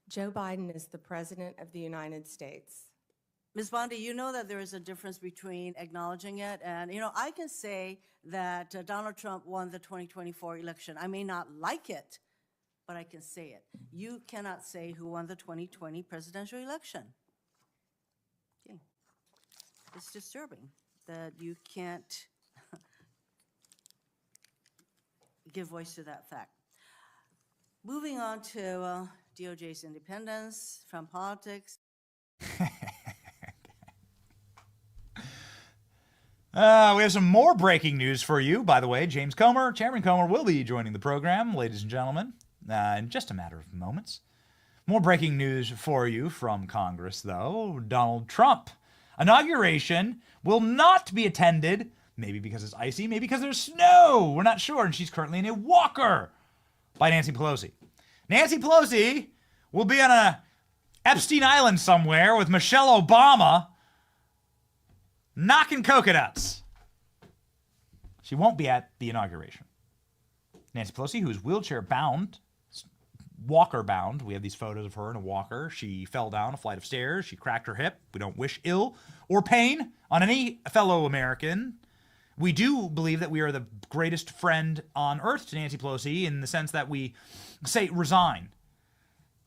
Joe Biden is the President of the United States. Ms. Bondi, you know that there is a difference between acknowledging it and, I can say that Donald Trump won the 2024 election. I may not like it, but I can say it. You cannot say who won the 2020 presidential election. Okay. It's disturbing that you can't give voice to that fact. Moving on to DOJ's independence from politics. We have some more breaking news for you. By the way, Chairman Comer will be joining the program, ladies and gentlemen, in just a matter of moments. More breaking news for you from Congress, though. Donald Trump inauguration will not be attended, maybe because it's icy, maybe because there's snow. We're not sure, and she's currently in a walker, by Nancy Pelosi. Nancy Pelosi will be on a Epstein Island somewhere with Michelle Obama knocking coconuts. She won't be at the inauguration. Nancy Pelosi, who is wheelchair bound, walker bound. We have these photos of her in a walker. She fell down a flight of stairs. She cracked her hip. We don't wish ill or pain on any fellow American. We do believe that we are the greatest friend on earth to Nancy Pelosi in the sense that we say resign.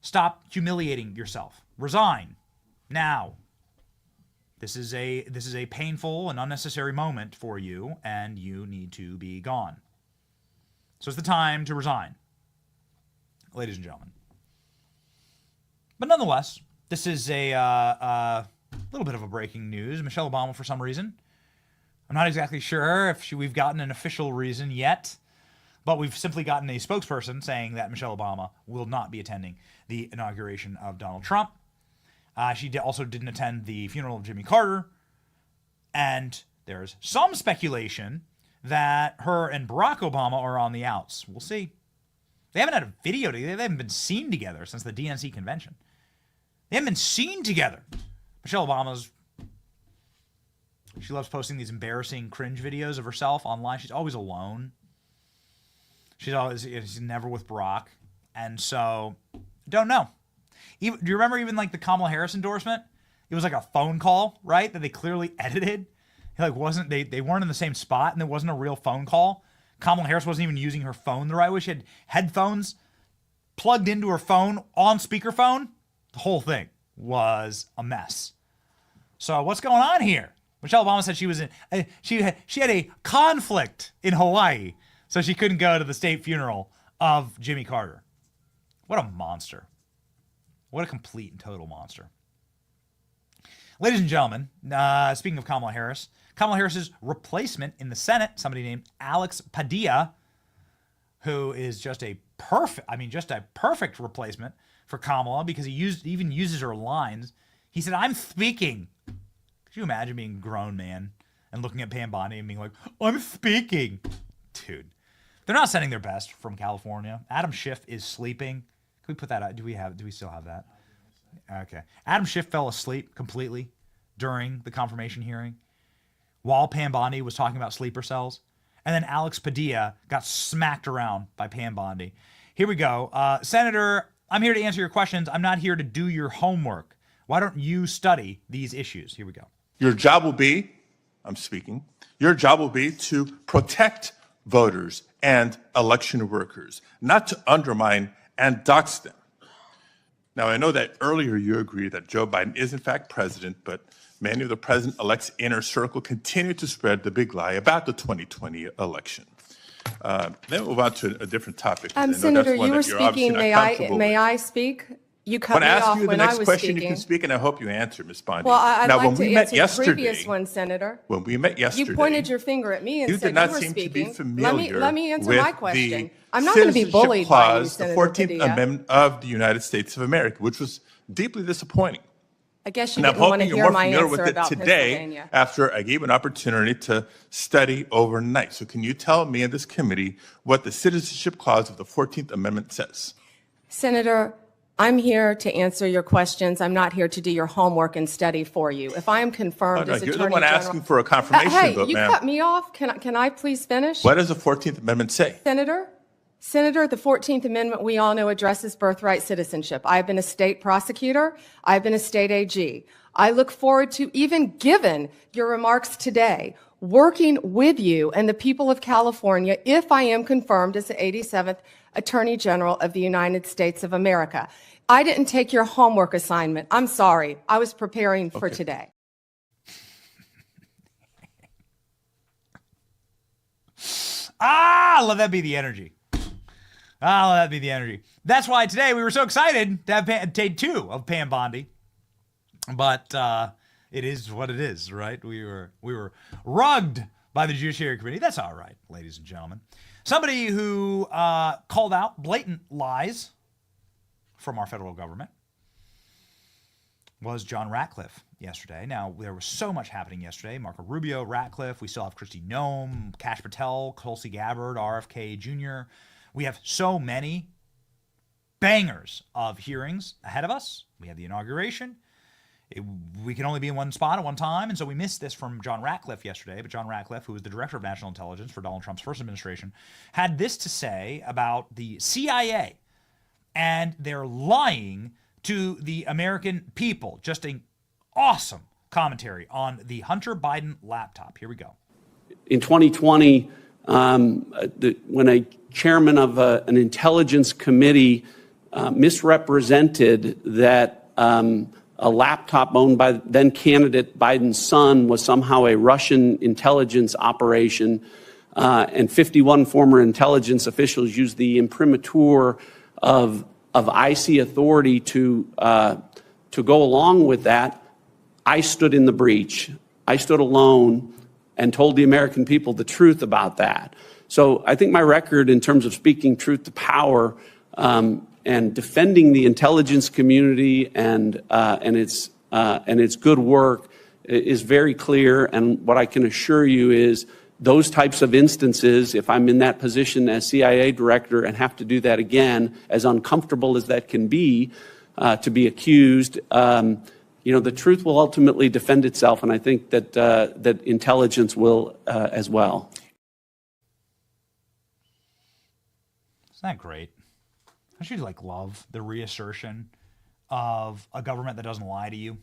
Stop humiliating yourself. Resign now. This is a painful and unnecessary moment for you, and you need to be gone. So it's the time to resign, ladies and gentlemen. But nonetheless, this is a little bit of a breaking news. Michelle Obama, for some reason, I'm not exactly sure if we've gotten an official reason yet, but we've simply gotten a spokesperson saying that Michelle Obama will not be attending the inauguration of Donald Trump. She also didn't attend the funeral of Jimmy Carter. And there's some speculation that her and Barack Obama are on the outs. We'll see. They haven't had a video together. They haven't been seen together since the DNC convention. They haven't been seen together. Michelle she loves posting these embarrassing cringe videos of herself online. She's always alone. She's never with Barack. And so, don't know. Do you remember even like the Kamala Harris endorsement? It was like a phone call, right? That they clearly edited. Like they weren't in the same spot, and there wasn't a real phone call. Kamala Harris wasn't even using her phone the right way. She had headphones plugged into her phone on speakerphone. The whole thing was a mess. So what's going on here? Michelle Obama said she had a conflict in Hawaii, so she couldn't go to the state funeral of Jimmy Carter. What a monster. What a complete and total monster. Ladies and gentlemen, speaking of Kamala Harris's replacement in the Senate, somebody named Alex Padilla, who is just a perfect replacement for Kamala because he even uses her lines. He said, "I'm speaking." Could you imagine being a grown man and looking at Pam Bondi and being like, "I'm speaking"? Dude, they're not sending their best from California. Adam Schiff is sleeping. Can we put that out? Do we still have that? Okay. Adam Schiff fell asleep completely during the confirmation hearing while Pam Bondi was talking about sleeper cells. And then Alex Padilla got smacked around by Pam Bondi. Here we go. Senator, I'm here to answer your questions. I'm not here to do your homework. Why don't you study these issues? Here we go. Your job will be, I'm speaking, your job will be to protect voters and election workers, not to undermine and dox them. Now, I know that earlier you agreed that Joe Biden is in fact president, but many of the president-elect's inner circle continue to spread the big lie about the 2020 election. Then we'll move on to a different topic. Senator, you were speaking. May I speak? You cut me off when I was speaking. When I ask you the next question, you can speak, and I hope you answer, Ms. Bondi. Well, I'd now, like when to we met answer yesterday, the previous one, Senator. When we met yesterday, You pointed your finger at me and you said did not you were seem speaking. to be familiar Let me answer with my question. the I'm not going to be Citizenship bullied by you, Clause, the Senator 14th Padilla. Amendment of the United States of America, which was deeply disappointing. I guess you And I'm didn't want to hoping hear you're more my familiar answer with it about today Pennsylvania. after I gave an opportunity to study overnight. So can you tell me and this committee what the Citizenship Clause of the 14th Amendment says? Senator, I'm here to answer your questions. I'm not here to do your homework and study for you. If I am confirmed as You're Attorney the one General, asking for a confirmation hey, vote, you ma'am. cut me off. Can I please finish? What does the 14th Amendment say? Senator, the 14th Amendment, we all know, addresses birthright citizenship. I've been a state prosecutor. I've been a state AG. I look forward to, even given your remarks today, working with you and the people of California if I am confirmed as the 87th Attorney General of the United States of America. I didn't take your homework assignment. I'm sorry. I was preparing for today. Let that be the energy. Let that be the energy. That's why today we were so excited to have day 2 of Pam Bondi. But it is what it is, right? We were rugged by the Judiciary Committee. That's all right, ladies and gentlemen. Somebody who called out blatant lies from our federal government was John Ratcliffe yesterday. Now, there was so much happening yesterday. Marco Rubio, Ratcliffe. We still have Kristi Noem, Kash Patel, Tulsi Gabbard, RFK Jr. We have so many bangers of hearings ahead of us. We have the inauguration. We can only be in one spot at one time, and so we missed this from John Ratcliffe yesterday. But John Ratcliffe, who was the director of national intelligence for Donald Trump's first administration, had this to say about the CIA and their lying to the American people. Just an awesome commentary on the Hunter Biden laptop. Here we go. In 2020, when a chairman of an intelligence committee misrepresented that a laptop owned by then candidate Biden's son was somehow a Russian intelligence operation, and 51 former intelligence officials used the imprimatur of IC authority to go along with that. I stood in the breach. I stood alone and told the American people the truth about that. So I think my record in terms of speaking truth to power and defending the intelligence community and its good work is very clear. And what I can assure you is those types of instances, if I'm in that position as CIA director and have to do that again, as uncomfortable as that can be, to be accused, the truth will ultimately defend itself, and I think that that intelligence will as well. Isn't that great? Don't you love the reassertion of a government that doesn't lie to you?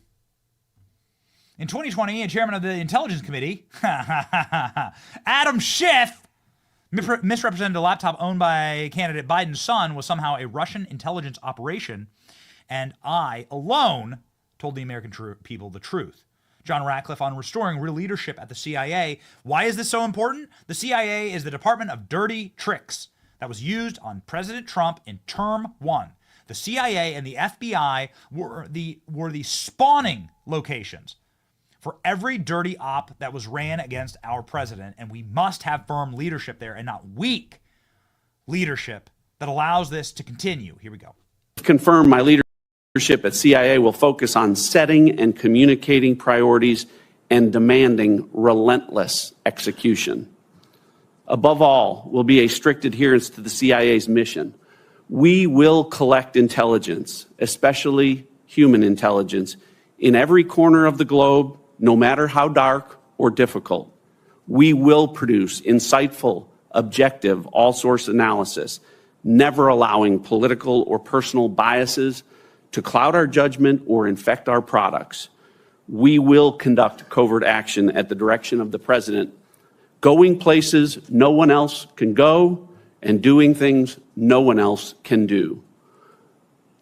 In 2020, a chairman of the Intelligence Committee, Adam Schiff, misrepresented a laptop owned by candidate Biden's son was somehow a Russian intelligence operation, and I alone told the American people the truth. John Ratcliffe on restoring real leadership at the CIA. Why is this so important? The CIA is the Department of Dirty Tricks that was used on President Trump in term 1. The CIA and the FBI were the spawning locations for every dirty op that was ran against our president, and we must have firm leadership there and not weak leadership that allows this to continue. Here we go. Confirm my leadership at CIA will focus on setting and communicating priorities and demanding relentless execution. Above all, will be a strict adherence to the CIA's mission. We will collect intelligence, especially human intelligence, in every corner of the globe, no matter how dark or difficult. We will produce insightful, objective, all-source analysis, never allowing political or personal biases to cloud our judgment or infect our products. We will conduct covert action at the direction of the president going places no one else can go, and doing things no one else can do.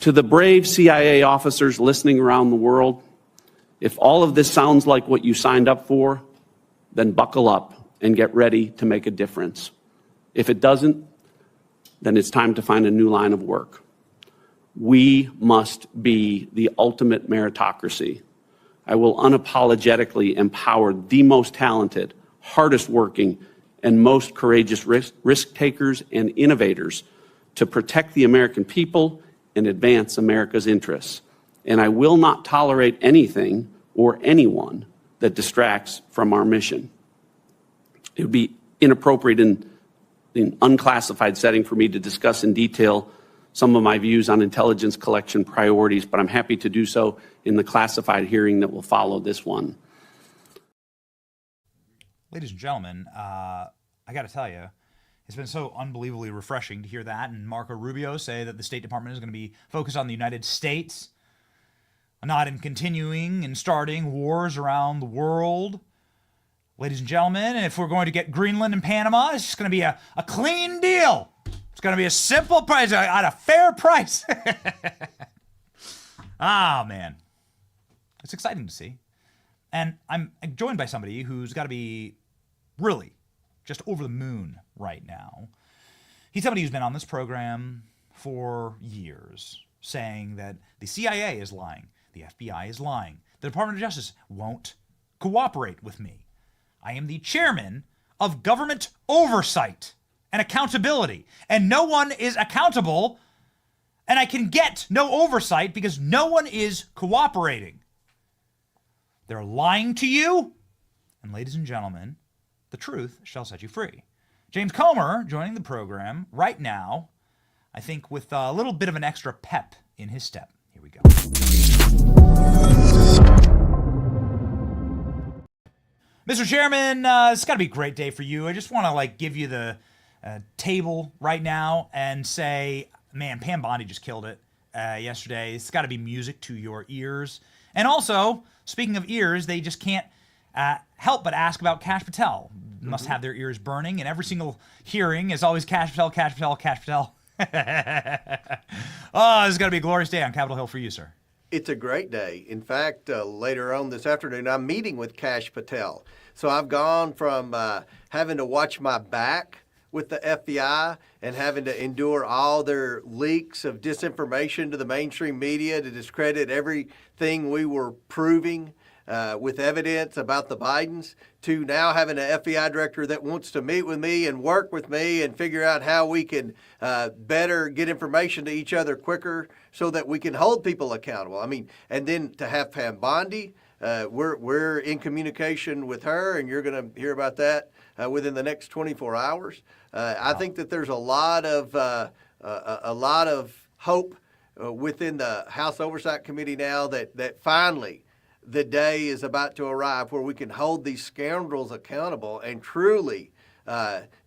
To the brave CIA officers listening around the world, if all of this sounds like what you signed up for, then buckle up and get ready to make a difference. If it doesn't, then it's time to find a new line of work. We must be the ultimate meritocracy. I will unapologetically empower the most talented, hardest working, and most courageous risk takers and innovators to protect the American people and advance America's interests. And I will not tolerate anything or anyone that distracts from our mission. It would be inappropriate in an unclassified setting for me to discuss in detail some of my views on intelligence collection priorities, but I'm happy to do so in the classified hearing that will follow this one. Ladies and gentlemen, I got to tell you, it's been so unbelievably refreshing to hear that, and Marco Rubio say that the State Department is going to be focused on the United States, not in continuing and starting wars around the world. Ladies and gentlemen, if we're going to get Greenland and Panama, it's just going to be a clean deal. It's going to be a simple price at a fair price. Ah, man. It's exciting to see. And I'm joined by somebody who's got to be really just over the moon right now. He's somebody who's been on this program for years, saying that the CIA is lying, the FBI is lying, the Department of Justice won't cooperate with me. I am the chairman of government oversight and accountability, and no one is accountable, and I can get no oversight because no one is cooperating. They're lying to you, and ladies and gentlemen, the truth shall set you free. James Comer joining the program right now, I think with a little bit of an extra pep in his step. Here we go. Mr. Chairman, it's got to be a great day for you. I just want to give you the table right now and say, man, Pam Bondi just killed it yesterday. It's got to be music to your ears. And also, speaking of ears, they just can't help but ask about Kash Patel. Must have their ears burning, and every single hearing is always Kash Patel, Kash Patel, Kash Patel. Oh, this is going to be a glorious day on Capitol Hill for you, sir. It's a great day. In fact, later on this afternoon, I'm meeting with Kash Patel. So I've gone from having to watch my back with the FBI and having to endure all their leaks of disinformation to the mainstream media to discredit everything we were proving with evidence about the Bidens, to now having an FBI director that wants to meet with me and work with me and figure out how we can better get information to each other quicker so that we can hold people accountable. I mean, and then to have Pam Bondi, we're in communication with her, and you're going to hear about that within the next 24 hours. I think that there's a lot of hope within the House Oversight Committee now that finally the day is about to arrive where we can hold these scoundrels accountable and truly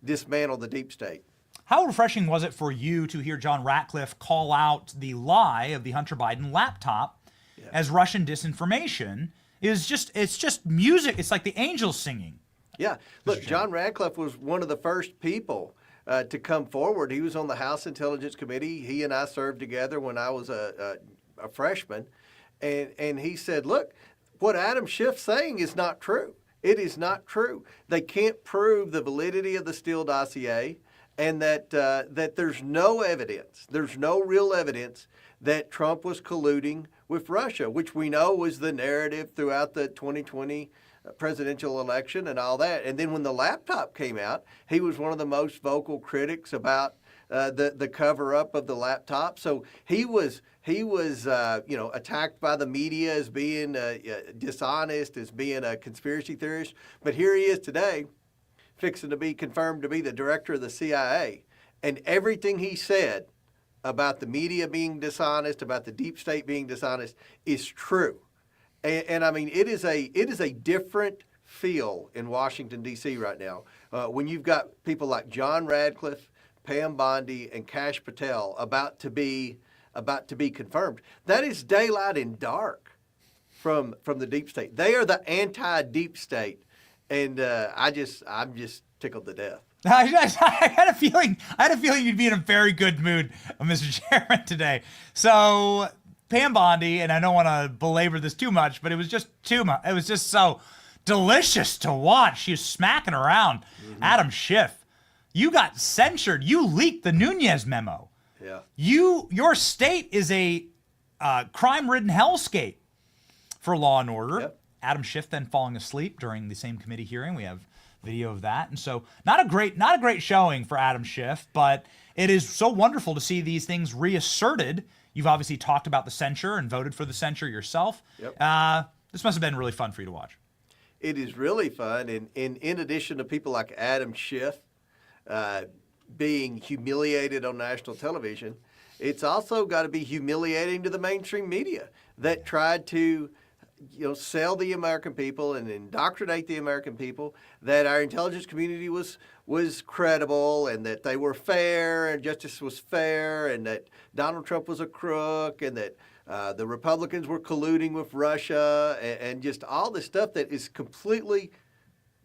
dismantle the deep state. How refreshing was it for you to hear John Ratcliffe call out the lie of the Hunter Biden laptop as Russian disinformation? It's just music. It's like the angels singing. Yeah. Look, John Ratcliffe was one of the first people to come forward. He was on the House Intelligence Committee. He and I served together when I was a freshman. And he said, look, what Adam Schiff's saying is not true. It is not true. They can't prove the validity of the Steele dossier, and that there's no evidence, there's no real evidence that Trump was colluding with Russia, which we know was the narrative throughout the 2020 presidential election and all that. And then when the laptop came out, he was one of the most vocal critics about the cover-up of the laptop. So he was attacked by the media as being dishonest, as being a conspiracy theorist. But here he is today, fixing to be confirmed to be the director of the CIA. And everything he said about the media being dishonest, about the deep state being dishonest, is true. And I mean, it is a different feel in Washington, D.C. right now when you've got people like John Ratcliffe, Pam Bondi, and Kash Patel about to be confirmed. That is daylight and dark from the deep state. They are the anti-deep state, And I'm just tickled to death. I had a feeling you'd be in a very good mood, Mr. Chairman, today. So Pam Bondi, and I don't want to belabor this too much, but it was just it was just so delicious to watch. She was smacking around Adam Schiff. You got censured. You leaked the Nunez memo. Yeah. Your state is a crime-ridden hellscape for law and order. Yep. Adam Schiff then falling asleep during the same committee hearing. We have video of that. And so not a great showing for Adam Schiff, but it is so wonderful to see these things reasserted. You've obviously talked about the censure and voted for the censure yourself. Yep. This must have been really fun for you to watch. It is really fun. And in addition to people like Adam Schiff being humiliated on national television, it's also got to be humiliating to the mainstream media that tried to sell the American people and indoctrinate the American people that our intelligence community was credible and that they were fair and justice was fair and that Donald Trump was a crook and that the Republicans were colluding with Russia and just all this stuff that is completely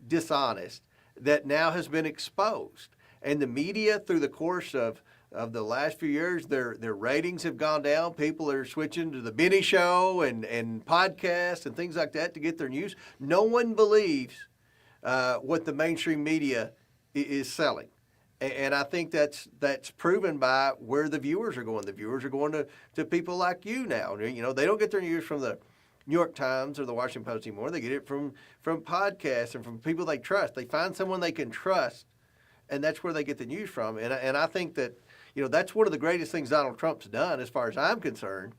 dishonest that now has been exposed. And the media, through the course of the last few years, their ratings have gone down. People are switching to the Benny Show and podcasts and things like that to get their news. No one believes what the mainstream media is selling. And I think that's proven by where the viewers are going. The viewers are going to people like you now. They don't get their news from the New York Times or the Washington Post anymore. They get it from podcasts and from people they trust. They find someone they can trust, and that's where they get the news from. And I think that that's one of the greatest things Donald Trump's done, as far as I'm concerned,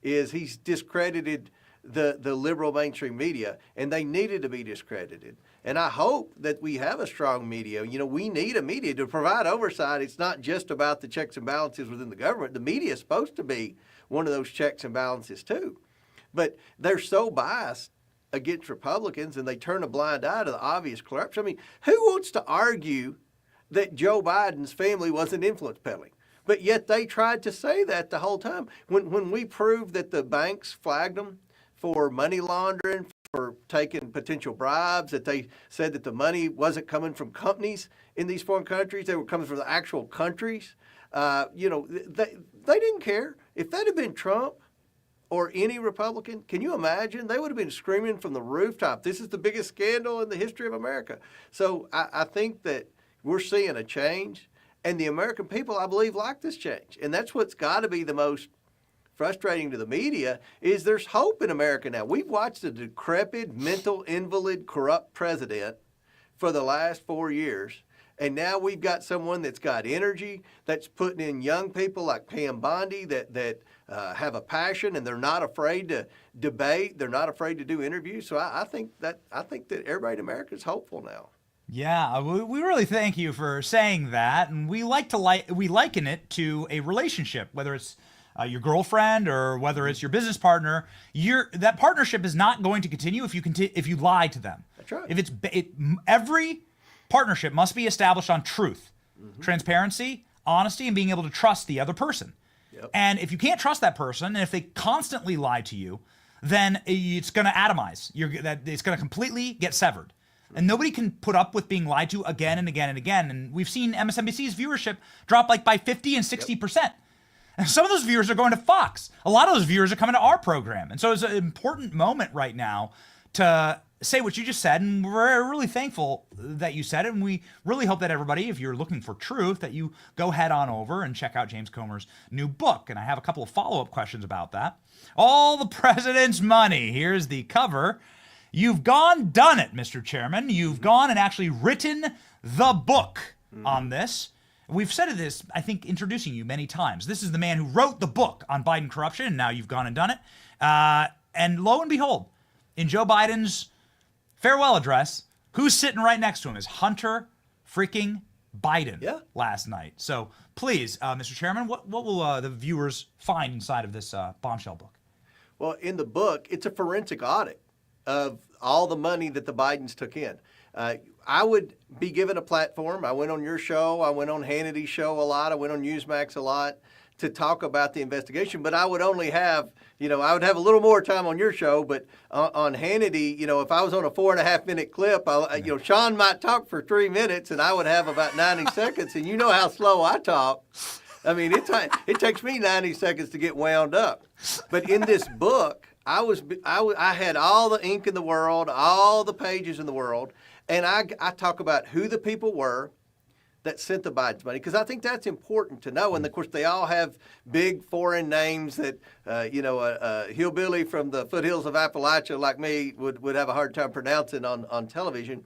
is he's discredited the liberal mainstream media, and they needed to be discredited. And I hope that we have a strong media. We need a media to provide oversight. It's not just about the checks and balances within the government. The media is supposed to be one of those checks and balances too. But they're so biased against Republicans, and they turn a blind eye to the obvious corruption. I mean, who wants to argue that Joe Biden's family wasn't influence peddling? But yet they tried to say that the whole time. When we proved that the banks flagged them for money laundering, for taking potential bribes, that they said that the money wasn't coming from companies in these foreign countries, they were coming from the actual countries. They didn't care. If that had been Trump or any Republican, can you imagine? They would have been screaming from the rooftop, this is the biggest scandal in the history of America. So I think that we're seeing a change. And the American people, I believe, like this change. And that's what's got to be the most frustrating to the media, is there's hope in America now. We've watched a decrepit, mental invalid, corrupt president for the last 4 years. And now we've got someone that's got energy, that's putting in young people like Pam Bondi that have a passion, and they're not afraid to debate. They're not afraid to do interviews. So I think that everybody in America is hopeful now. Yeah, we really thank you for saying that, and we liken it to a relationship, whether it's your girlfriend or whether it's your business partner. That partnership is not going to continue if you lie to them. That's right. Every partnership must be established on truth, transparency, honesty, and being able to trust the other person. Yep. And if you can't trust that person, and if they constantly lie to you, then it's going to atomize. It's going to completely get severed. And nobody can put up with being lied to again and again and again. And we've seen MSNBC's viewership drop by 50 and 60%. And some of those viewers are going to Fox. A lot of those viewers are coming to our program. And so it's an important moment right now to say what you just said. And we're really thankful that you said it. And we really hope that everybody, if you're looking for truth, that you go head on over and check out James Comer's new book. And I have a couple of follow-up questions about that. All the President's Money. Here's the cover. You've done it, Mr. Chairman. You've gone and actually written the book on this. We've said this, I think, introducing you many times. This is the man who wrote the book on Biden corruption, and now you've gone and done it. And lo and behold, in Joe Biden's farewell address, who's sitting right next to him is Hunter freaking Biden last night. So please, Mr. Chairman, what will the viewers find inside of this bombshell book? Well, in the book, it's a forensic audit of all the money that the Bidens took in. I would be given a platform. I went on your show. I went on Hannity's show a lot. I went on Newsmax a lot to talk about the investigation, but I would only have, I would have a little more time on your show, but on Hannity, if I was on a 4.5 minute clip, Sean might talk for 3 minutes and I would have about 90 seconds. And you know how slow I talk. I mean, it takes me 90 seconds to get wound up. But in this book, I had all the ink in the world, all the pages in the world, and I talk about who the people were that sent the Biden's money, because I think that's important to know. And of course, they all have big foreign names that, a hillbilly from the foothills of Appalachia like me would have a hard time pronouncing on television.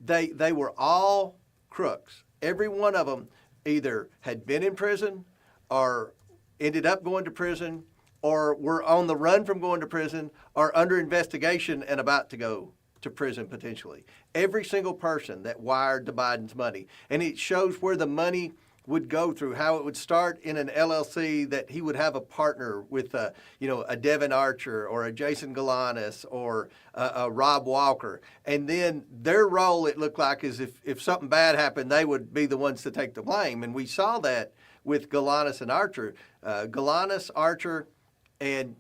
They were all crooks. Every one of them either had been in prison or ended up going to prison or were on the run from going to prison or under investigation and about to go to prison potentially. Every single person that wired the Biden's money. And it shows where the money would go through, how it would start in an LLC that he would have a partner with, a Devin Archer or a Jason Galanis or a Rob Walker. And then their role, it looked like, is if something bad happened, they would be the ones to take the blame. And we saw that with Galanis and Archer. Galanis, Archer, and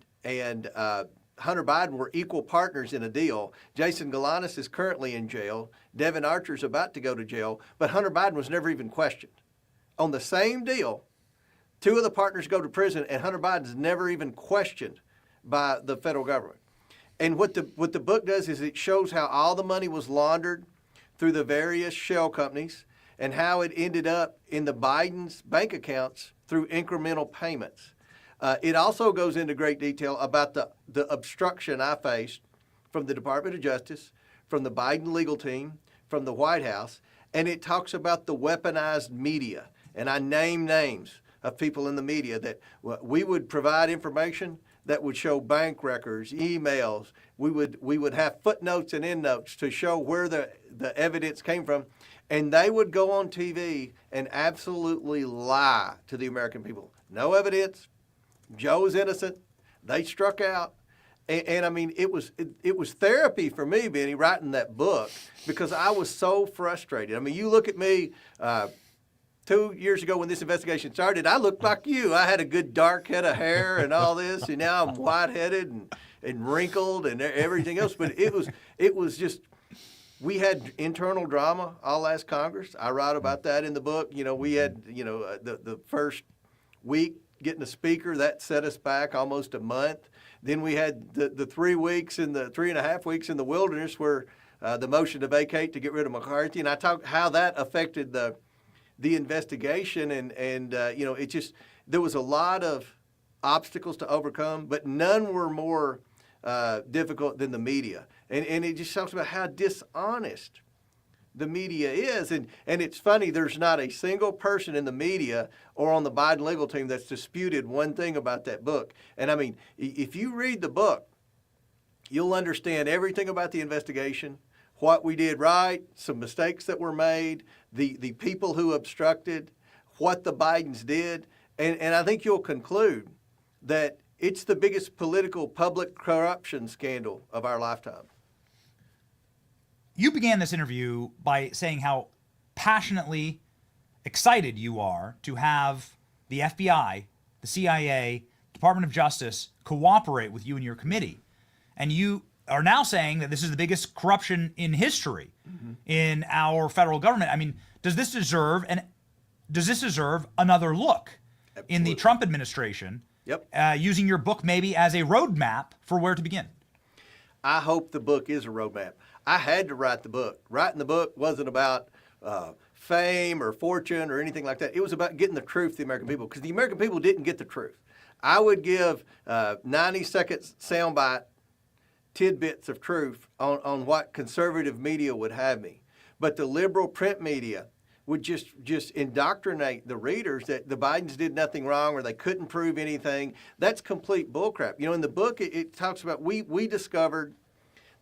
Hunter Biden were equal partners in a deal. Jason Galanis is currently in jail. Devin Archer's about to go to jail, but Hunter Biden was never even questioned. On the same deal, two of the partners go to prison, and Hunter Biden's never even questioned by the federal government. And what the book does is it shows how all the money was laundered through the various shell companies and how it ended up in the Biden's bank accounts through incremental payments. It also goes into great detail about the obstruction I faced from the Department of Justice, from the Biden legal team, from the White House, and it talks about the weaponized media. And I name names of people in the media that we would provide information that would show bank records, emails. We would have footnotes and endnotes to show where the evidence came from. And they would go on TV and absolutely lie to the American people. No evidence. Joe's innocent. They struck out. And I mean, it was therapy for me, Benny, writing that book, because I was so frustrated. I mean, you look at me 2 years ago when this investigation started, I looked like you. I had a good dark head of hair and all this, and now I'm white-headed and wrinkled and everything else. But it was just, we had internal drama all last Congress. I write about that in the book. We had, the first week getting a speaker, that set us back almost a month. Then we had the 3 weeks and the 3.5 weeks in the wilderness where the motion to vacate to get rid of McCarthy. And I talked how that affected the investigation. And it just, there was a lot of obstacles to overcome, but none were more difficult than the media. And it just talks about how dishonest the media is. And it's funny, there's not a single person in the media or on the Biden legal team that's disputed one thing about that book. And I mean, if you read the book, you'll understand everything about the investigation, what we did right, some mistakes that were made, the people who obstructed, what the Bidens did. And I think you'll conclude that it's the biggest political public corruption scandal of our lifetime. You began this interview by saying how passionately excited you are to have the FBI, the CIA, Department of Justice cooperate with you and your committee. And you are now saying that this is the biggest corruption in history in our federal government. I mean, does this deserve another look in the Trump administration? Yep. Using your book maybe as a roadmap for where to begin? I hope the book is a roadmap. I had to write the book. Writing the book wasn't about fame or fortune or anything like that. It was about getting the truth to the American people, because the American people didn't get the truth. I would give 90-second soundbite tidbits of truth on what conservative media would have me. But the liberal print media would just indoctrinate the readers that the Bidens did nothing wrong or they couldn't prove anything. That's complete bullcrap. In the book, it talks about, we discovered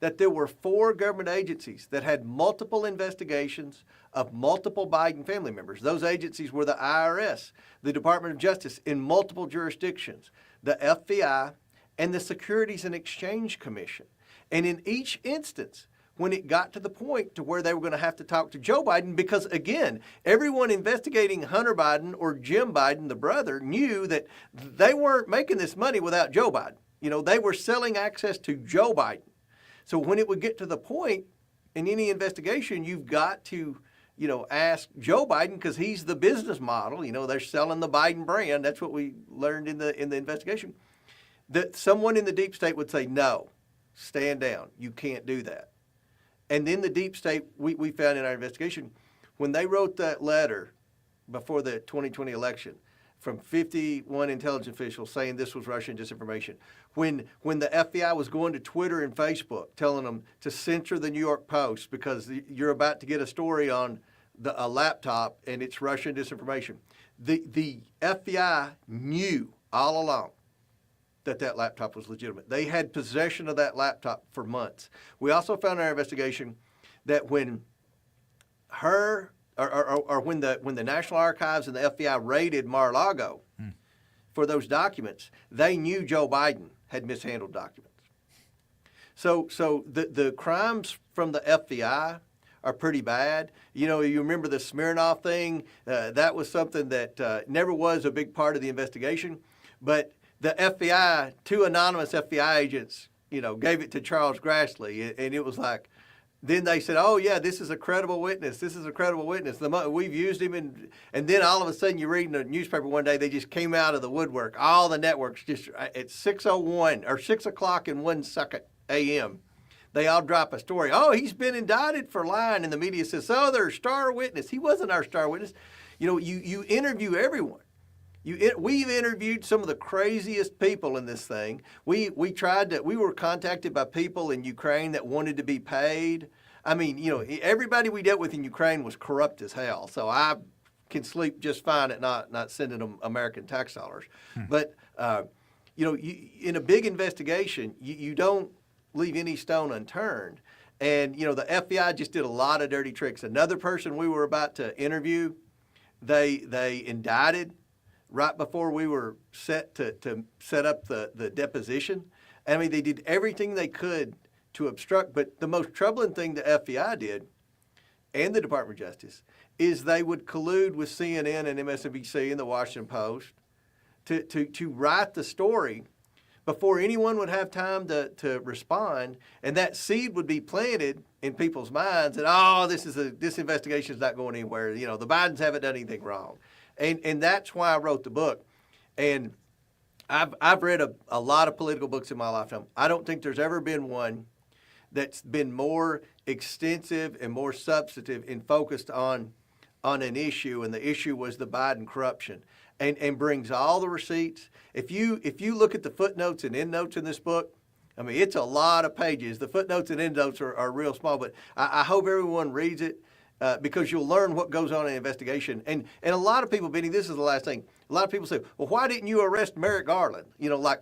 that there were 4 government agencies that had multiple investigations of multiple Biden family members. Those agencies were the IRS, the Department of Justice in multiple jurisdictions, the FBI, and the Securities and Exchange Commission. And in each instance, when it got to the point to where they were going to have to talk to Joe Biden, because again, everyone investigating Hunter Biden or Jim Biden, the brother, knew that they weren't making this money without Joe Biden. You know, they were selling access to Joe Biden. So when it would get to the point in any investigation, you've got to, you know, ask Joe Biden, because he's the business model. You know, they're selling the Biden brand. That's what we learned in the investigation. That someone in the deep state would say, no, stand down. You can't do that. And then the deep state, we found in our investigation, when they wrote that letter before the 2020 election from 51 intelligence officials saying this was Russian disinformation, when the FBI was going to Twitter and Facebook telling them to censor the New York Post because you're about to get a story on a laptop and it's Russian disinformation, the FBI knew all along that laptop was legitimate. They had possession of that laptop for months. We also found in our investigation that when when the National Archives and the FBI raided Mar-a-Lago for those documents, they knew Joe Biden had mishandled documents. So the crimes from the FBI are pretty bad. You know, you remember the Smirnoff thing? That was something that never was a big part of the investigation, but the FBI, 2 anonymous FBI agents, you know, gave it to Charles Grassley, and it was like, then they said, oh, yeah, this is a credible witness. This is a credible witness. We've used him. And then all of a sudden you read in the newspaper one day, they just came out of the woodwork. All the networks just at 6:01 or 6 o'clock and 1 second a.m., they all drop a story. Oh, he's been indicted for lying. And the media says, oh, they're a star witness. He wasn't our star witness. You know, you interview everyone. We've interviewed some of the craziest people in this thing. We were contacted by people in Ukraine that wanted to be paid. I mean, you know, everybody we dealt with in Ukraine was corrupt as hell. So I can sleep just fine at not sending them American tax dollars. But, you know, in a big investigation, you don't leave any stone unturned. And, you know, the FBI just did a lot of dirty tricks. Another person we were about to interview, they indicted right before we were set to set up the deposition. I mean, they did everything they could to obstruct, but the most troubling thing the FBI did, and the Department of Justice, is they would collude with CNN and MSNBC and the Washington Post to write the story before anyone would have time to respond, and that seed would be planted in people's minds that, oh, this investigation is not going anywhere. You know, the Bidens haven't done anything wrong. And that's why I wrote the book. And I've read a lot of political books in my lifetime. I don't think there's ever been one that's been more extensive and more substantive and focused on an issue, and the issue was the Biden corruption, and brings all the receipts. If you look at the footnotes and endnotes in this book, I mean, it's a lot of pages. The footnotes and endnotes are real small, but I hope everyone reads it. Because you'll learn what goes on in an investigation. And a lot of people, Benny, this is the last thing. A lot of people say, well, why didn't you arrest Merrick Garland? You know, like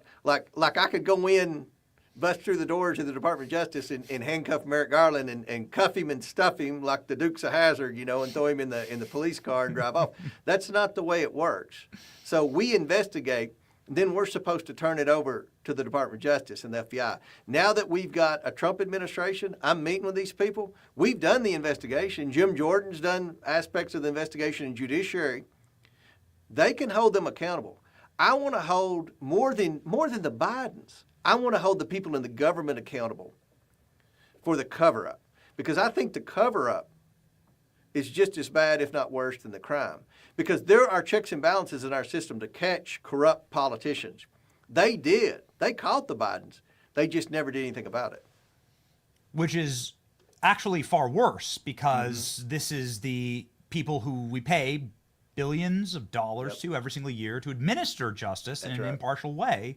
I could go in, bust through the doors of the Department of Justice and handcuff Merrick Garland and cuff him and stuff him like the Dukes of Hazzard, you know, and throw him in the police car and drive off. That's not the way it works. So we investigate, then we're supposed to turn it over to the Department of Justice and the FBI. Now that we've got a Trump administration, I'm meeting with these people. We've done the investigation. Jim Jordan's done aspects of the investigation in judiciary. They can hold them accountable. I want to hold more than the Bidens. I want to hold the people in the government accountable for the cover-up, because I think the cover-up is just as bad, if not worse, than the crime. Because there are checks and balances in our system to catch corrupt politicians. They did. They caught the Bidens. They just never did anything about it. Which is actually far worse, because this is the people who we pay billions of dollars to every single year to administer justice in an impartial way.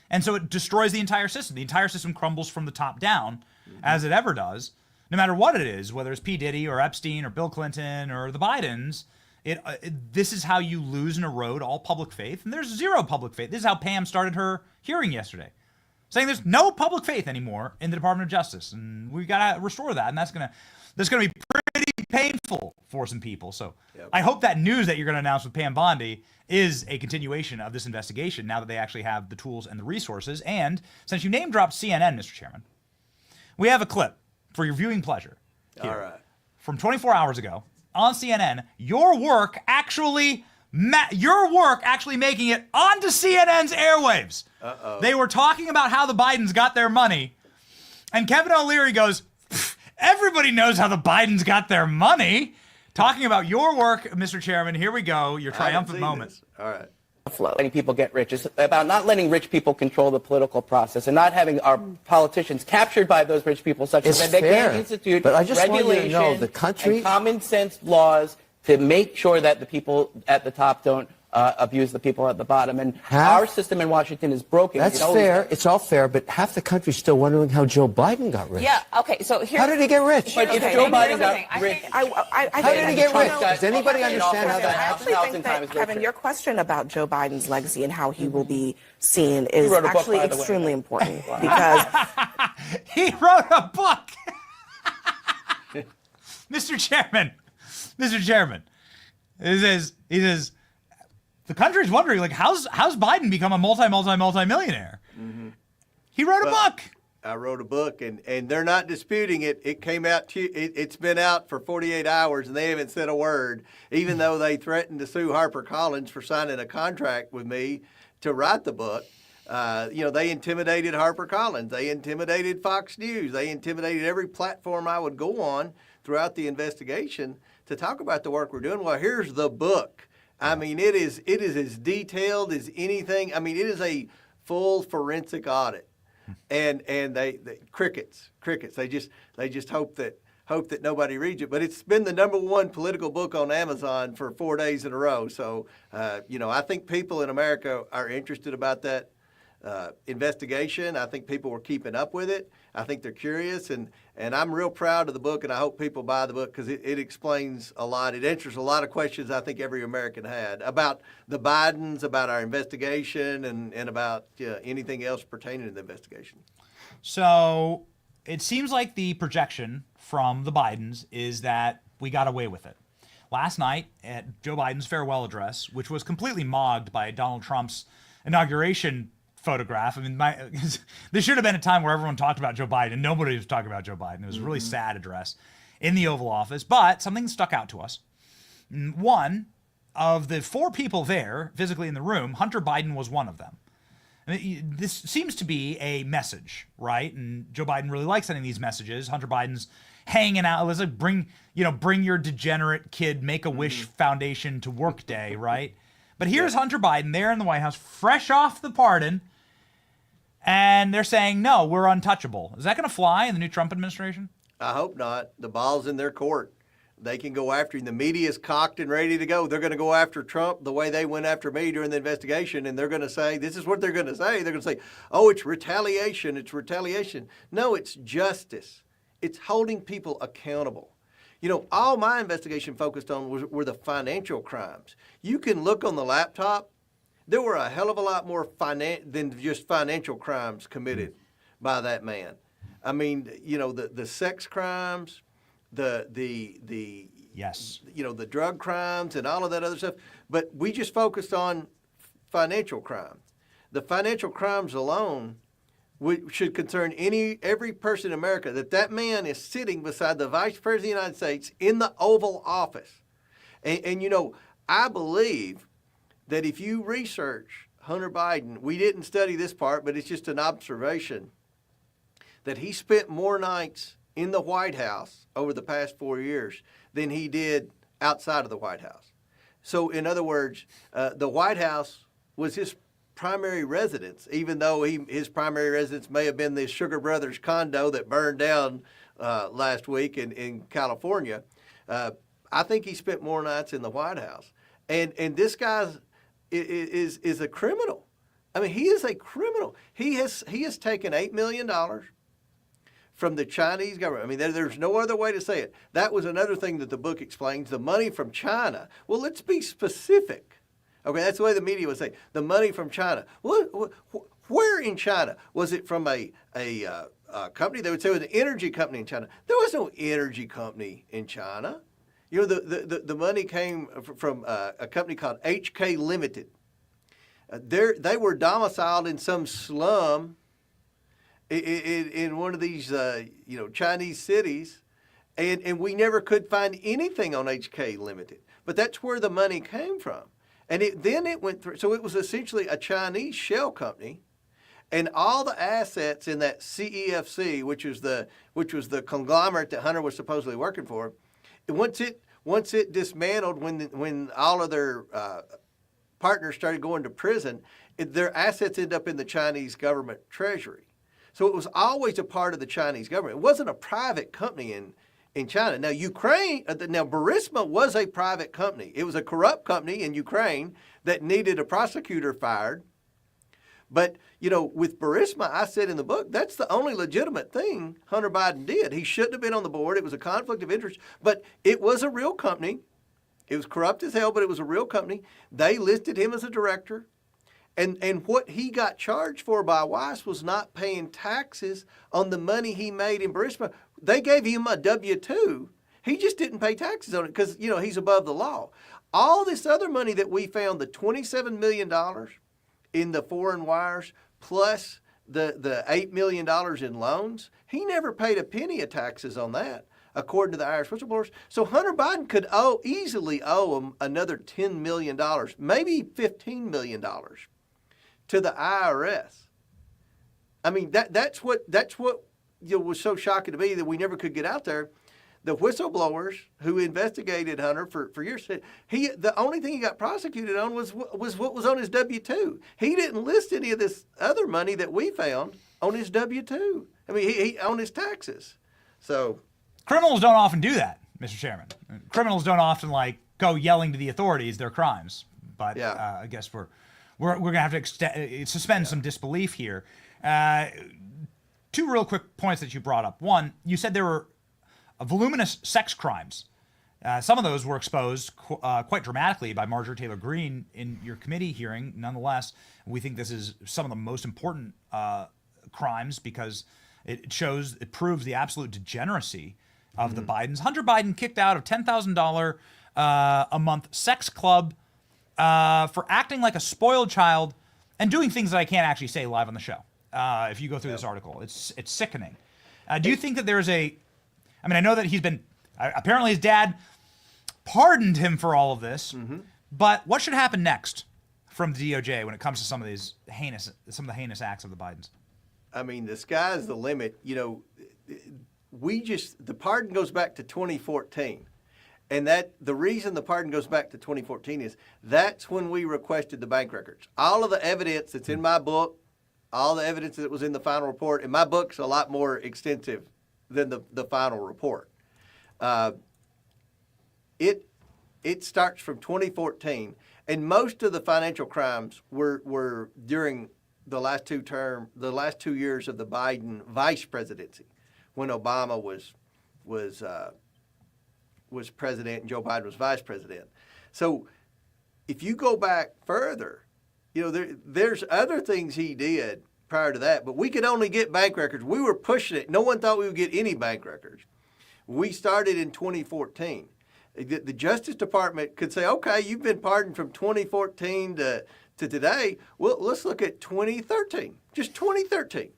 And so it destroys the entire system. The entire system crumbles from the top down, as it ever does, no matter what it is, whether it's P. Diddy or Epstein or Bill Clinton or the Bidens. This is how you lose and erode all public faith, and there's zero public faith. This is how Pam started her hearing yesterday, saying there's no public faith anymore in the Department of Justice, and we've got to restore that, and that's gonna be pretty painful for some people. So I hope that news that you're going to announce with Pam Bondi is a continuation of this investigation, now that they actually have the tools and the resources. And since you name dropped CNN, Mr. Chairman, we have a clip for your viewing pleasure. Here. All right. From 24 hours ago on CNN, your work actually making it onto CNN's airwaves. Uh-oh. They were talking about how the Bidens got their money, and Kevin O'Leary goes, everybody knows how the Bidens got their money. Talking about your work, Mr. Chairman, here we go, your triumphant moment. This. All right. Flow. Letting people get rich. It's about not letting rich people control the political process and not having our politicians captured by those rich people such that they can't institute but I just regulation want you to know the country and common sense laws to make sure that the people at the top don't abuse the people at the bottom. And our system in Washington is broken. That's fair. It's all fair, but half the country's still wondering how Joe Biden got rich. Yeah, okay, so here's... How did he get rich? But if Joe Biden got rich... How did he get rich? Does anybody understand how that happened? I actually think that, Kevin, your question about Joe Biden's legacy and how he will be seen is actually extremely important because... He wrote a book! Mr. Chairman, he says, the country's wondering, like, how's Biden become a multi-millionaire? Mm-hmm. He wrote a book. I wrote a book, and they're not disputing it. It came out. It's been out for 48 hours, and they haven't said a word, even though they threatened to sue HarperCollins for signing a contract with me to write the book. They intimidated HarperCollins. They intimidated Fox News. They intimidated every platform I would go on throughout the investigation to talk about the work we're doing. Well, here's the book. I mean, it is as detailed as anything. I mean, it is a full forensic audit, and they crickets. They just hope that nobody reads it. But it's been the #1 political book on Amazon for 4 days in a row. So, I think people in America are interested about that investigation. I think people were keeping up with it. I think they're curious, and I'm real proud of the book, and I hope people buy the book because it explains a lot. It answers a lot of questions I think every American had about the Bidens, about our investigation, and about anything else pertaining to the investigation. So it seems like the projection from the Bidens is that we got away with it. Last night at Joe Biden's farewell address, which was completely mogged by Donald Trump's inauguration photograph. I mean, there should have been a time where everyone talked about Joe Biden. Nobody was talking about Joe Biden. It was a really sad address in the Oval Office, but something stuck out to us. One of the 4 people there, physically in the room, Hunter Biden was one of them. I mean, this seems to be a message, right? And Joe Biden really likes sending these messages. Hunter Biden's hanging out. It was like bring your degenerate kid Make-A-Wish Foundation to work day, right? But here's Hunter Biden there in the White House, fresh off the pardon, and they're saying, no, we're untouchable. Is that going to fly in the new Trump administration? I hope not. The ball's in their court. They can go after him. The media is cocked and ready to go. They're going to go after Trump the way they went after me during the investigation, and they're going to say, this is what they're going to say. They're going to say, oh, it's retaliation. It's retaliation. No, it's justice. It's holding people accountable. All my investigation focused on were the financial crimes. You can look on the laptop. There were a hell of a lot more than just financial crimes committed by that man. I mean, the sex crimes, the drug crimes and all of that other stuff. But we just focused on financial crimes. The financial crimes alone should concern every person in America, that man is sitting beside the Vice President of the United States in the Oval Office. And I believe that if you research Hunter Biden, we didn't study this part, but it's just an observation, that he spent more nights in the White House over the past 4 years than he did outside of the White House. So, in other words, the White House was his primary residence, even though his primary residence may have been the Sugar Brothers condo that burned down last week in California. I think he spent more nights in the White House. And this guy is a criminal. I mean, he is a criminal. He has taken $8 million from the Chinese government. I mean, there's no other way to say it. That was another thing that the book explains, the money from China. Well, let's be specific. Okay, that's the way the media would say, the money from China. Where in China? Was it from a company? They would say it was an energy company in China. There was no energy company in China. The money came from a company called HK Limited. They were domiciled in some slum in one of these, Chinese cities, and we never could find anything on HK Limited. But that's where the money came from. And then it went through, so it was essentially a Chinese shell company, and all the assets in that CEFC, which was the conglomerate that Hunter was supposedly working for, once it dismantled, when all of their partners started going to prison, their assets end up in the Chinese government treasury. So it was always a part of the Chinese government. It wasn't a private company in China. Now, Burisma was a private company. It was a corrupt company in Ukraine that needed a prosecutor fired. But, with Burisma, I said in the book, that's the only legitimate thing Hunter Biden did. He shouldn't have been on the board. It was a conflict of interest. But it was a real company. It was corrupt as hell, but it was a real company. They listed him as a director. And what he got charged for by Weiss was not paying taxes on the money he made in Burisma. They gave him a W-2. He just didn't pay taxes on it because, he's above the law. All this other money that we found, the $27 million in the foreign wires, plus the $8 million in loans, he never paid a penny of taxes on that, according to the Irish whistleblowers. So Hunter Biden could easily owe him another $10 million, maybe $15 million to the IRS. I mean, that's what was so shocking to me that we never could get out there. The whistleblowers who investigated Hunter for years said the only thing he got prosecuted on was what was on his W-2. He didn't list any of this other money that we found on his W-2. I mean, he on his taxes. So criminals don't often do that, Mr. Chairman. Criminals don't often go yelling to the authorities their crimes. But I guess we're going to have to suspend some disbelief here. Two real quick points that you brought up. One, you said there were voluminous sex crimes. Some of those were exposed quite dramatically by Marjorie Taylor Greene in your committee hearing. Nonetheless, we think this is some of the most important crimes because it proves the absolute degeneracy of the Bidens. Hunter Biden kicked out of $10,000 a month sex club for acting like a spoiled child and doing things that I can't actually say live on the show. If you go through this article, it's sickening. Do you think that there's I know that he's been, apparently his dad pardoned him for all of this, but what should happen next from the DOJ when it comes to some of the heinous acts of the Bidens? I mean, the sky's the limit. The pardon goes back to 2014. And the reason the pardon goes back to 2014 is that's when we requested the bank records. All of the evidence that's in my book, all the evidence that was in the final report, and my book's a lot more extensive than the final report. It starts from 2014, and most of the financial crimes were during the last 2 years of the Biden vice presidency, when Obama was president and Joe Biden was vice president. So if you go back further, there's other things he did prior to that, but we could only get bank records. We were pushing it. No one thought we would get any bank records. We started in 2014. The Justice Department could say, okay, you've been pardoned from 2014 to today. Well, let's look at 2013, just 2013.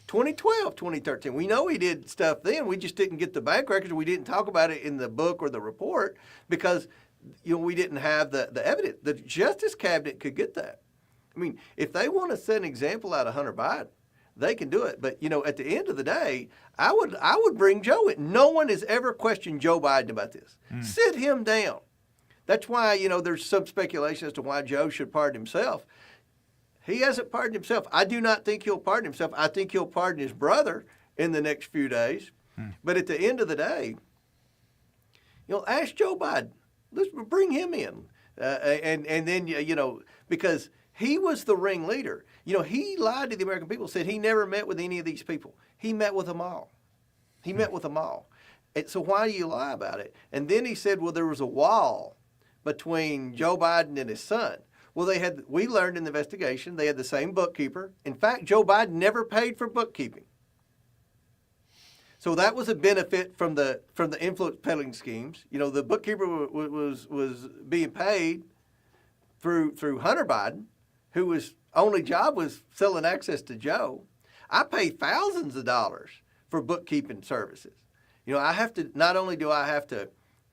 2012, 2013. We know he did stuff then. We just didn't get the bank records. We didn't talk about it in the book or the report because we didn't have the evidence. The Justice Cabinet could get that. I mean, if they want to set an example out of Hunter Biden, they can do it. But, at the end of the day, I would bring Joe in. No one has ever questioned Joe Biden about this. Sit him down. That's why, there's some speculation as to why Joe should pardon himself. He hasn't pardoned himself. I do not think he'll pardon himself. I think he'll pardon his brother in the next few days. But at the end of the day, ask Joe Biden. Let's bring him in. And then, because he was the ringleader. He lied to the American people, said he never met with any of these people. He met with them all. And so why do you lie about it? And then he said, well, there was a wall between Joe Biden and his son. Well, we learned in the investigation, they had the same bookkeeper. In fact, Joe Biden never paid for bookkeeping. So that was a benefit from the influence peddling schemes. The bookkeeper was being paid through Hunter Biden, whose only job was selling access to Joe. I pay thousands of dollars for bookkeeping services. You know, I have to, not only do I have to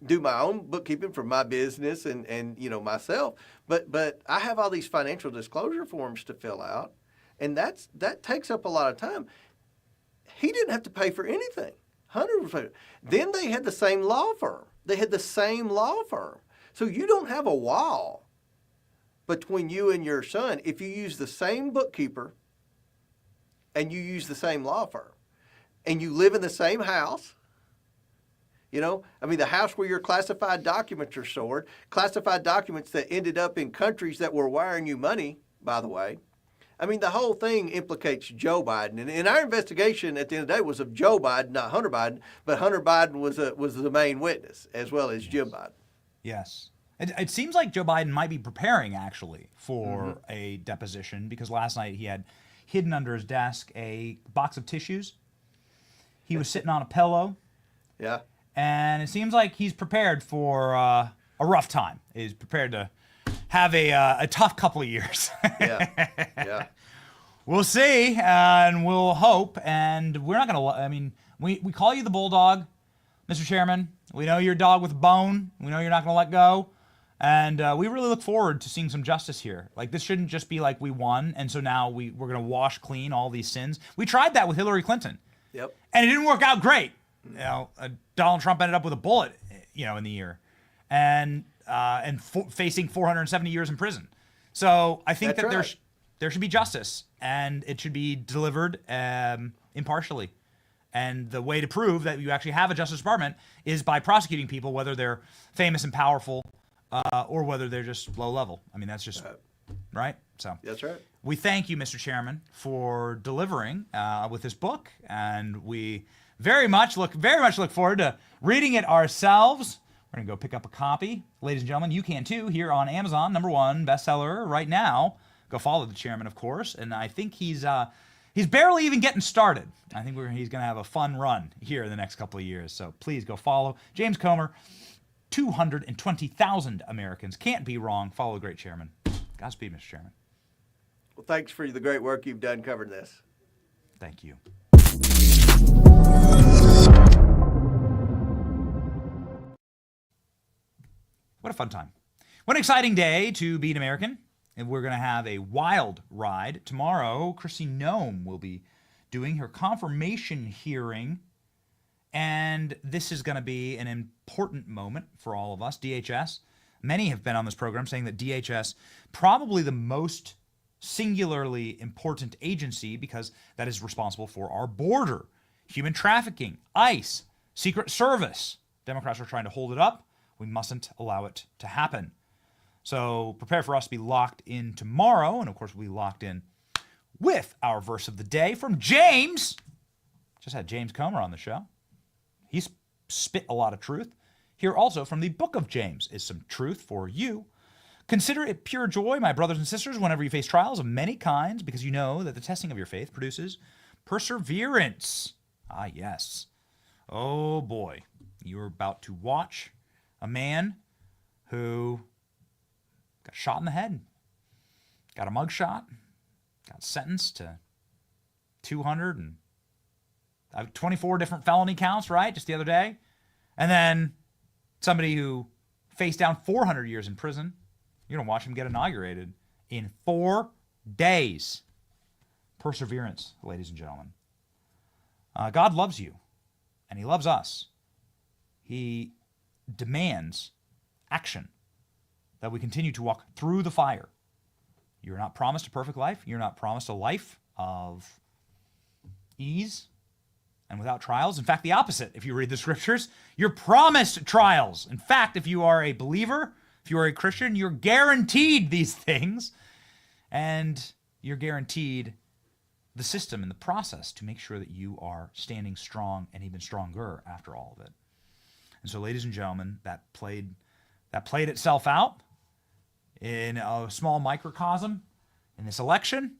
do my own bookkeeping for my business and you know, myself, but I have all these financial disclosure forms to fill out, and that takes up a lot of time. He didn't have to pay for anything. 100%. Then they had the same law firm. So you don't have a wall between you and your son if you use the same bookkeeper and you use the same law firm and you live in the same house. You know, I mean, the house where your classified documents are stored, classified documents that ended up in countries that were wiring you money, by the way. I mean, the whole thing implicates Joe Biden. And our investigation at the end of the day was of Joe Biden, not Hunter Biden, but Hunter Biden was the main witness, as well as Jim Biden. Yes. It seems like Joe Biden might be preparing, actually, for a deposition, because last night he had hidden under his desk a box of tissues. He was sitting on a pillow. Yeah. And it seems like he's prepared for a rough time. He's prepared to have a tough couple of years. Yeah. We'll see, and we'll hope. And we're not going to, I mean, we call you the Bulldog, Mr. Chairman. We know you're a dog with a bone. We know you're not going to let go. And we really look forward to seeing some justice here. Like, this shouldn't just be like we won, and so now we're going to wash clean all these sins. We tried that with Hillary Clinton. Yep. And it didn't work out great. You know, Donald Trump ended up with a bullet, you know, in the ear, and facing 470 years in prison. So I think that there should be justice, and it should be delivered impartially. And the way to prove that you actually have a Justice Department is by prosecuting people, whether they're famous and powerful or whether they're just low level. I mean, that's just right. So that's right. We thank you, Mr. Chairman, for delivering with this book, and we very much look forward to reading it ourselves. We're gonna go pick up a copy, ladies and gentlemen. You can too, here on Amazon, #1 bestseller right now. Go follow the chairman, of course, and I think he's barely even getting started. I think he's gonna have a fun run here in the next couple of years. So please go follow James Comer. 220,000 Americans can't be wrong. Follow the great chairman. Godspeed, Mr. Chairman. Well, thanks for the great work you've done covering this. Thank you. What a fun time. What an exciting day to be an American. And we're going to have a wild ride. Tomorrow, Kristi Noem will be doing her confirmation hearing. And this is going to be an important moment for all of us. DHS, many have been on this program saying that DHS, probably the most singularly important agency, because that is responsible for our border, human trafficking, ICE, Secret Service. Democrats are trying to hold it up. We mustn't allow it to happen. So prepare for us to be locked in tomorrow. And of course, we'll be locked in with our verse of the day from James. Just had James Comer on the show. He's spit a lot of truth. Here also from the book of James is some truth for you. Consider it pure joy, my brothers and sisters, whenever you face trials of many kinds, because you know that the testing of your faith produces perseverance. Ah, yes. Oh, boy. You're about to watch a man who got shot in the head, got a mug shot, got sentenced to 224 different felony counts, right, just the other day. And then somebody who faced down 400 years in prison. You're going to watch him get inaugurated in 4 days. Perseverance, ladies and gentlemen. God loves you, and he loves us. He demands action, that we continue to walk through the fire. You're not promised a perfect life. You're not promised a life of ease and without trials. In fact, the opposite, if you read the scriptures. You're promised trials. In fact, if you are a believer, if you are a Christian, you're guaranteed these things. And you're guaranteed the system and the process to make sure that you are standing strong and even stronger after all of it. And so, ladies and gentlemen, that played itself out in a small microcosm in this election.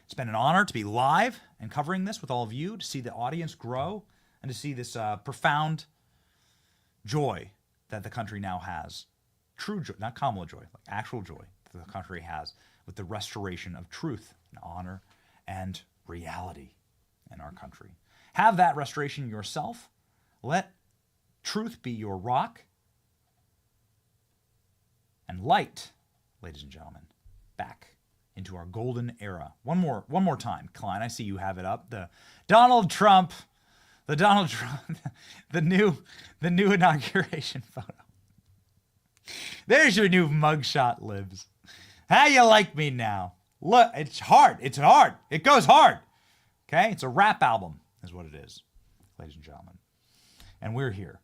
It's been an honor to be live and covering this with all of you, to see the audience grow, and to see this profound joy that the country now has. True joy, not Kamala joy, like actual joy that the country has with the restoration of truth and honor and reality in our country. Have that restoration yourself. Let truth be your rock. And light, ladies and gentlemen, back into our golden era. One more time, Klein. I see you have it up. The new inauguration photo. There's your new mugshot, Libs. How you like me now? Look, it's hard. It's hard. It goes hard. Okay? It's a rap album is what it is, ladies and gentlemen. And we're here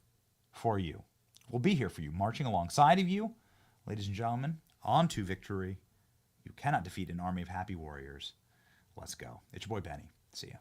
for you. We'll be here for you, marching alongside of you, ladies and gentlemen, on to victory. You cannot defeat an army of happy warriors. Let's go. It's your boy Benny. See ya.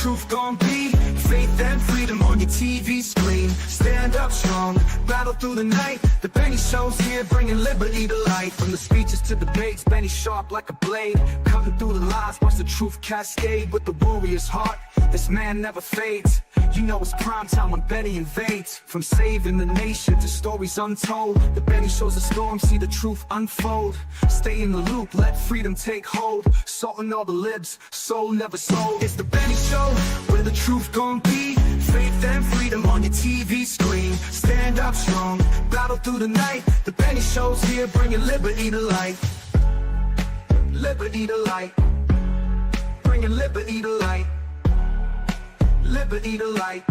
truth gon' be faith and freedom on your TV screen. Stand up strong, battle through the night. The Benny Show's here, bringing liberty to light. From the speeches to debates, Benny sharp like a blade, cutting through the lies, watch the truth cascade. With the warrior's heart, this man never fades. You know it's prime time when Benny invades. From saving the nation to stories untold, the Benny Show's a storm, see the truth unfold. Stay in the loop, let freedom take hold. Salting all the libs, soul never sold. It's the Benny Show, where the truth gon' be. Faith and freedom on your TV screen. Stand up strong, battle through the night. The Benny Show's here, bringing liberty to light. Liberty to light. Bringing liberty to light. Liberty to light.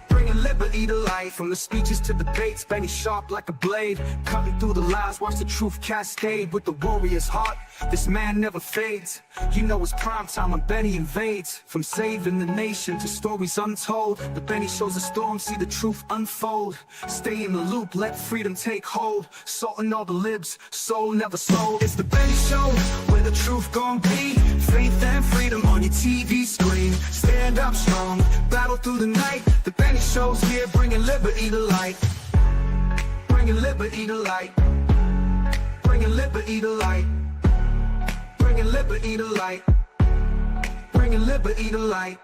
Bringing liberty to light. From the speeches to debates, Benny sharp like a blade, cutting through the lies, watch the truth cascade. With the warrior's heart, this man never fades. You know it's prime time when Benny invades. From saving the nation to stories untold, the Benny Show's a storm, see the truth unfold. Stay in the loop, let freedom take hold. Salting all the libs, soul never sold. It's the Benny Show, where the truth gon' be. Faith and freedom on your TV screen. Stand up strong, battle through the night. The Benny Show's here, bringing liberty to light. Bringing liberty to light. Bringing liberty to light. Bringing liberty to light. Bringing liberty to light.